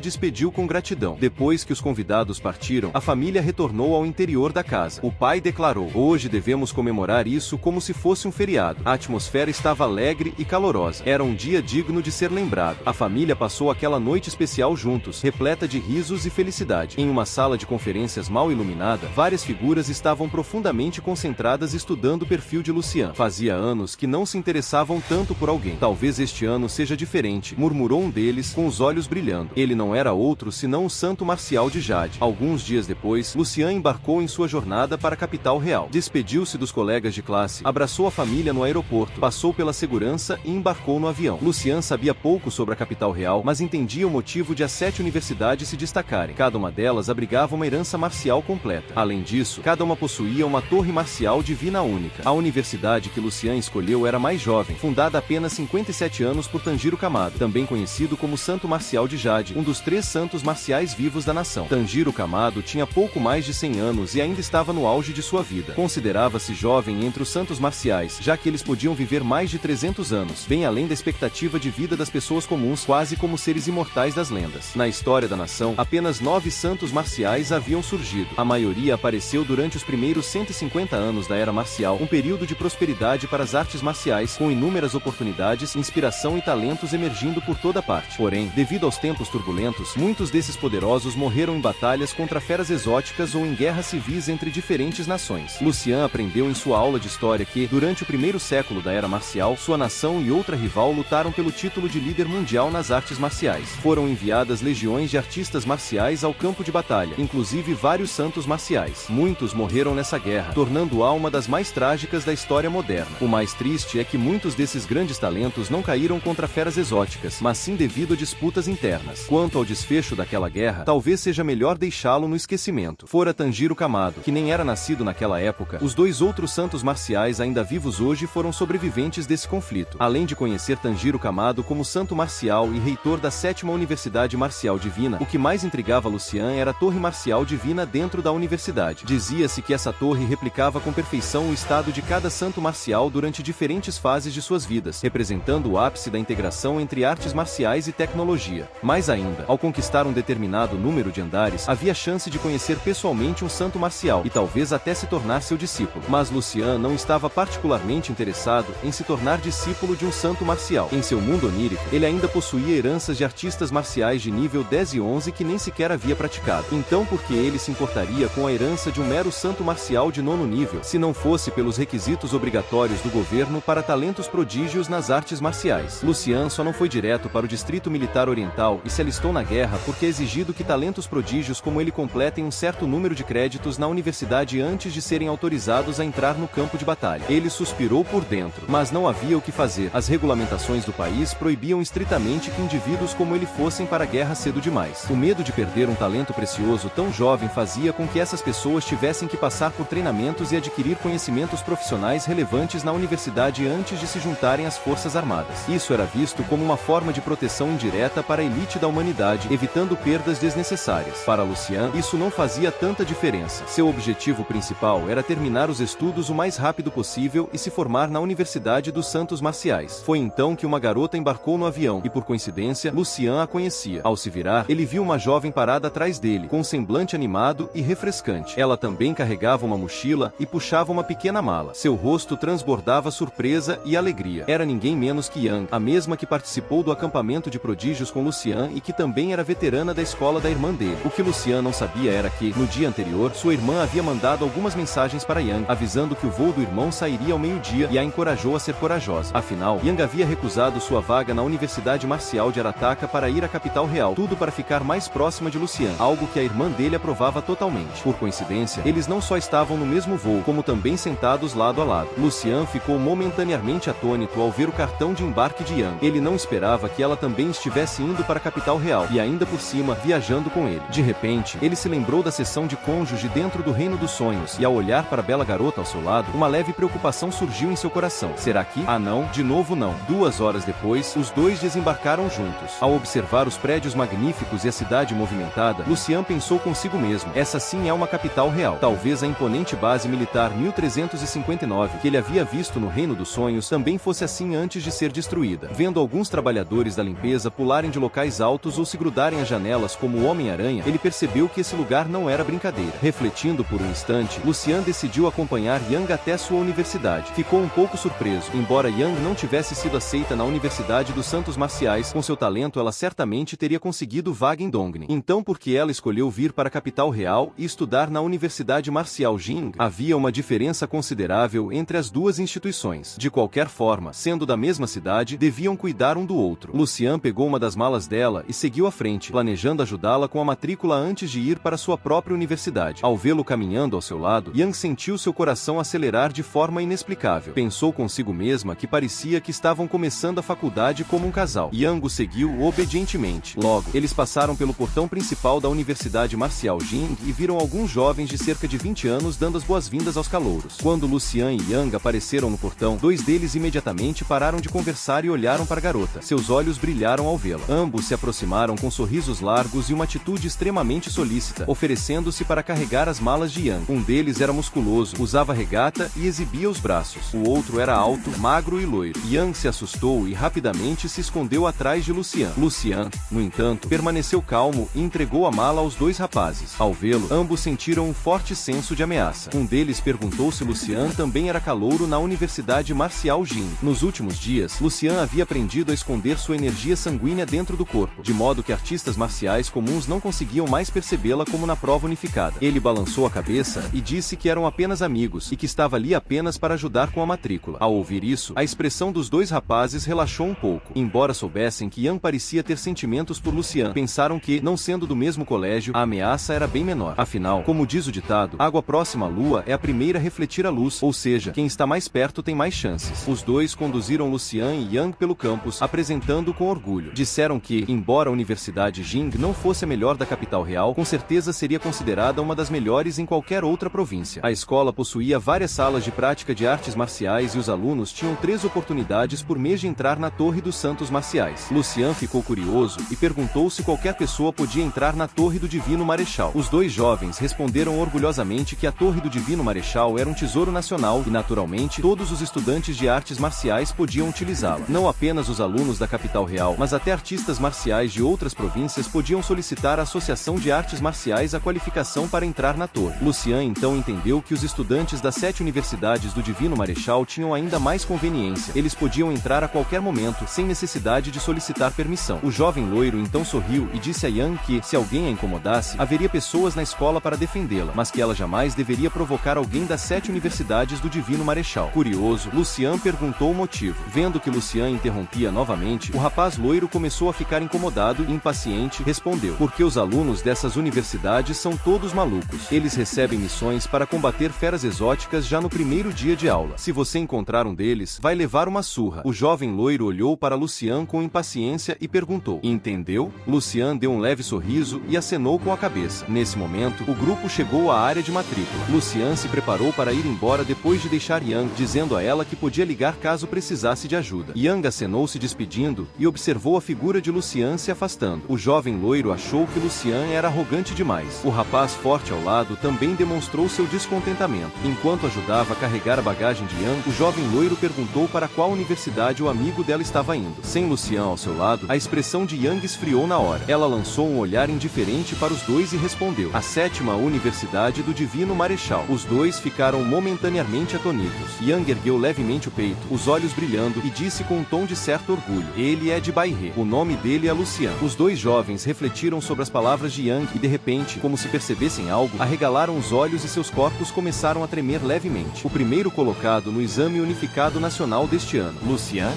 despediu com gratidão. Depois que os convidados partiram, a família retornou ao interior da casa. O pai declarou: hoje devemos comemorar isso como se fosse um feriado. A atmosfera estava alegre e calorosa. Era um dia digno de ser lembrado. A família passou aquela noite especial juntos, repleta de risos e felicidade. Em uma sala de conferências mal iluminada, várias figuras estavam profundamente concentradas estudando o perfil de Lucian. Fazia anos que não se interessavam tanto por alguém. Talvez este ano seja diferente, murmurou um deles, com os olhos brilhando. Ele não era outro senão o santo marcial de Jade. Alguns dias depois, Lucian embarcou em sua jornada para a capital real. Despediu-se dos colegas de classe, abraçou a família no aeroporto, passou pela segurança e embarcou no avião. Lucian sabia pouco sobre a capital real, mas entendia o motivo de as 7 universidades se destacarem. Cada uma delas abrigava uma herança marcial completa. Além disso, cada uma possuía uma torre marcial divina única. A universidade que Lucian escolheu era mais jovem, fundada há apenas 57 anos por Tanjiro Kamado, também conhecido como Santo Marcial de Jade, um dos 3 santos marciais vivos da nação. Tanjiro Kamado tinha pouco mais de 100 anos e ainda estava no auge de sua vida. Considerava-se jovem entre os santos marciais, já que eles podiam viver mais de 300 anos, bem além da expectativa de vida das pessoas comuns, quase como seres imortais das lendas. Na história da nação, apenas 9 santos marciais haviam surgido. A maioria apareceu durante os primeiros 150 anos da Era Marcial, um período de prosperidade para as artes marciais, com inúmeras oportunidades, inspiração e talentos emergindo por toda parte. Porém, devido aos tempos turbulentos, muitos desses poderosos morreram em batalhas contra feras exóticas ou em guerras civis entre diferentes nações. Lucian aprendeu em sua aula de história que, durante o primeiro século da Era Marcial, sua nação e outra rival lutaram pelo título de líder mundial nas artes marciais. Foram enviadas legiões de artistas marciais ao campo de batalha, inclusive vários santos marciais. Muitos morreram nessa guerra, tornando-a uma das mais trágicas da história moderna. O mais triste é que muitos desses grandes talentos não caíram contra feras exóticas, mas sim assim devido a disputas internas. Quanto ao desfecho daquela guerra, talvez seja melhor deixá-lo no esquecimento. Fora Tanjiro Kamado, que nem era nascido naquela época, os dois outros santos marciais ainda vivos hoje foram sobreviventes desse conflito. Além de conhecer Tanjiro Kamado como santo marcial e reitor da 7ª Universidade Marcial Divina, o que mais intrigava Lucian era a Torre Marcial Divina dentro da universidade. Dizia-se que essa torre replicava com perfeição o estado de cada santo marcial durante diferentes fases de suas vidas, representando o ápice da integração entre artes marciais e tecnologia. Mais ainda, ao conquistar um determinado número de andares, havia chance de conhecer pessoalmente um santo marcial e talvez até se tornar seu discípulo. Mas Lucian não estava particularmente interessado em se tornar discípulo de um santo marcial. Em seu mundo onírico, ele ainda possuía heranças de artistas marciais de nível 10 e 11 que nem sequer havia praticado. Então por que ele se importaria com a herança de um mero santo marcial de 9º nível, se não fosse pelos requisitos obrigatórios do governo para talentos prodígios nas artes marciais? Lucian só não foi direto para o Distrito Militar Oriental e se alistou na guerra porque é exigido que talentos prodígios como ele completem um certo número de créditos na universidade antes de serem autorizados a entrar no campo de batalha. Ele suspirou por dentro, mas não havia o que fazer. As regulamentações do país proibiam estritamente que indivíduos como ele fossem para a guerra cedo demais. O medo de perder um talento precioso tão jovem fazia com que essas pessoas tivessem que passar por treinamentos e adquirir conhecimentos profissionais relevantes na universidade antes de se juntarem às forças armadas. Isso era visto como uma forma de proteção indireta para a elite da humanidade, evitando perdas desnecessárias. Para Lucian, isso não fazia tanta diferença. Seu objetivo principal era terminar os estudos o mais rápido possível e se formar na Universidade dos Santos Marciais. Foi então que uma garota embarcou no avião e, por coincidência, Lucian a conhecia. Ao se virar, ele viu uma jovem parada atrás dele, com um semblante animado e refrescante. Ela também carregava uma mochila e puxava uma pequena mala. Seu rosto transbordava surpresa e alegria. Era ninguém menos que Yang, a mesma que participou do acampamento de prodígios com Lucian e que também era veterana da escola da irmã dele. O que Lucian não sabia era que, no dia anterior, sua irmã havia mandado algumas mensagens para Yang, avisando que o voo do irmão sairia ao meio-dia e a encorajou a ser corajosa. Afinal, Yang havia recusado sua vaga na Universidade Marcial de Arataka para ir à capital real, tudo para ficar mais próxima de Lucian, algo que a irmã dele aprovava totalmente. Por coincidência, eles não só estavam no mesmo voo, como também sentados lado a lado. Lucian ficou momentaneamente atônito ao ver o cartão de embarque de Yang. Ele não esperava que ela também estivesse indo para a capital real, e ainda por cima, viajando com ele. De repente, ele se lembrou da sessão de cônjuge dentro do Reino dos Sonhos, e ao olhar para a bela garota ao seu lado, uma leve preocupação surgiu em seu coração. Será que? Ah não, de novo não. 2 horas depois, os dois desembarcaram juntos. Ao observar os prédios magníficos e a cidade movimentada, Lucian pensou consigo mesmo, essa sim é uma capital real. Talvez a imponente base militar 1359 que ele havia visto no Reino dos Sonhos também fosse assim antes de ser destruída. Vendo alguns trabalhadores da limpeza pularem de locais altos ou se grudarem às janelas como o Homem-Aranha, ele percebeu que esse lugar não era brincadeira. Refletindo por um instante, Lucian decidiu acompanhar Yang até sua universidade. Ficou um pouco surpreso. Embora Yang não tivesse sido aceita na Universidade dos Santos Marciais, com seu talento ela certamente teria conseguido vaga em Dongni. Então por que ela escolheu vir para a capital real e estudar na Universidade Marcial Jing? Havia uma diferença considerável entre as duas instituições. De qualquer forma, sendo da mesma cidade, deviam cuidar um do outro. Lucian pegou uma das malas dela e seguiu à frente, planejando ajudá-la com a matrícula antes de ir para sua própria universidade. Ao vê-lo caminhando ao seu lado, Yang sentiu seu coração acelerar de forma inexplicável. Pensou consigo mesma que parecia que estavam começando a faculdade como um casal. Yang o seguiu obedientemente. Logo, eles passaram pelo portão principal da Universidade Marcial Jing e viram alguns jovens de cerca de 20 anos dando as boas-vindas aos calouros. Quando Lucian e Yang apareceram no portão, dois deles imediatamente pararam de conversar e olharam para a garota. Seus olhos brilharam ao vê-la. Ambos se aproximaram com sorrisos largos e uma atitude extremamente solícita, oferecendo-se para carregar as malas de Yang. Um deles era musculoso, usava regata e exibia os braços. O outro era alto, magro e loiro. Yang se assustou e rapidamente se escondeu atrás de Lucian. Lucian, no entanto, permaneceu calmo e entregou a mala aos dois rapazes. Ao vê-lo, ambos sentiram um forte senso de ameaça. Um deles perguntou se Lucian também era calouro na Universidade Marcial Jing. Nos últimos dias, Lucian havia aprendido a esconder sua energia sanguínea dentro do corpo, de modo que artistas marciais comuns não conseguiam mais percebê-la como na prova unificada. Ele balançou a cabeça e disse que eram apenas amigos e que estava ali apenas para ajudar com a matrícula. Ao ouvir isso, a expressão dos dois rapazes relaxou um pouco. Embora soubessem que Yang parecia ter sentimentos por Lucian, pensaram que, não sendo do mesmo colégio, a ameaça era bem menor. Afinal, como diz o ditado, água próxima à lua é a primeira a refletir a luz, ou seja, quem está mais perto tem mais chances. Os dois conduziram Lucian e Yang pelo campus, apresentando sorrindo com orgulho. Disseram que, embora a Universidade Jing não fosse a melhor da capital real, com certeza seria considerada uma das melhores em qualquer outra província. A escola possuía várias salas de prática de artes marciais e os alunos tinham 3 oportunidades por mês de entrar na Torre dos Santos Marciais. Lucian ficou curioso e perguntou se qualquer pessoa podia entrar na Torre do Divino Marechal. Os 2 jovens responderam orgulhosamente que a Torre do Divino Marechal era um tesouro nacional e, naturalmente, todos os estudantes de artes marciais podiam utilizá-la. Não apenas os alunos da capital real, mas até artistas marciais de outras províncias podiam solicitar à Associação de Artes Marciais a qualificação para entrar na torre. Lucian então entendeu que os estudantes das 7 universidades do Divino Marechal tinham ainda mais conveniência. Eles podiam entrar a qualquer momento, sem necessidade de solicitar permissão. O jovem loiro então sorriu e disse a Yang que, se alguém a incomodasse, haveria pessoas na escola para defendê-la, mas que ela jamais deveria provocar alguém das 7 universidades do Divino Marechal. Curioso, Lucian perguntou o motivo. Vendo que Lucian interrompia novamente, o rapaz loiro começou a ficar incomodado e impaciente, respondeu: porque os alunos dessas universidades são todos malucos. Eles recebem missões para combater feras exóticas já no primeiro dia de aula. Se você encontrar um deles, vai levar uma surra. O jovem loiro olhou para Lucian com impaciência e perguntou: entendeu? Lucian deu um leve sorriso e acenou com a cabeça. Nesse momento, o grupo chegou à área de matrícula. Lucian se preparou para ir embora depois de deixar Yang, dizendo a ela que podia ligar caso precisasse de ajuda. Yang acenou se despedindo e observou a figura de Lucian se afastando. O jovem loiro achou que Lucian era arrogante demais. O rapaz forte ao lado também demonstrou seu descontentamento. Enquanto ajudava a carregar a bagagem de Yang, o jovem loiro perguntou para qual universidade o amigo dela estava indo. Sem Lucian ao seu lado, a expressão de Yang esfriou na hora. Ela lançou um olhar indiferente para os dois e respondeu: a 7ª Universidade do Divino Marechal. Os dois ficaram momentaneamente atonitos. Yang ergueu levemente o peito, os olhos brilhando, e disse com um tom de certo orgulho: ele é de Baihe. O nome dele é Lucian. Os 2 jovens refletiram sobre as palavras de Yang e, de repente, como se percebessem algo, arregalaram os olhos e seus corpos começaram a tremer levemente. O primeiro colocado no Exame Unificado Nacional deste ano, Lucian,